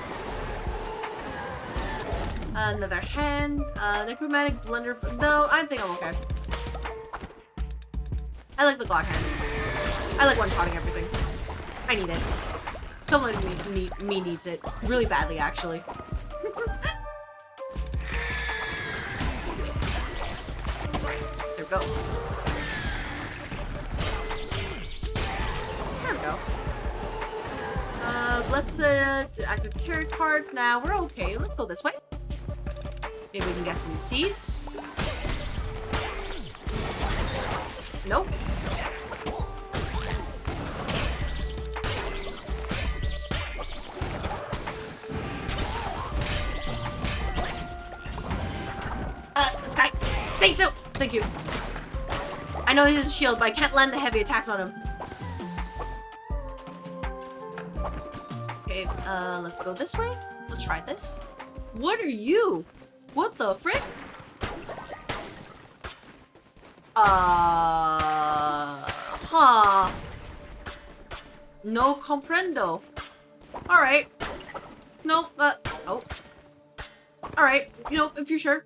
Another hand. Necromantic blender. No, I think I'm okay. I like the God hand. I like one-shotting everything. I need it. Someone me needs it. Really badly, actually. There we go. There we go. Let's active carry cards now. We're okay. Let's go this way. Maybe we can get some seeds. Nope. This guy. Thanks so. Thank you. I know he has a shield, but I can't land the heavy attacks on him. Okay, let's go this way. Let's try this. What are you? What the frick? Huh. No comprendo. Alright. Nope, oh. Alright, you know, if you're sure.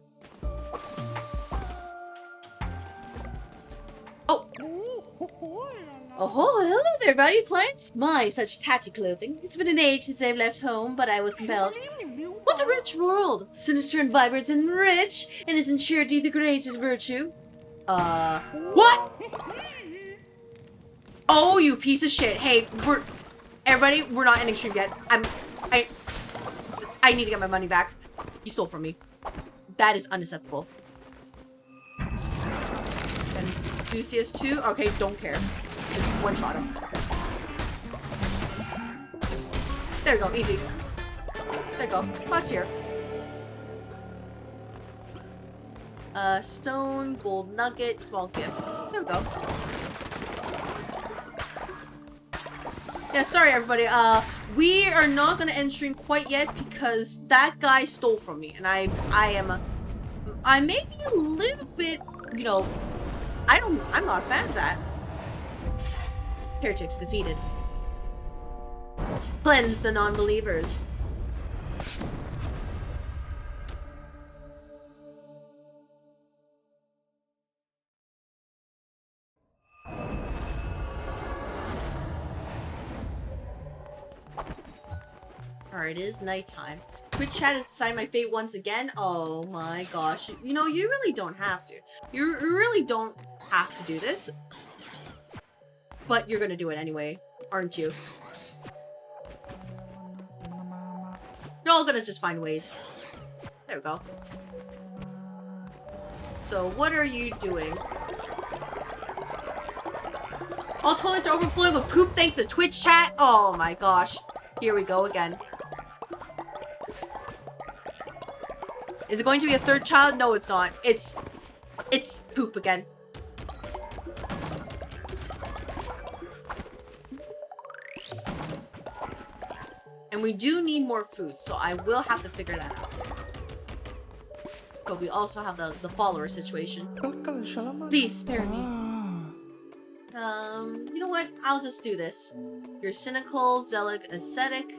Oh. Oh, hello there, valued client. My, such tatty clothing. It's been an age since I've left home, but I was compelled. What a rich world! Sinister and vibrant and rich, and isn't charity the greatest virtue? What? Oh, you piece of shit. Hey, everybody, we're not ending stream yet. I need to get my money back. He stole from me. That is unacceptable. And Lucius too? Okay, don't care. Just one-shot him. There we go, easy. There we go. Hot tier. Stone, gold nugget, small gift. There we go. Yeah, sorry everybody. We are not gonna end stream quite yet because that guy stole from me, and I may be a little bit, you know, I'm not a fan of that. Heretics defeated. Cleanse the non-believers. Alright, it is nighttime. Twitch chat has decided my fate once again. Oh my gosh. You know, you really don't have to. You really don't have to do this. But you're gonna do it anyway, aren't you? You're all gonna just find ways. There we go. So, what are you doing? All toilets are overflowing with poop thanks to Twitch chat? Oh my gosh. Here we go again. Is it going to be a third child? No, it's not. It's poop again. And we do need more food, so I will have to figure that out. But we also have the follower situation. Please spare me. You know what? I'll just do this. You're cynical, zealot, ascetic.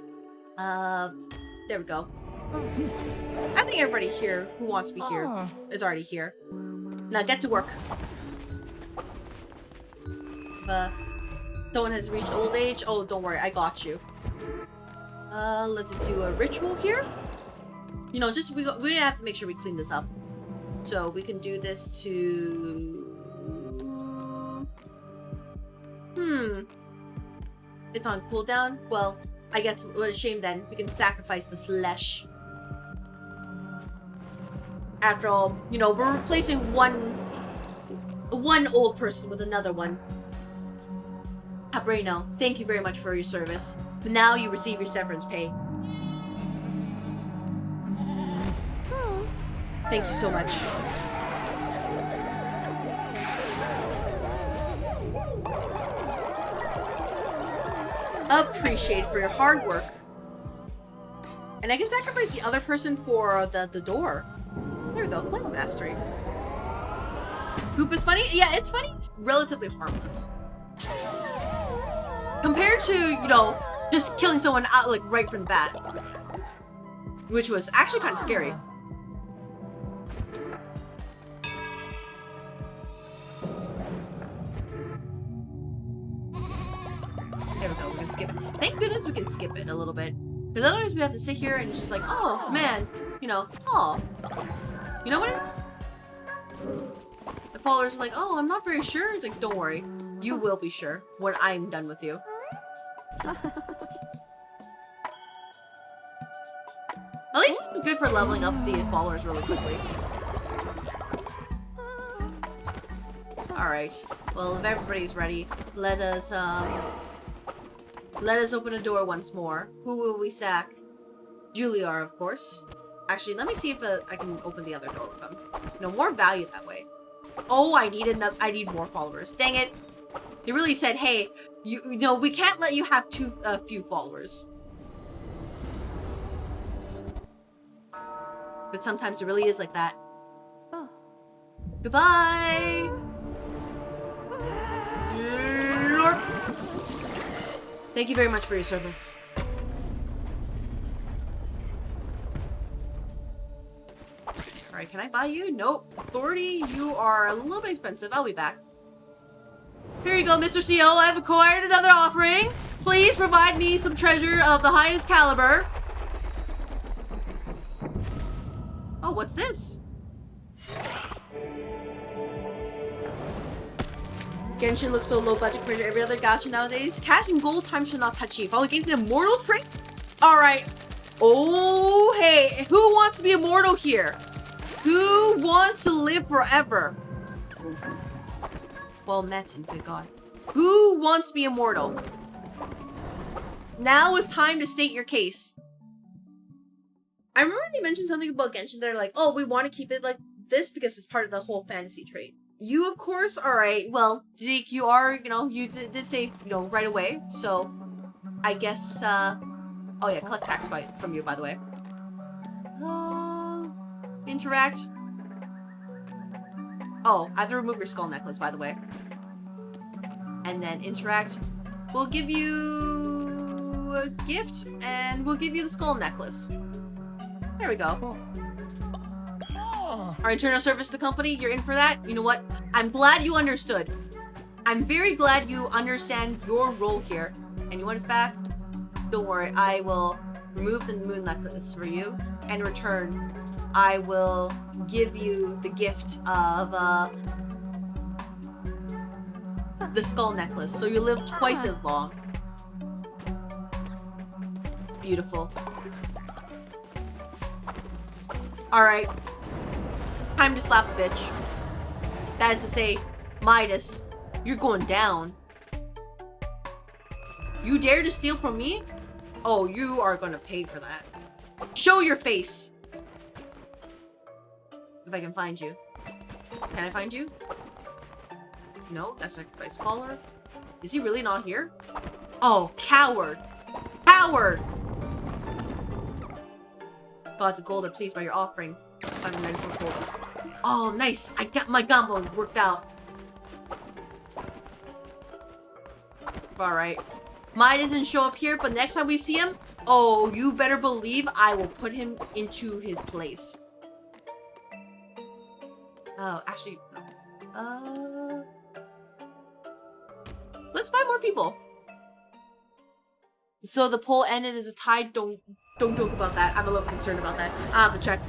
There we go. I think everybody here who wants to be here is already here. Now get to work. Someone has reached old age. Oh, don't worry, I got you. Let's do a ritual here. You know, just we have to make sure we clean this up. So we can do this to. It's on cooldown. Well, I guess what a shame then. We can sacrifice the flesh. After all, you know, we're replacing one old person with another one. Cabreno, thank you very much for your service. But now you receive your severance pay. Thank you so much. Appreciated for your hard work. And I can sacrifice the other person for the door. There we go, flame mastery. Goop is funny? Yeah, it's funny. It's relatively harmless. Compared to, you know, just killing someone out like right from the bat. Which was actually kind of scary. There we go, we can skip it. Thank goodness we can skip it a little bit. Because otherwise we have to sit here and it's just like, oh man, you know, oh. You know what? The followers are like, oh, I'm not very sure. It's like, don't worry. You will be sure when I'm done with you. At least it's good for leveling up the followers really quickly. Alright. Well, if everybody's ready, let us open a door once more. Who will we sack? Juliar, of course. Actually, let me see if I can open the other door with them. You know, more value that way. Oh, I need more followers. Dang it. They really said, hey, you know, we can't let you have too few followers. But sometimes it really is like that. Oh. Goodbye! Thank you very much for your service. Alright, can I buy you? Nope. Authority, you are a little bit expensive. I'll be back. Here you go, Mr. CO. I have acquired another offering. Please provide me some treasure of the highest caliber. Oh, what's this? Genshin looks so low budget compared to every other gacha nowadays. Cash and gold time should not touch you. Follow against the immortal trait? Alright. Oh, hey. Who wants to be immortal here? Who wants to live forever? Well met, infinite god. Who wants to be immortal? Now is time to state your case. I remember they mentioned something about Genshin. They're like, oh, we want to keep it like this because it's part of the whole fantasy trait. You, of course, alright. Well, Zeke, you are, you know, you did say, you know, right away. So, I guess, oh yeah, collect tax from you, by the way. Interact. Oh, I have to remove your skull necklace, by the way. And then interact. We'll give you a gift, and we'll give you the skull necklace. There we go. Our internal service to the company, you're in for that? You know what? I'm glad you understood. I'm very glad you understand your role here. And you want it back? Don't worry, I will remove the moon necklace for you. And in return, I will give you the gift of the skull necklace. So you live twice as long. Beautiful. Alright. Time to slap a bitch. That is to say, Midas, you're going down. You dare to steal from me? Oh, you are gonna pay for that. Show your face! If I can find you. Can I find you? No, that's sacrifice follower. Is he really not here? Oh, coward! Coward! Gods of gold are pleased by your offering. 594 gold. Oh, nice! I got my gumbo worked out. Alright. Mine doesn't show up here, but next time we see him, oh, you better believe I will put him into his place. Oh, actually, no. Let's buy more people. So the poll ended as a tie. Don't joke about that. I'm a little concerned about that. I have to check.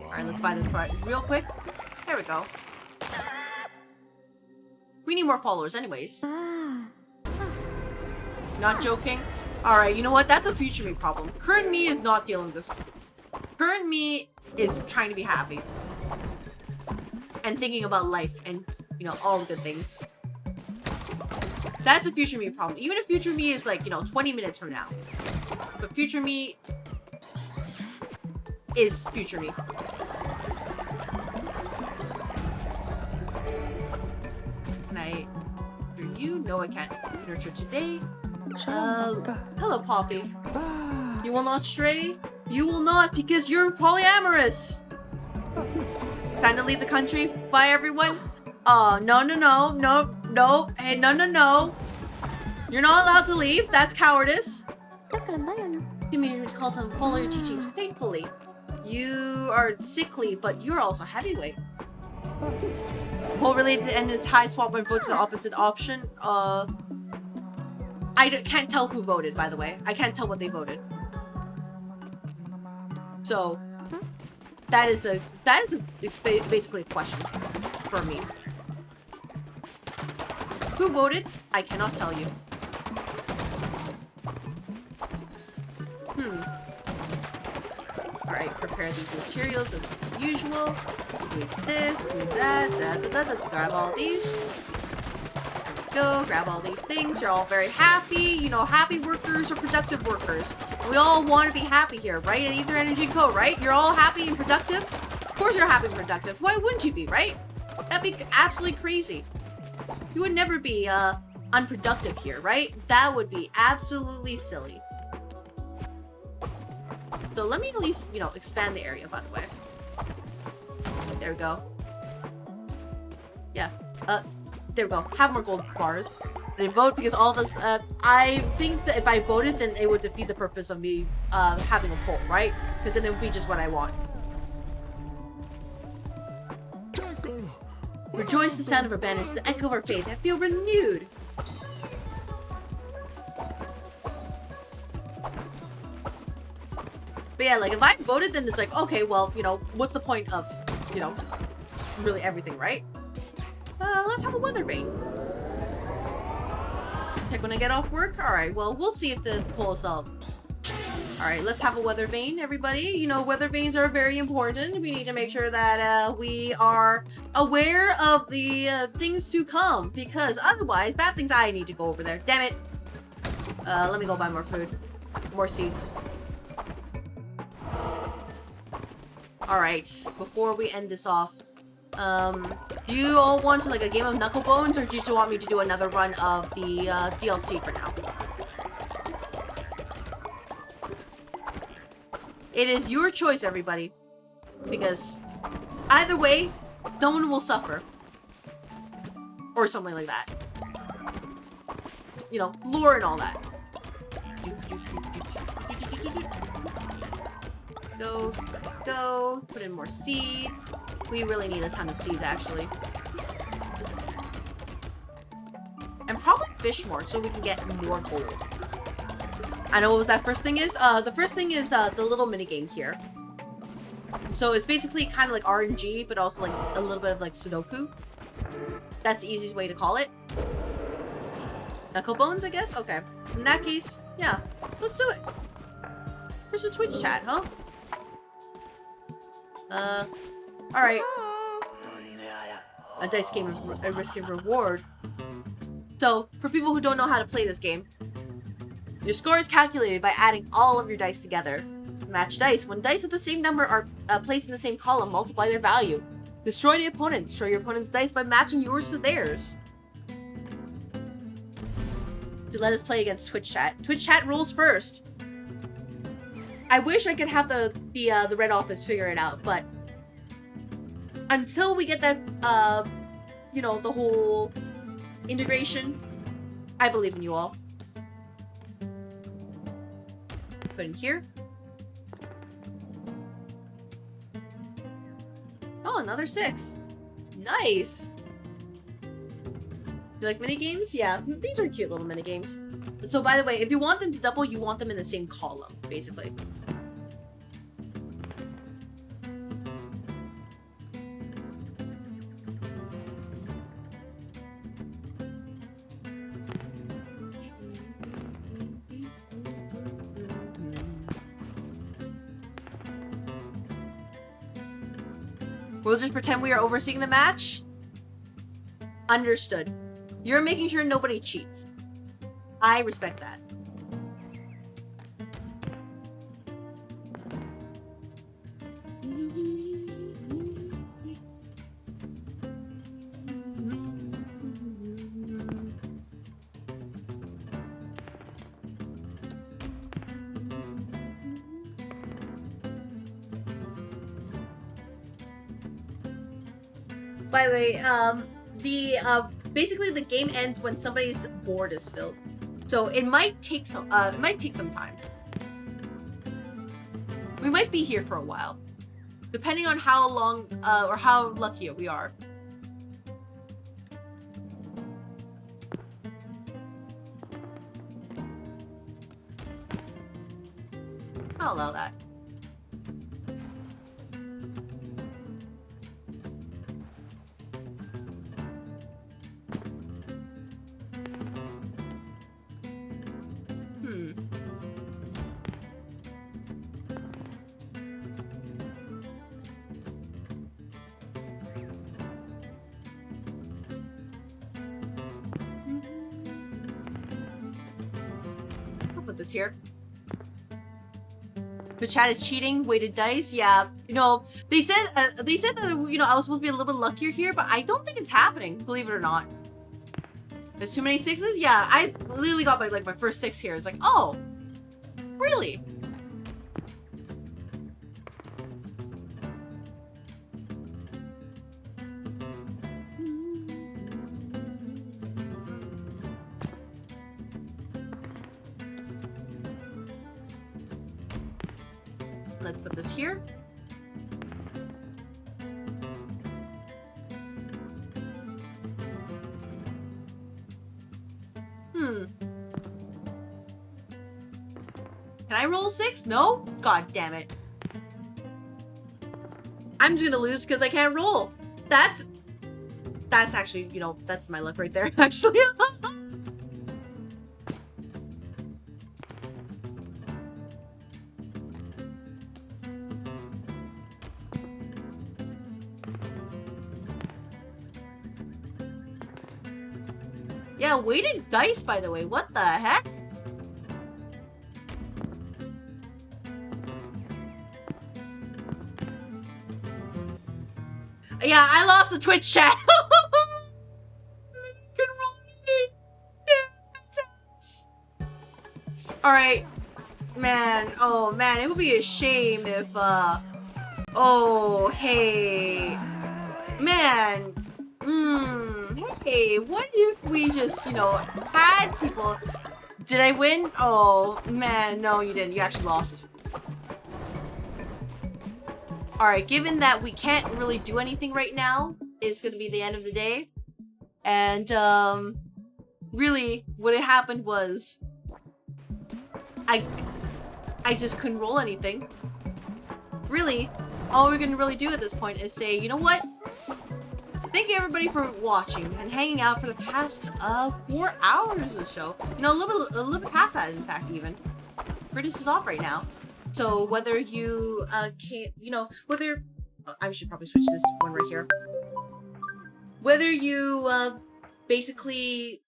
Alright, let's buy this card real quick. There we go. We need more followers anyways. Not joking. Alright, you know what? That's a future me problem. Current me is not dealing with this. Current me is trying to be happy. And thinking about life and, you know, all the good things. That's a future me problem. Even if future me is like, you know, 20 minutes from now. But future me is future me. No, I can't. Nurture today. Shalom. Hello, Poppy. Bah. You will not stray? You will not, because you're polyamorous! Time to leave the country? Bye, everyone? Oh, no, no, no, no, no, hey, no, no, no. You're not allowed to leave. That's cowardice. Community called to follow your teachings faithfully. You are sickly, but you're also heavyweight. Vote related to end its high swap when vote to the opposite option. Can't tell who voted, by the way. I can't tell what they voted. So, that is basically a question for me. Who voted? I cannot tell you. Alright, prepare these materials as usual. Move this, move that, let's grab all these. Go, grab all these things. You're all very happy. You know, happy workers or productive workers. We all want to be happy here, right? At Ether Energy Co., right? You're all happy and productive? Of course you're happy and productive. Why wouldn't you be, right? That'd be absolutely crazy. You would never be, unproductive here, right? That would be absolutely silly. So let me at least, you know, expand the area, by the way. There we go. Yeah. There we go. Have more gold bars. I didn't vote because all of us, I think that if I voted, then it would defeat the purpose of me, having a poll, right? Because then it would be just what I want. Rejoice the sound of our banners, the echo of our faith. I feel renewed. But yeah, like, if I voted, then it's like, okay, well, you know, what's the point of, you know, really everything, right? Let's have a weather vane. Check when I get off work? Alright, well, we'll see if the poll is solved. Alright, let's have a weather vane, everybody. You know, weather vanes are very important. We need to make sure that, we are aware of the, things to come. Because otherwise, bad things I need to go over there. Damn it. Let me go buy more food. More seeds. Alright, before we end this off, do you all want to, like, a game of Knucklebones, or do you just want me to do another run of the, DLC for now? It is your choice, everybody. Because either way, someone will suffer. Or something like that. You know, lore and all that. Go, go, put in more seeds. We really need a ton of seeds, actually. And probably fish more so we can get more gold. I know what was that first thing is? The first thing is the little minigame here. So it's basically kind of like RNG, but also like a little bit of like Sudoku. That's the easiest way to call it. Knucklebones, I guess? Okay. In that case, yeah. Let's do it. Where's the Twitch chat, huh? Alright. A dice game of a risk and reward. So, for people who don't know how to play this game, your score is calculated by adding all of your dice together. Match dice. When dice of the same number are placed in the same column, multiply their value. Destroy the opponent. Destroy your opponent's dice by matching yours to theirs. To let us play against Twitch chat. Twitch chat rules first. I wish I could have the Red Office figure it out, but until we get that, you know, the whole integration, I believe in you all. Put in here. Oh, another 6. Nice. You like minigames? Yeah, these are cute little minigames. So, by the way, if you want them to double, you want them in the same column, basically. We'll just pretend we are overseeing the match? Understood. You're making sure nobody cheats. I respect that. By the way, basically the game ends when somebody's board is filled, so it might take some time. We might be here for a while, depending on how long or how lucky we are. I'll allow that. I'll put this here. The chat is cheating. Weighted dice, yeah. You know, they said that I was supposed to be a little bit luckier here, but I don't think it's happening. Believe it or not. There's too many sixes. Yeah, I literally got my first 6 here. It's like, oh, really? Let's put this here. Can I roll 6? No? God damn it. I'm just gonna lose because I can't roll. That's actually, you know, that's my luck right there, actually. Yeah, weighted dice, by the way. What the heck? Yeah, I lost the Twitch chat. Alright. Man, oh man, it would be a shame if, oh, hey. Man. Hey, what if we just, you know, had people... Did I win? Oh, man, no, you didn't. You actually lost. Alright, given that we can't really do anything right now, it's gonna be the end of the day. And, really, what had happened was... I just couldn't roll anything. Really, all we're gonna really do at this point is say, you know what? Thank you everybody for watching and hanging out for the past 4 hours or so. You know, a little bit past that, in fact, even. British is off right now. So whether you can't, you know, whether I should probably switch this one right here. Whether you basically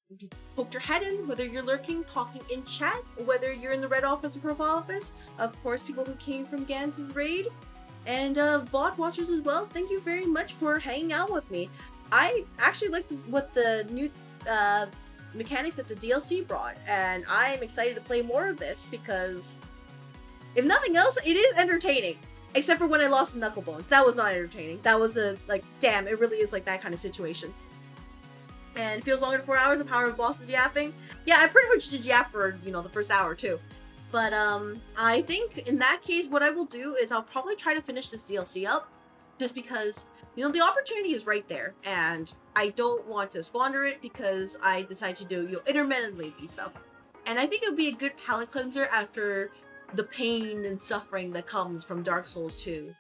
poked your head in, whether you're lurking, talking in chat, whether you're in the red office or purple office, of course, people who came from Gans's raid. And VOD watchers as well, thank you very much for hanging out with me. I actually like what the new mechanics that the DLC brought, and I am excited to play more of this because, if nothing else, it is entertaining. Except for when I lost the knuckle bones. That was not entertaining. That was damn, it really is like that kind of situation. And it feels longer than 4 hours, the power of bosses yapping. Yeah, I pretty much did yap for, you know, the first hour too. But, I think in that case, what I will do is I'll probably try to finish this DLC up. Just because, you know, the opportunity is right there. And I don't want to squander it because I decide to do, you know, intermittently these stuff. And I think it would be a good palate cleanser after the pain and suffering that comes from Dark Souls 2.